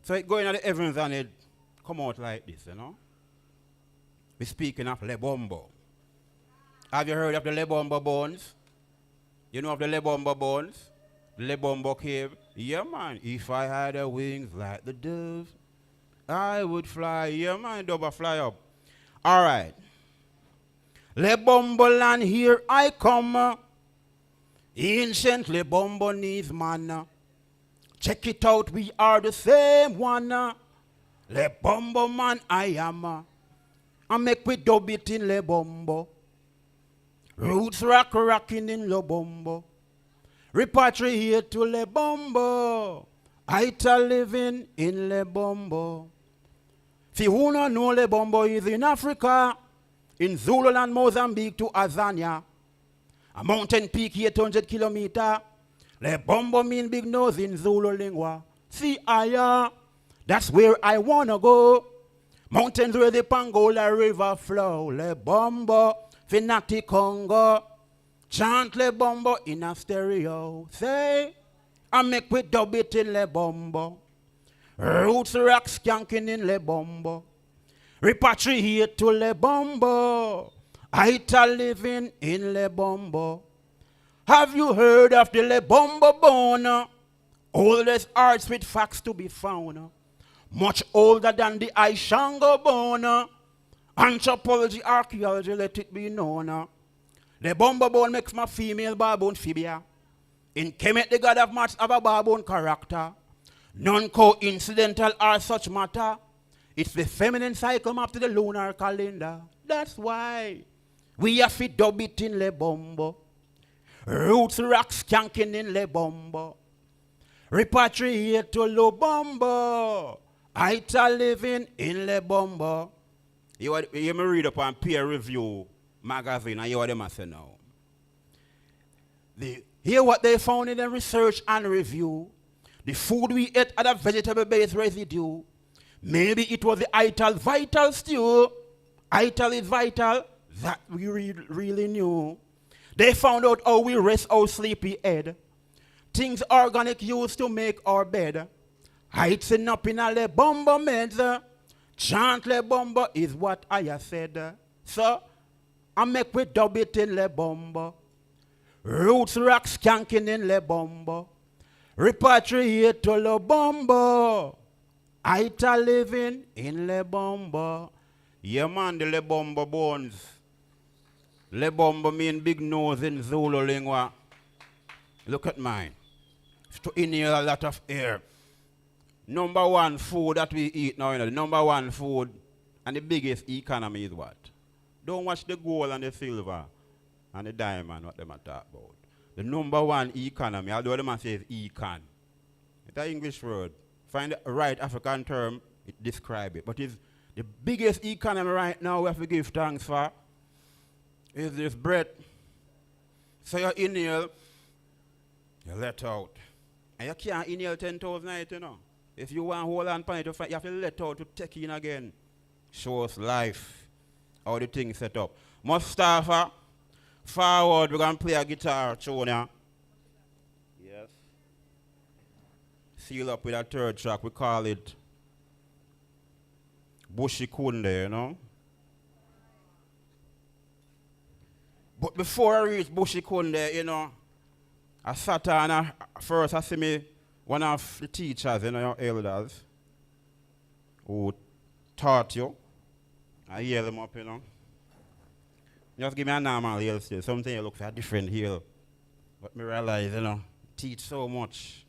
So it going at the heavens and it come out like this, you know. We're speaking of Lebombo. Have you heard of the Lebombo bones? You know of the Lebombo bones? The Lebombo cave? Yeah, man. If I had a wings like the dove, I would fly. Yeah, man. Double fly up. All right. Lebombo land, here I come. Ancient Lebombo needs man. Check it out, we are the same one. Lebombo man I am. I make we dub it in Lebombo. Roots rocking in Lebombo. Repatriate to Lebombo. Ita living in Lebombo. Fi who no know Lebombo is in Africa, in Zululand, Mozambique to Azania. A mountain peak 800 kilometers. Lebombo mean big nose in Zulu lingua. See aya, that's where I wanna go. Mountains where the Pangola River flow. Lebombo, Finati Congo. Chant Lebombo in a stereo. Say, I make we dub it in Lebombo. Roots rock skanking in Lebombo. Repatriate to Lebombo. Ita living in Lebombo. Have you heard of the Lebombo bone? Oldest arts with facts to be found. Much older than the Aishango bone. Anthropology, archaeology, let it be known. Lebombo bone makes my female baboon phobia. In Kemet, the god of maths have a baboon character. Non-coincidental are such matter. It's the feminine cycle map to the lunar calendar. That's why we have to dub it in Lebombo. Roots rock skanking in Lebombo. Repatriate to Lebombo. Ita living in Lebombo. You may read up on peer review magazine and you hear them say now. Hear what they found in the research and review. The food we ate had a vegetable-based residue. Maybe it was the Ital Vital stew. Ital is vital. That we really knew. They found out how we rest our sleepy head. Things organic used to make our bed. Heighting up in a Lebombo meds. Chant Lebombo is what I have said. So, I make we dub it in Lebombo. Roots rock skanking in Le Bombo. Repatriate to Le Bombo. Aita living in Le Bombo. Yeah, man, the Le Bombo bones. Le Bombo mean big nose in Zulu lingua. Look at mine. It's to inhale a lot of air. Number one food that we eat now, the number one food and the biggest economy is what? Don't watch the gold and the silver and the diamond, what them are talk about. The number one economy, although the man says econ. It's an English word. Find the right African term, it describe it. But it's the biggest economy right now we have to give thanks for is this breath. So you inhale, you let out. And you can't inhale 10,000 nights, you know. If you want to hold on to it, you have to let out to take in again. Show us life, how the thing set up. Mustafa, forward, we're going to play a guitar tune now. Yes. Seal up with a third track, we call it Bushi Kunde, you know. But before I reach Bushi Kunde, you know, I sat down, first I see me, one of the teachers, you know, your elders, who taught you. I hear them up, you know. Just give me a normal heel still. Something you look for a different heel. But me realize, you know, teach so much.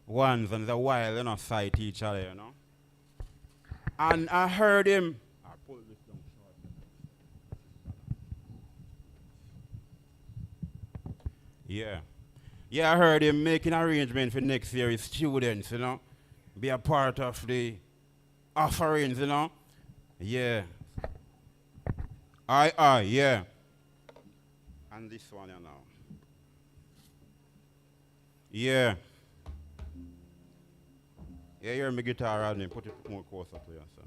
Once and a while, you know, sight each other, you know. And I heard him. I pull this down short. Yeah. Yeah, I heard him making arrangements for next year's students, you know. Be a part of the offerings, you know. Yeah. Yeah. And this one, you know. Yeah. Yeah, hear my guitar around me. Put it more closer to you, sir.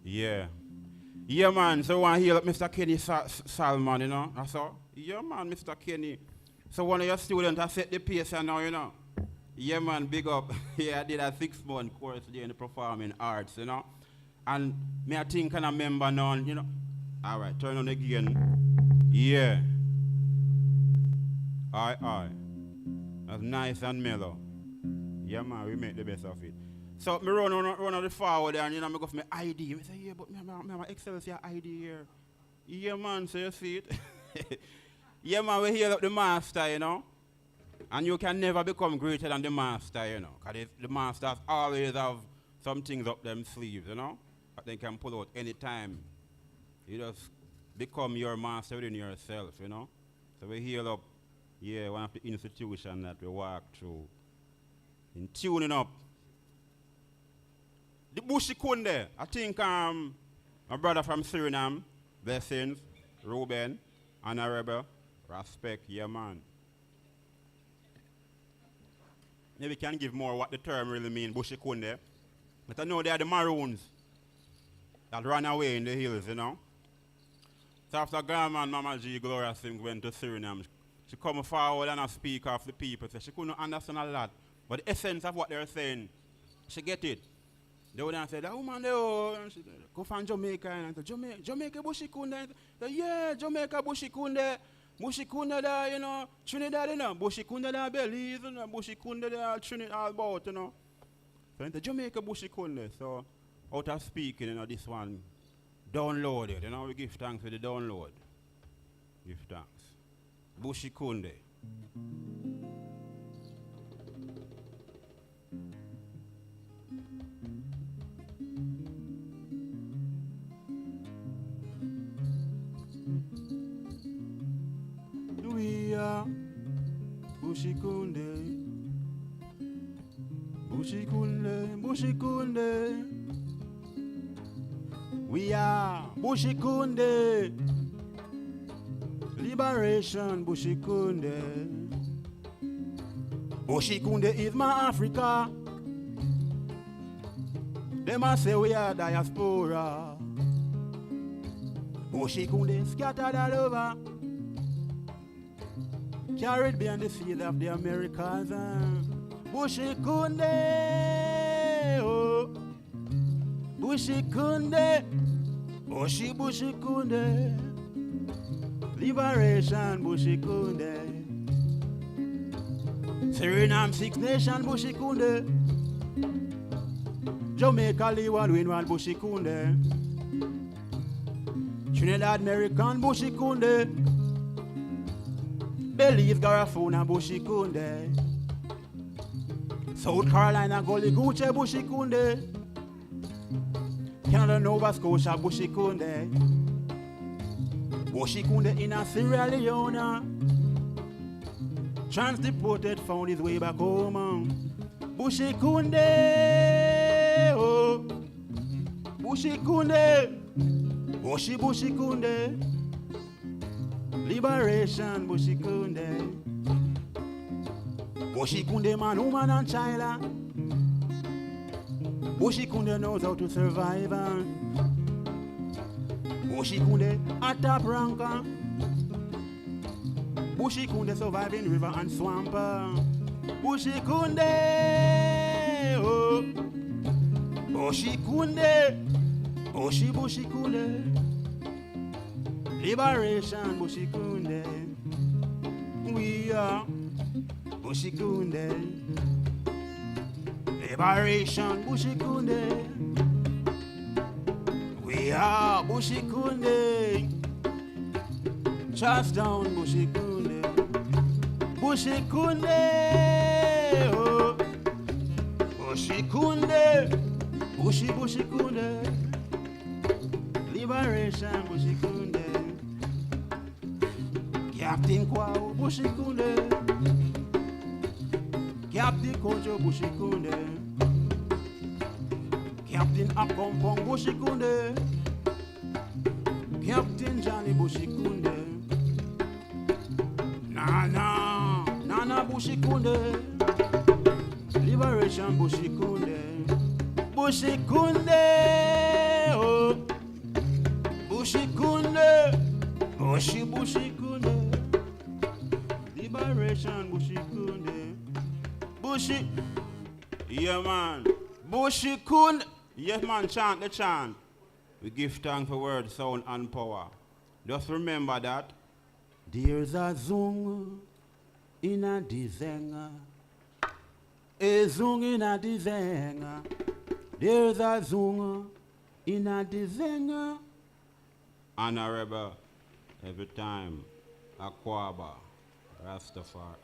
Yeah. Yeah, man. So I hear Mr. Kenny Salman, you know. I saw. Yeah, man, Mr. Kenny. So one of your students has set the pace now, you know. Yeah, man, big up. Yeah, I did a 6-month course there in the performing arts, you know. And me, I think I remember now, you know. All right, turn on again. Yeah. Aye. That's nice and mellow. Yeah, man, we make the best of it. So, me run on the forward and, you know, I go for my ID. I say, yeah, but my Excelsior ID here. Yeah, man, so you see it. Yeah, man, we hear up the master, you know. And you can never become greater than the master, you know. Because the masters always have some things up them sleeves, you know. That they can pull out any time. You just become your master within yourself, you know. So we heal up, yeah, one of the institutions that we walk through. In tuning up. The Bushi Kunde, I think my brother from Suriname, Blessings, Ruben, Honorable, Respect, yeah, man. Maybe can give more what the term really means, Bushi Kunde. But I know they are the Maroons that ran away in the hills, you know. So after Grandma and Mama G. Gloria Sim went to Suriname, she come forward and speak of the people. So she couldn't understand a lot. But the essence of what they're saying, she get it. They would have said, that woman there, she go from Jamaica. And I said, Jamaica Bushi Kunde. Said, yeah, Jamaica Bushi Kunde. Bushi Kunde there, you know, Trinidad, you know. Bushi Kunde there, Belize, you know. Bushi Kunde there, Trinidad, all about, you know. So I said, Jamaica Bushi Kunde. So out of speaking, you know, this one, download it. You know, we give thanks for the download. Give thanks. Bushi Kunde. We are Bushi Kunde. Bushi Kunde, Bushi Kunde. We are Bushi Kunde. Liberation, Bushi Kunde. Bushi Kunde is my Africa. They must say we are diaspora. Bushi Kunde scattered all over. Carried behind the seas of the Americas. Bushi Kunde. Oh. Bushi Kunde. Bushi Bushi Kunde, Liberation Bushi Kunde, Suriname Six Nation Bushi Kunde, Jamaica Leeward Windward Bushi Kunde, Trinidad American Bushi Kunde, Belize Garafuna Bushi Kunde, South Carolina Gully Gooche Bushi Kunde, Canada Nova Scotia Bushi Kunde, Bushi Kunde in a Sierra Leone, trans-deported found his way back home. Bushi Kunde, oh, Bushi Kunde, Bushi Bushi Kunde, Liberation Bushi Kunde, Bushi Kunde man, woman and child. Bushi Kunde knows how to survive. Bushi Kunde a top ranker. Bushi Kunde surviving river and swamp. Bushi Kunde, oh, Bushi Kunde, Bushi Bushi Kunde, Liberation Bushi Kunde. We are Bushi Kunde, Liberation Bushi Kunde. We are Bushi Kunde, Charlestown Bushi Kunde, Bushi Kunde, oh, Bushi Kunde, Bushi Bushi Kunde, Liberation Bushi Kunde, Captain Kwao Bushi Kunde, Captain Kojo Bushi Kunde, Captain Akompong Bushi Kunde, Captain Johnny Bushi Kunde, Nana Bushi Kunde, Liberation Bushi Kunde, Bushi Kunde, oh, Bushi Kunde, Bushi Bushi Kunde, Liberation Bushi Kunde, Bushi, yeah man, Bushi Kunde, yes man, chant the chant. We give thanks for word, sound and power. Just remember that there's a zung in a dizenga. A zung in a dizenga. There's a zung in a dizenga. Honorable, every time, Akwaba, Rastafari.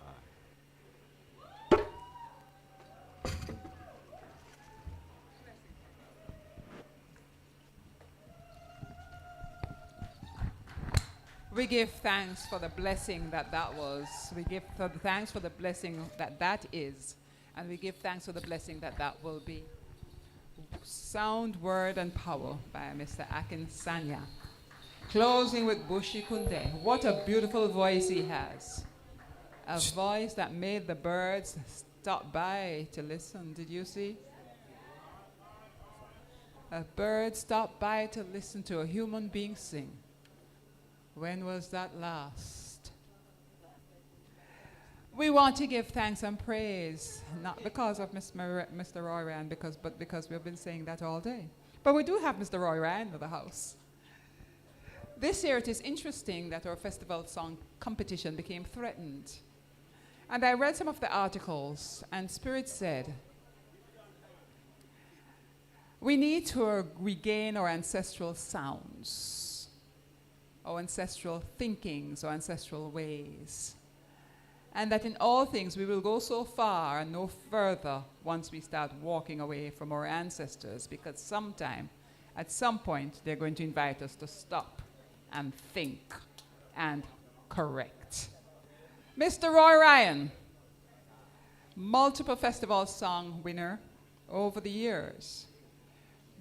We give thanks for the blessing that was. We give thanks for the blessing that is. And we give thanks for the blessing that will be. Sound, word, and power by Mr. Akin Sanya. Closing with Bushi Kunde. What a beautiful voice he has. A voice that made the birds stop by to listen. Did you see? A bird stopped by to listen to a human being sing. When was that last? We want to give thanks and praise, not because of Mr. Roy Ryan, but because we've been saying that all day. But we do have Mr. Roy Ryan in the house. This year it is interesting that our festival song competition became threatened. And I read some of the articles, and Spirit said, we need to regain our ancestral sounds, our ancestral thinkings, our ancestral ways. And that in all things we will go so far and no further once we start walking away from our ancestors, because sometime, at some point, they're going to invite us to stop and think and correct. Mr. Roy Ryan, multiple festival song winner over the years,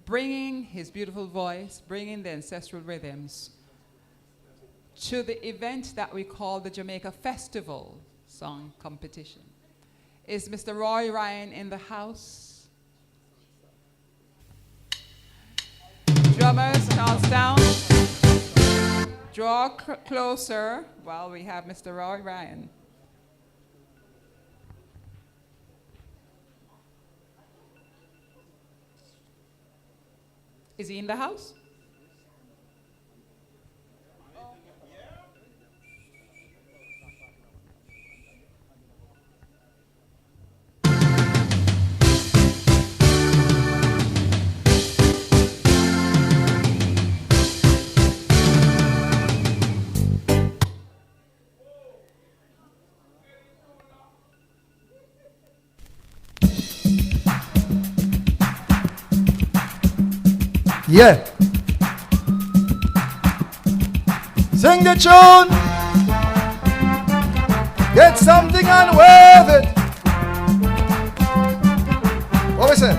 bringing his beautiful voice, bringing the ancestral rhythms to the event that we call the Jamaica Festival Song Competition. Is Mr. Roy Ryan in the house? Drummers, Charlestown, draw closer while we have Mr. Roy Ryan. Is he in the house? Yeah. Sing the tune. Get something and wave it. What we say?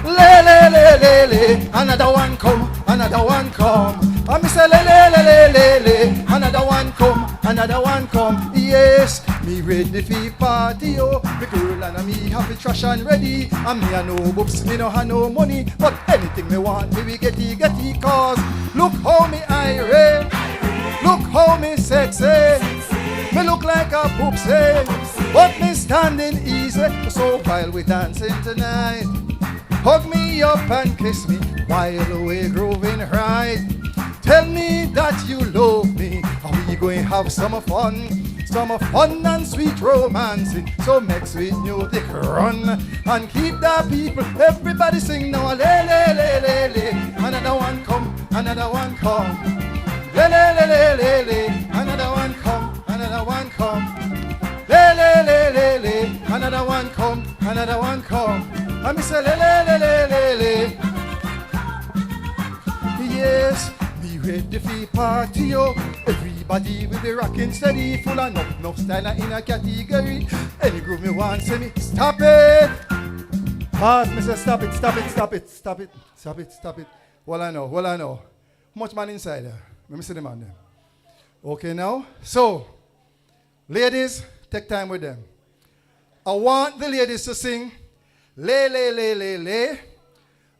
Le le le le le. Another one come, another one come. And me say le le le le le le. Another one come, another one come. Yes, me ready for party, oh. Me girl and me have the trash and ready. And me a no books, me no have no money. But anything me want, me we get it. Cause look how me irate. Look how me sexy. Me look like a poopsie. But me standing easy. So while we dancing tonight, hug me up and kiss me while we grooving right. Tell me that you love me, and we going have some fun and sweet romancing. So make sweet music run and keep the people. Everybody sing now, le le le le le. Another one come, another one come. Le le le le le le. Another one come, another one come. Le le le le le. Another one come, another one come. And me say le le le le le le. Yes, me ready for party, yo. Everybody will be rocking steady, full of enough style in a category. Any groove me want, say me stop it. Pause, me say stop it, stop it, stop it, stop it, stop it, stop it. Well I know. How much man inside there? Let me see the man there. Okay now, so ladies, take time with them. I want the ladies to sing lay, lay, lay, lay, lay.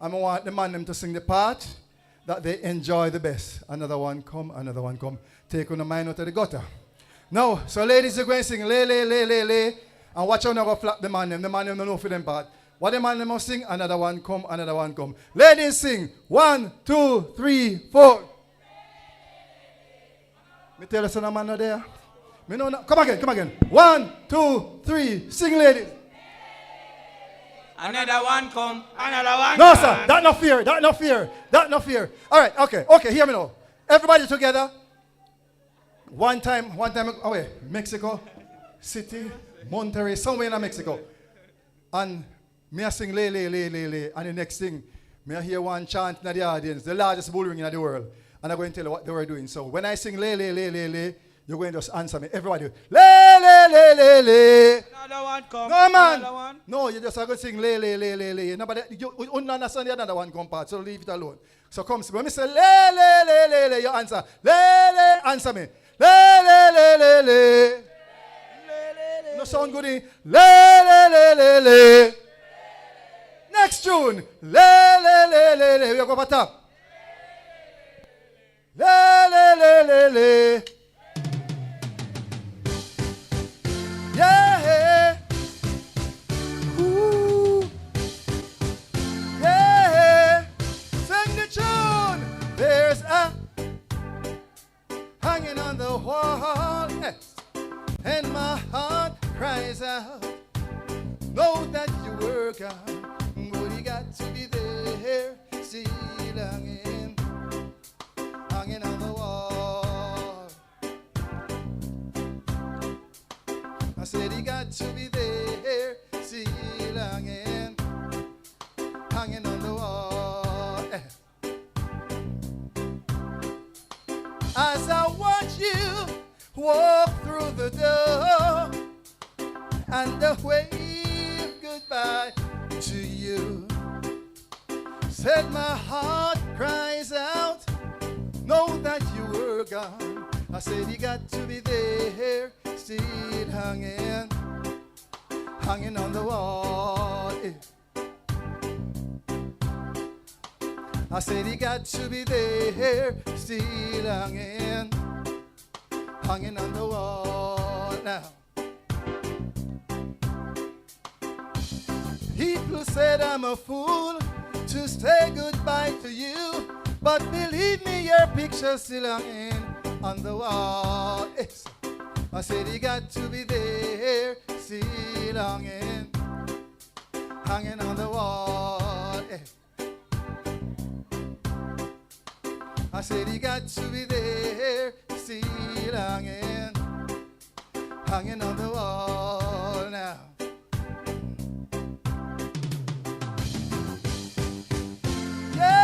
And I want the man them to sing the part that they enjoy the best. Another one come, another one come. Take on the mind out of the gutter. Now, so ladies are going to sing lay, lay, lay, lay, lay. And watch how they go flap the man them. The man them don't know for them part. What the man them must sing, another one come, another one come. Ladies sing 1, 2, 3, 4. Me tell us man not there. Me know not. Come again. 1, 2, 3, sing ladies. Another one come, another one No, come. sir. That no fear. All right, okay, hear me now. Everybody together. One time, away, Mexico City, Monterrey, somewhere in Mexico. And me I sing lay, lay, lay, lay, lay. And the next thing, me I hear one chant in the audience, the largest bull ring in the world. And I'm going to tell you what they were doing. So when I sing lay, lay, lay, lay, lay, you're going to just answer me. Everybody, lay, lay, lay, lay, lay. Another one come. No, man. Another one. No, you just are going to sing lay, lay, lay, lay, lay. Nobody, you don't understand the other one come part, so leave it alone. So come, when me say lay, lay, lay, lay, lay, you answer. Lay, lay, answer me. Lay, lay, lay, lay, lay. No sound good in. Lay, lay, lay, lay, lay. Next tune. Lay, lay, lay, lay, lay. We go for top. Lay, lay, lay, lay, lay. Yeah. Ooh. Yeah. Sing the tune. There's a hanging on the wall, yes. And my heart cries out. Know that you were gone, but you got to be there. Still hanging on the wall. I said he got to be there, still hanging on the wall. As I watch you walk through the door and wave goodbye to you, said my heart cries out, know that you were gone. I said you got to be there, still hanging on the wall. I said he got to be there, still hanging on the wall now. People said I'm a fool to say goodbye to you, but believe me, your picture's still hanging on the wall. Yes. I said he got to be there, still hanging on the wall. Yes. I said he got to be there, still hanging on the wall now. Yeah.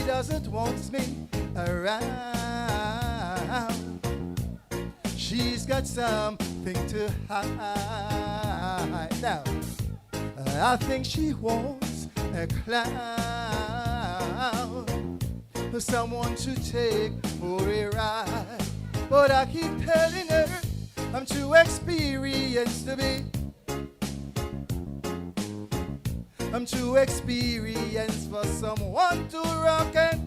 doesn't want me around. She's got something to hide. Now, I think she wants a clown, someone to take for a ride. But I keep telling her I'm too experienced to be. I'm too experienced for someone to rock it.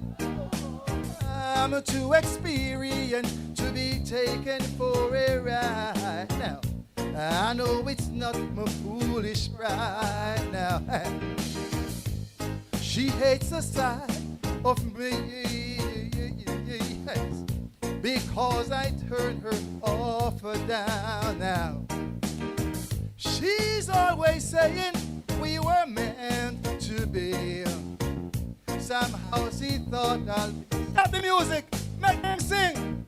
I'm too experienced to be taken for a ride. Now, I know it's not my foolish pride. Now, she hates the sight of me because I turn her off or down. Now, she's always saying we were meant to be. Somehow she thought I'll stop the music, make them sing.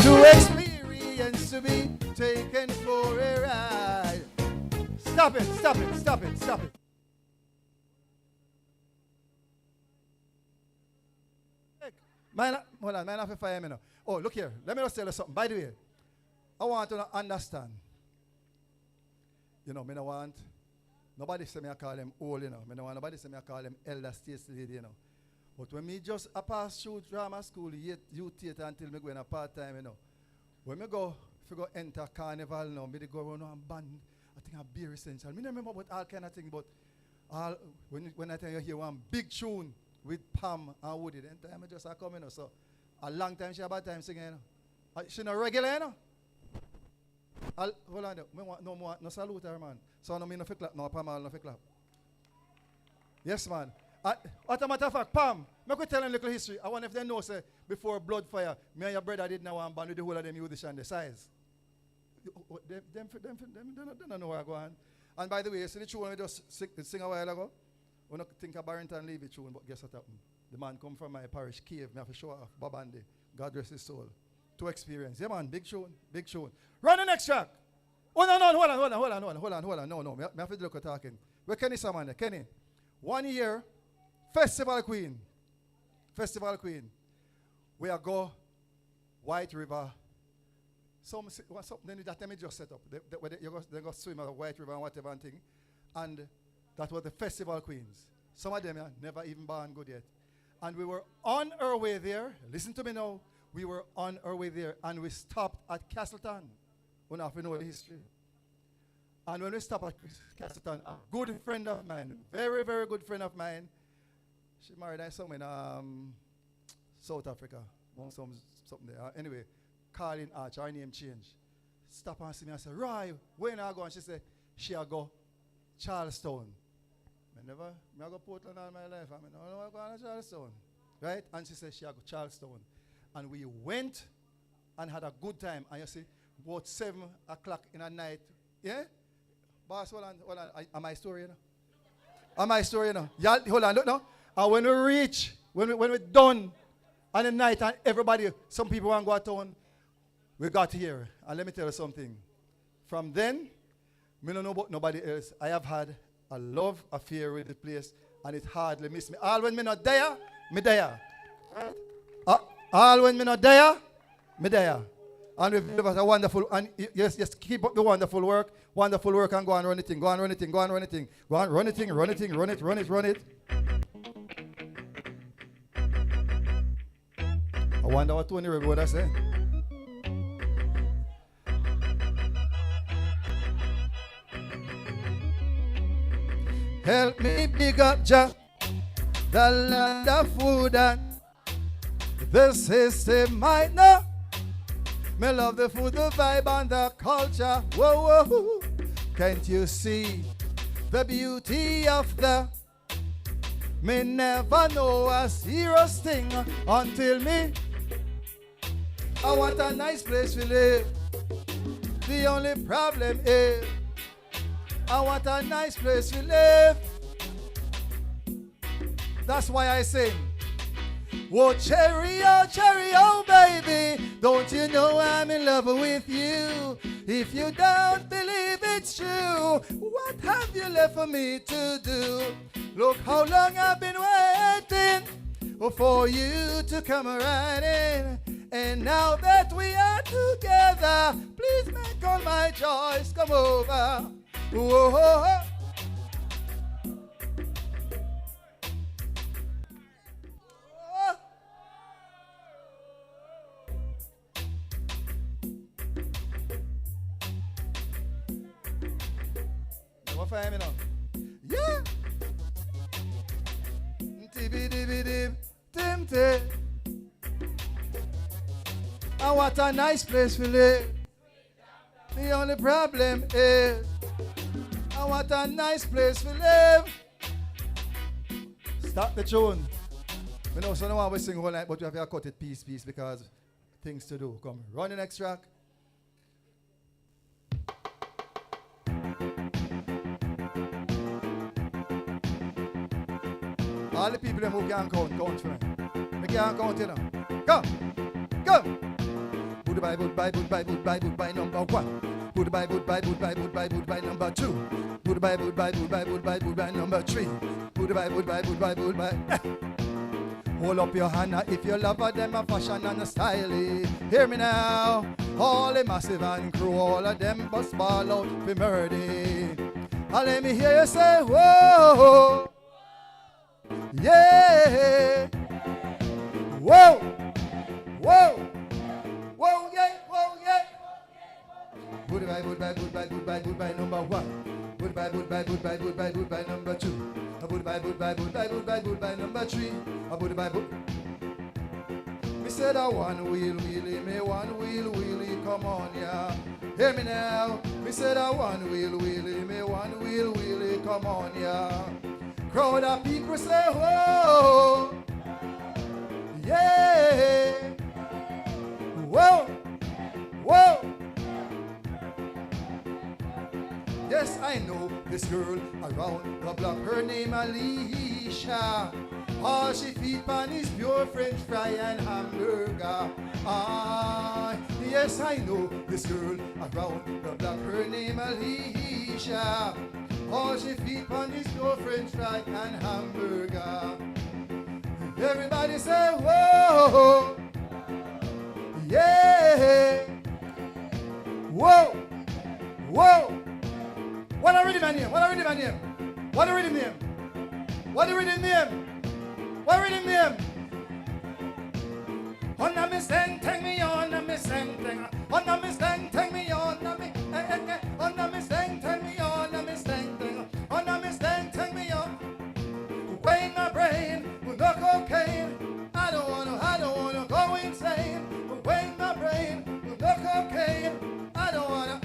To experience to be taken for a ride. Stop it, stop it, stop it, stop it. Man, hold on, man, I have to fire me now. Oh, look here. Let me just tell you something. By the way, I want to understand. You know, me no want nobody say me I call them old, you know. Me no want nobody say me I call them elder states lady, you know. But when me just I pass through drama school, youth theater until me go in a part-time, you know. When me go, if you go enter carnival now, me they go around and band, I think I'm very essential. Me don't remember about all kind of things, but all when I tell you hear one big tune with Pam and Woody, then time I just come, you know. So a long time she about time singing, you know. She not regular, you know. Hold on, me want no more, no salute her, man. So no me no fi clap, no Pam no fi clap. Yes, man. As a matter of fact, Pam, I could tell them a little history. I wonder if they know, say, before Blood Fire, me and your brother did now one band with the whole of them musicians, the size. They don't know where I go on. And by the way, see the tune we just sing a while ago? We don't think of Barrington Levy tune, but guess what happened? The man come from my parish cave. Me have to show off Bob Andy. God rest his soul. To experience. Yeah, man, big tune, big tune. Run the next track. Oh, no, hold on. No. Me have to look at talking. Where Kenny Saman there? Kenny. 1 year, Festival Queen. We are go White River. Then that time it just set up. They go swim at White River and whatever and thing. And that was the Festival Queens. Some of them never even born good yet. And we were on our way there. Listen to me now. We were on our way there and we stopped at Castleton. We don't have to know the history. And when we stopped at Castleton, a good friend of mine, very, very good friend of mine, she married somewhere in South Africa. Something there. Anyway, Carlin Arch, her name changed. Stop and see me and say, Roy, where are you going? She said, she'll go Charlestown. I go Portland all my life. I mean, I don't want to go to Charlestown. Right? And she said, she'll go Charlestown. And we went and had a good time. And you see, about 7 o'clock in the night. Yeah? Boss, hold on. Am I story, you know? Am I story, you know? Yeah, hold on, look now. And when we reach, when we're done on the night and everybody, some people want to go to town, we got here. And let me tell you something. From then, I don't know about nobody else. I have had a love affair with the place and it hardly miss me. All when me not there, me there. All when me not there, me there. And we've delivered a wonderful, and yes, keep up the wonderful work and go and run it. Run it. I wonder what Tony Rebbe would have said. Help me big up Jah, the land of food and the system might know. Me love the food, the vibe and the culture. Whoa. Can't you see the beauty of the? Me never know a serious thing until me. I want a nice place to live. The only problem is I want a nice place to live. That's why I sing. Cherry, oh baby, don't you know I'm in love with you? If you don't believe it's true, what have you left for me to do? Look how long I've been waiting for you to come right in. And now that we are together, please make all my joys come over. Whoa. What for him now? Yeah. Tibby-dibby-dib, tim-tim. And what a nice place we live. The only problem is, and what a nice place we live. Stop the tune. We know so no one will sing all night, but we have to cut it piece because things to do. Come, run the next track. All the people who can't count for me. I can't count, you know. Go! Goodbye, number one. Goodbye, number two. Goodbye, number three. Goodbye. Hold up your hand if you love them a fashion and a style. Hear me now. All the massive and crew, all of them bust ball out for murder. And let me hear you say, whoa. Yeah. Whoa, yeah. Goodbye, number one. Goodbye, number two. Goodbye, number three. Me said I one wheel, me one wheel, come on, yeah. Hear me now. Me said I one wheel, me one wheel, come on, yeah. Crowd of people say, whoa, yeah, whoa. Yes, I know this girl around the block, her name Alicia. All she feed on is pure French fry and hamburger. Yes, I know this girl around the block, her name Alicia. All she feed on is pure French fry and hamburger. Everybody say, whoa, yeah, whoa. What a rhythm name? On me sing, take me on me sing, on me sing, take me on me, on me sing, take me on me sing, on me sing, take me on. Weighing my brain with no cocaine. I don't wanna go insane. Weighing my brain with no cocaine. I don't wanna.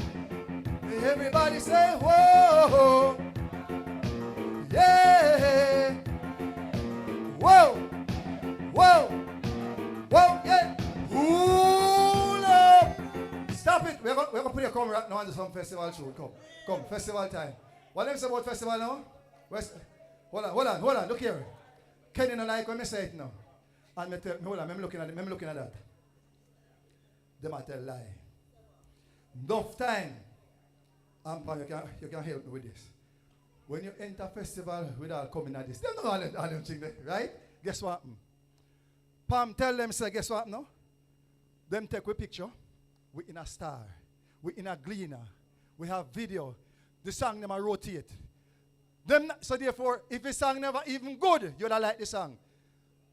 Everybody say whoa, yeah, whoa, yeah. Hold up. Stop it. We're gonna put your camera right now on some festival show. Come, festival time. What do you say about festival now? Hold on. Look here. Kenny don't like when I say it now. And hold on. I'm looking at that. Them I tell lie. Enough time. You can help me with this. When you enter festival without coming at this, they don't know all them things there, right? Guess what? Pam tell them, say, guess what no? Them take a picture. We in a star. We in a gleaner. We have video. The song never rotate. So therefore, if the song never even good, you don't like the song.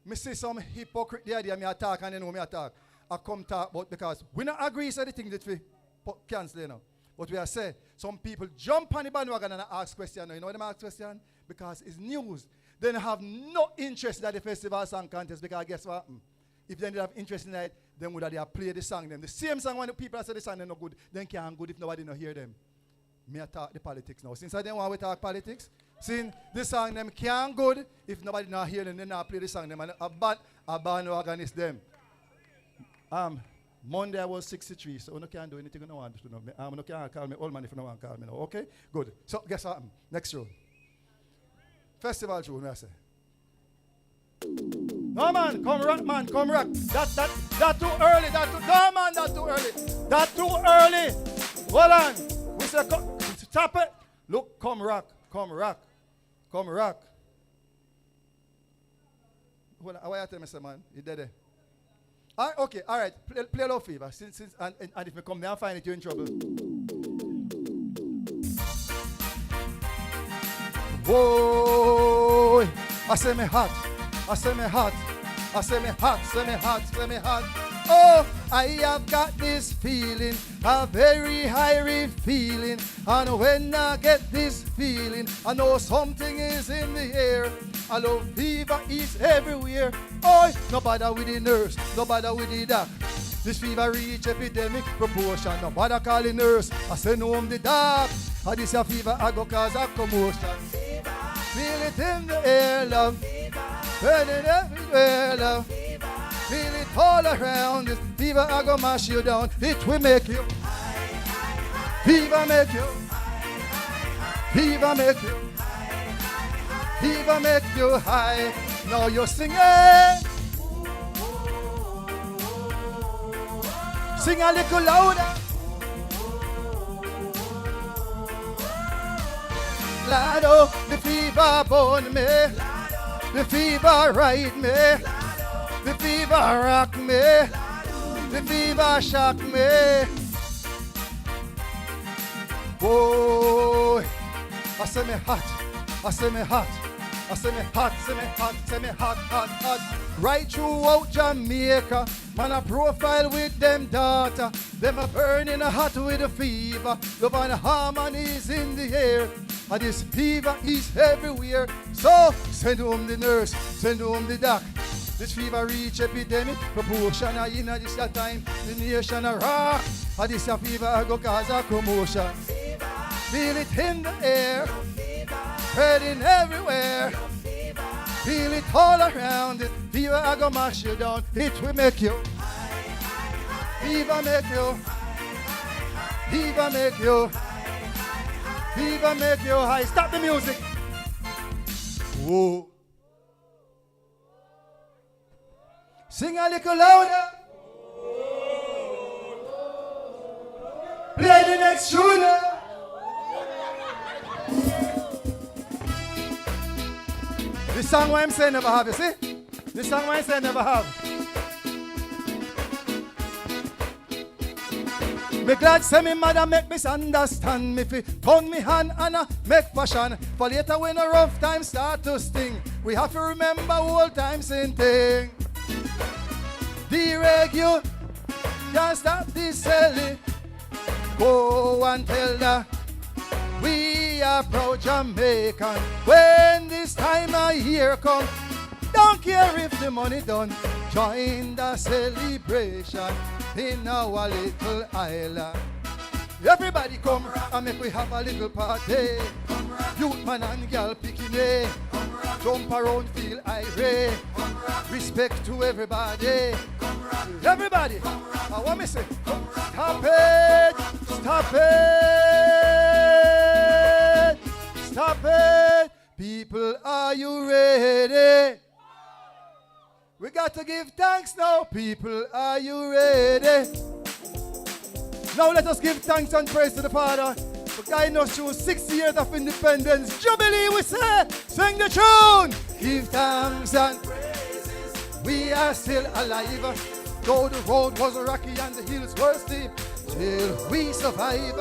Me see some hypocrite the idea me attack and they know me attack. I come talk about because we not agree so the thing that we cancel you know. But we are say some people jump on the bandwagon and ask questions. You know them ask questions? Because it's news. They have no interest in the festival song contest because guess what? If they didn't have interest in it, then would have played the song them. The same song when the people say the song is not good, then can't good if nobody not hear them. Me talk the politics now. Since I didn't want to talk politics, since the song them can't good if nobody not hear them, then not play the song them and a band organist them. Monday I was 63, so you can't do anything you don't want to know. You can't call me old man if you don't want to call me now. Okay? Good. So guess what? Next show. Festival show, I say. No man, come rock, man, come rock. That too early, no man, that too early. That too early. Hold on. We say, stop it. Look, come rock, come rock, come rock. Hold on, why you tell me, say, man? You dead there? Okay, all right. Play a low fever. And if me come there and find it, you're in trouble. Whoa, I say me hot. I say me hot. I say me hot. Say me hot. Say me hot. Oh, I have got this feeling, a very high feeling. And when I get this feeling, I know something is in the air. I love fever is everywhere. Oh, no bother with the nurse, no bother with the doc. This fever reach epidemic proportion. No bother call the nurse, I send home the doc. And this a fever I go cause a commotion. Feel it in the air, love. Burning everywhere, love. Feel it all around. This fever I go mash you down. It will make you. Fever make you. Fever make you. Fever make you high. Now you're singing. Sing a little louder. Lado, the fever burn me. The fever ride me. The fever rock me. The fever shock me. Whoa. I say me hot. I say me hot. I say me hot, say me hot, say me hot, hot, hot. Right throughout Jamaica, man a profile with them daughter. Them a burning hot with a fever. Love and harmony is in the air. And this fever is everywhere. So send home the nurse, send home the doc. This fever reach epidemic proportion. In this time, the nation a rock. And this a fever I go cause a commotion. Feel it in the air. Spreading everywhere. Feel it all around. It fever I go mash you down. It will make you. Fever make you. Fever make you. Fever make you high. Stop the music. Whoa. Sing a little louder. Play the next tune. This song what I'm saying never have, you see? This song what I'm saying never have. Me glad say me mother make misunderstand me fi turn me hand and make fashion. For later when a rough time start to sting, we have to remember old time same thing. The can't stop this silly. Go and tell her we are proud Jamaican. When this time of year come, don't care if the money done. Join the celebration in our little island. Everybody come and make we have a little party. Youth man and girl picking it. Jump around, feel irate. Respect to everybody. Everybody, I want me to say, stop it, stop it, stop it. People, are you ready? We got to give thanks now. People, are you ready? Now let us give thanks and praise to the Father for guiding us through 6 years of independence. Jubilee, we say, sing the tune. Give thanks and praises. We are still alive. Though the road was rocky and the hills were steep, still we survive.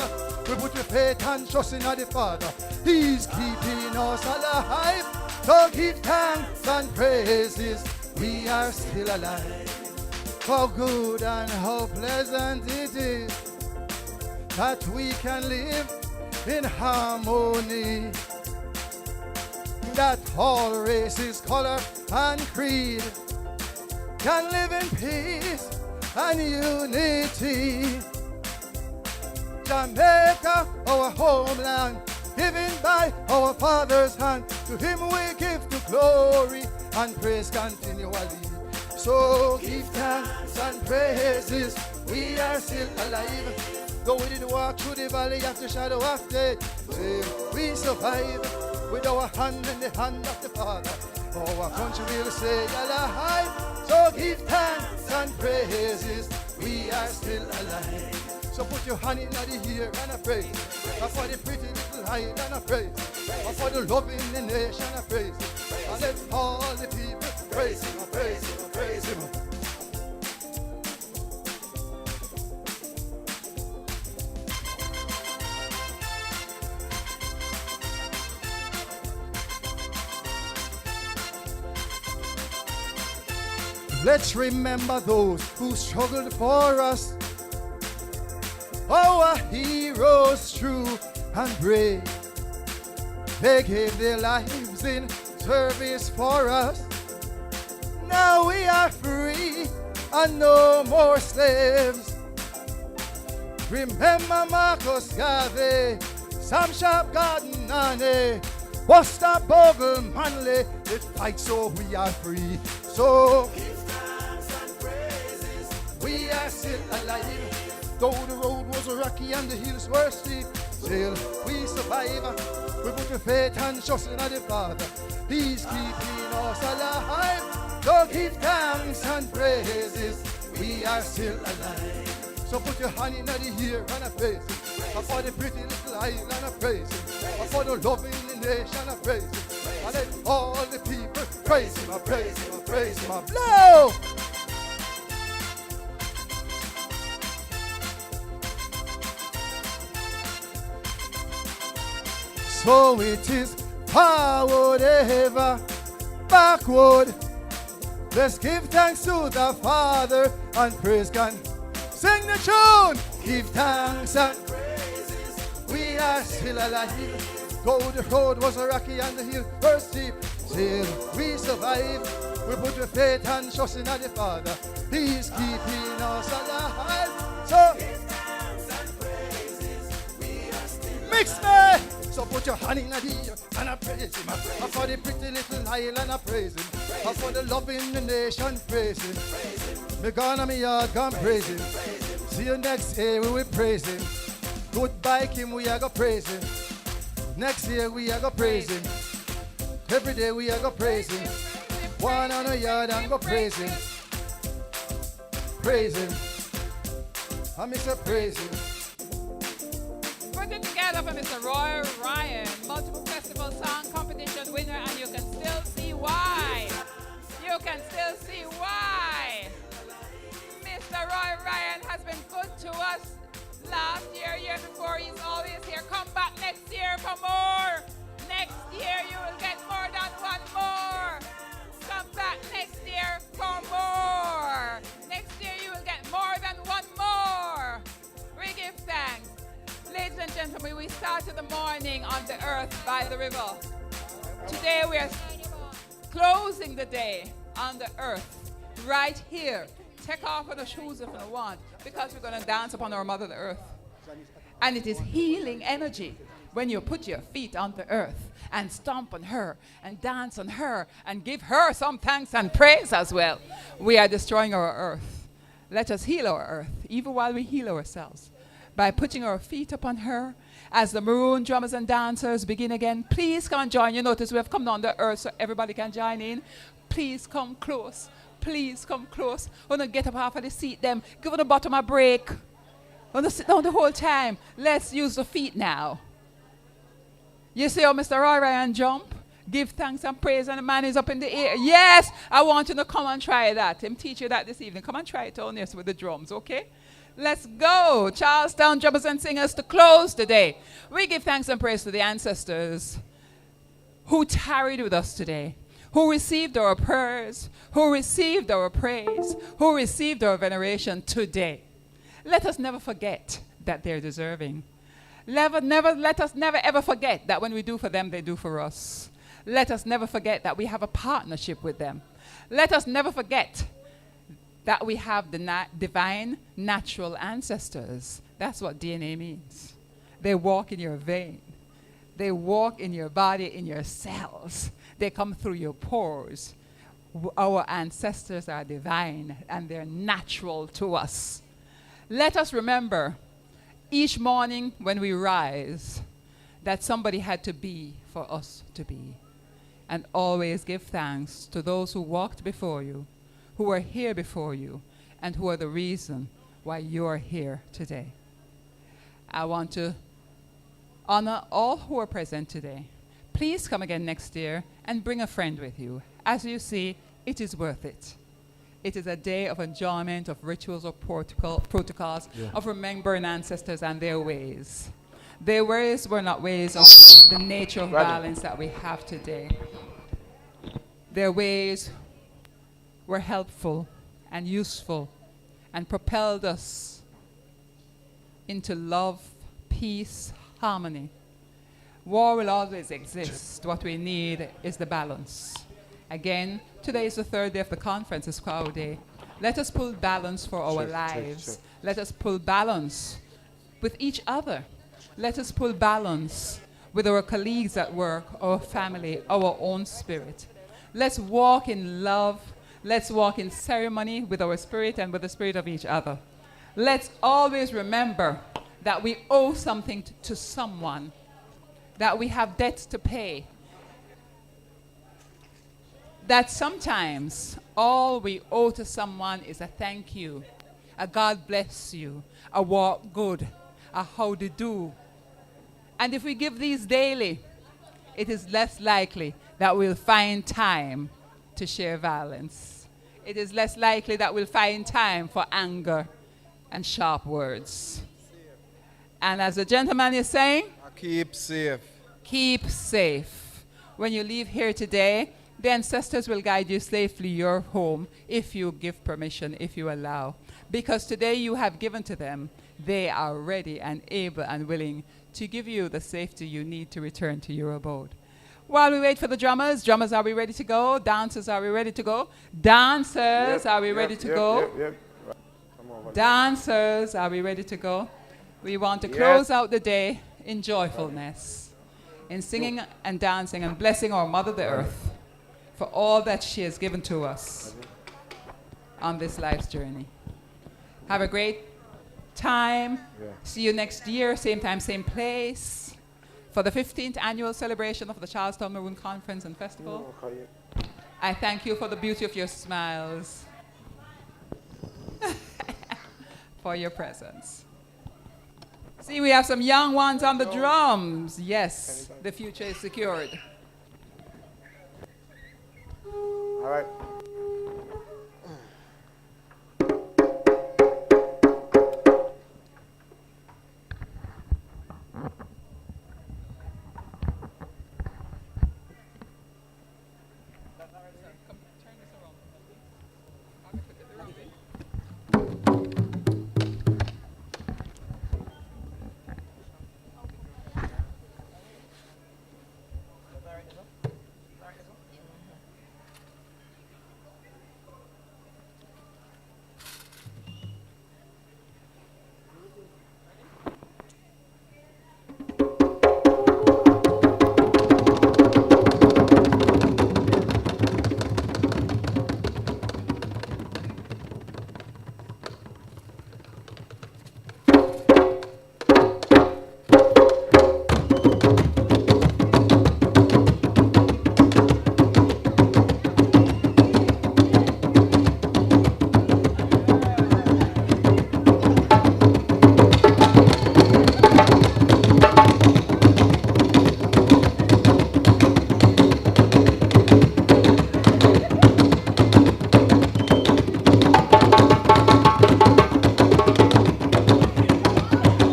We put your faith and trust in the Father. He's keeping us alive. So give thanks and praises. We are still alive. How good and how pleasant it is that we can live in harmony. That all races, color, and creed can live in peace and unity. Jamaica, our homeland, given by our Father's hand. To him we give the glory and praise continually. So give thanks and praises. We are still alive. Though we didn't walk through the valley of the shadow of death, we survive with our hand in the hand of the Father. Our country will say alive. give thanks and praises. We are still alive. So put your hand in the ear and a praise. And for the pretty little island and a praise. And for the love in the nation and praise. And let all the people praise him, praise him, praise him. Let's remember those who struggled for us. Our heroes, true and brave. They gave their lives in service for us. Now we are free and no more slaves. Remember Marcus Garvey, Sam Sharp Garden Nane, Buster Bogle Manley. They fight so we are free. So we are still alive. Though the road was rocky and the hills were steep, still we survive. We put the faith and trust in the Father. He's keeping us alive. So give thanks and praises. We are still alive. So put your hand in the ear and a praise him. And for the pretty little island I praise him. And for the love in the nation I praise him. And let all the people praise him, I praise him, I praise him, I blow. So it is forward ever, backward. Let's give thanks to the Father and praise God. Sing the tune. Give thanks and praises. We are still alive. Though the road was rocky and the hill were steep, still we survive. We put your faith and trust in the Father. He's keeping us alive. So give thanks and praises. We are still mix me. So put your hand in the ear and I praise him. And for the pretty little island I praise him. And for the love in the nation praise him. Me gone on me yard, gone praise him. See you next year we will praise him. Goodbye Kim, we are gonna praise him. Next year we are gonna praise him. Every day we are gonna praise him. One on a yard and go praise him. Praise him. I miss a praise him. Put it together for Mr. Roy Ryan, multiple festival song competition winner, and you can still see why. You can still see why. Mr. Roy Ryan has been good to us last year, year before. He's always here. Come back next year for more. Next year you will get more than one more. Come back next year for more. Next year you will get more than one more. We give thanks. Ladies and gentlemen, we started the morning on the earth by the river. Today we are closing the day on the earth, right here. Take off your shoes if you want, because we're going to dance upon our mother, the earth. And it is healing energy when you put your feet on the earth and stomp on her and dance on her and give her some thanks and praise as well. We are destroying our earth. Let us heal our earth, even while we heal ourselves, by putting our feet upon her. As the Maroon drummers and dancers begin again, please come and join. You notice we have come down the earth so everybody can join in. Please come close. Please come close. We're going to get up off of the seat them. Give the bottom a break. We're going to sit down the whole time. Let's use the feet now. You see how Mr. Roy Ryan jump? Give thanks and praise, and the man is up in the air. Yes, I want you to come and try that. I'm teach you that this evening. Come and try it on this with the drums, okay? Let's go. Charlestown drummers and singers to close today. We give thanks and praise to the ancestors who tarried with us today, who received our prayers, who received our praise, who received our veneration today. Let us never forget that they're deserving. Let us never ever forget that when we do for them, they do for us. Let us never forget that we have a partnership with them. Let us never forget that we have the divine natural ancestors. That's what DNA means. They walk in your vein. They walk in your body, in your cells. They come through your pores. Our ancestors are divine and they're natural to us. Let us remember each morning when we rise that somebody had to be for us to be. And always give thanks to those who walked before you, who are here before you and who are the reason why you're here today. I want to honor all who are present today. Please come again next year and bring a friend with you. As you see, it is worth it. It is a day of enjoyment, of rituals, of protocols, of remembering ancestors and their ways. Their ways were not ways of the nature of violence that we have today. Their ways were helpful and useful and propelled us into love, peace, harmony. War will always exist. What we need is the balance. Again, today is the third day of the conference, it's Quao Day. Let us pull balance for our lives. Let us pull balance with each other. Let us pull balance with our colleagues at work, our family, our own spirit. Let's walk in love. Let's walk in ceremony with our spirit and with the spirit of each other. Let's always remember that we owe something to someone, that we have debts to pay, that sometimes all we owe to someone is a thank you, a God bless you, a walk good, a how do do. And if we give these daily, it is less likely that we'll find time to share violence. It is less likely that we'll find time for anger and sharp words. And as the gentleman is saying, keep safe. Keep safe. When you leave here today, the ancestors will guide you safely your home if you give permission, if you allow. Because today you have given to them, they are ready and able and willing to give you the safety you need to return to your abode. While we wait for the drummers, are we ready to go? Dancers, are we ready to go? Dancers, are we ready to go? Dancers, are we ready to go? We want to close out the day in joyfulness, in singing and dancing and blessing our Mother the Earth for all that she has given to us on this life's journey. Have a great time. See you next year, same time, same place, for the 15th annual celebration of the Charlestown Maroon Conference and Festival. I thank you for the beauty of your smiles, for your presence. See, we have some young ones on the drums. Yes, the future is secured. All right.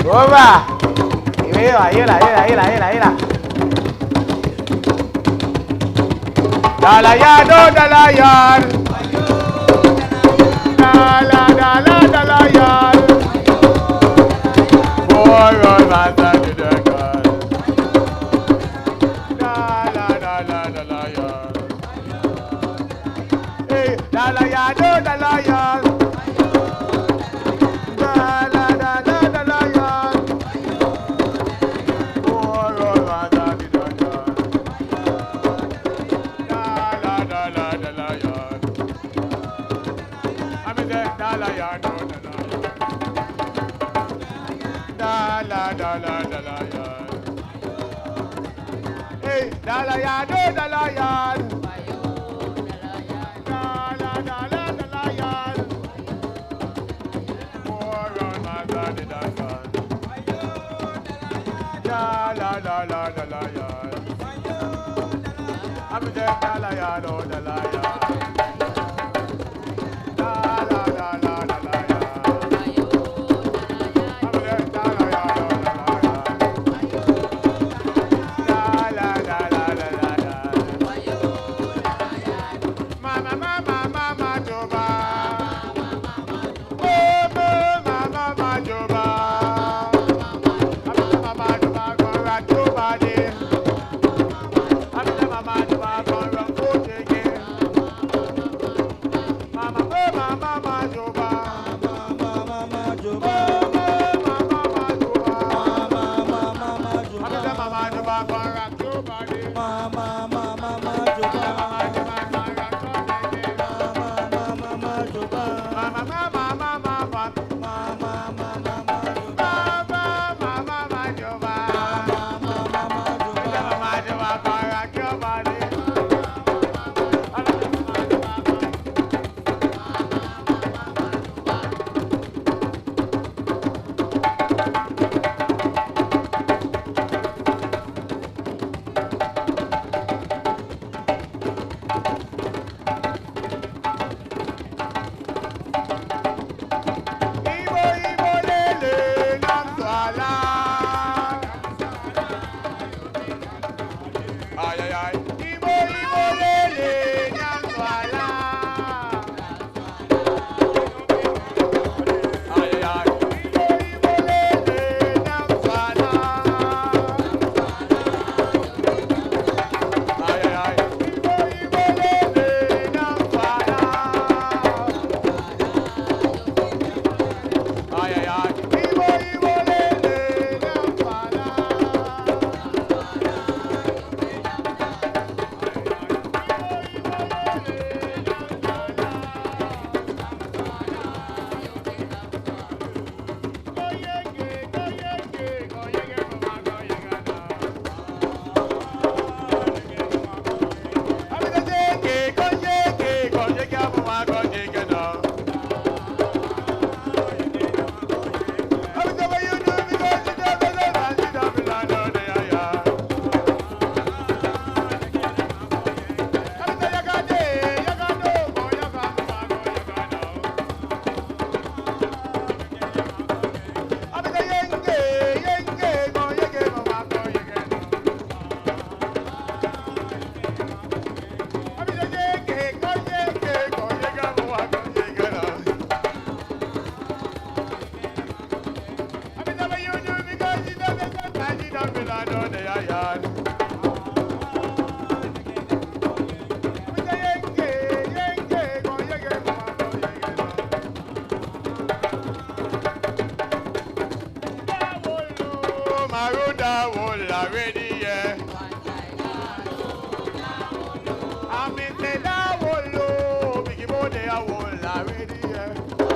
Oba! Mira. Dalayan, dalayan. Dalayan. Boy, oh, man, that did a God. Dalayan. Hey, dalayan, dalayan. Hey, dalayan, dalayan. the lion. I'm the lion, oh, the lion. La la la la la lion. I'm the lion, oh, the lion. La la la la la lion. Mama, mama, mama, Juba. Oh, mama, mama, Juba. Mama, Juba, go rock your body. I'm the mama, Juba, go rock your body. Mama, mama, mama, Juba. Mama Juba. I'm the mama, Juba, go rock your body. Mama Juba. Mama Juba. Ay, ay, ay. Ibo, Ibo, lele, nyangwala. Ay, ay, ay. Ibo, Ibo, lele, nyangwala. Ay, ay, ay. Ibo, Ibo, lele, nyangwala. Ay, ay, ay. Ibo, Ibo, lele, nyangwala. Maroon da whole already, yeah. I'm in the da whole, biggie boy they are whole already, yeah.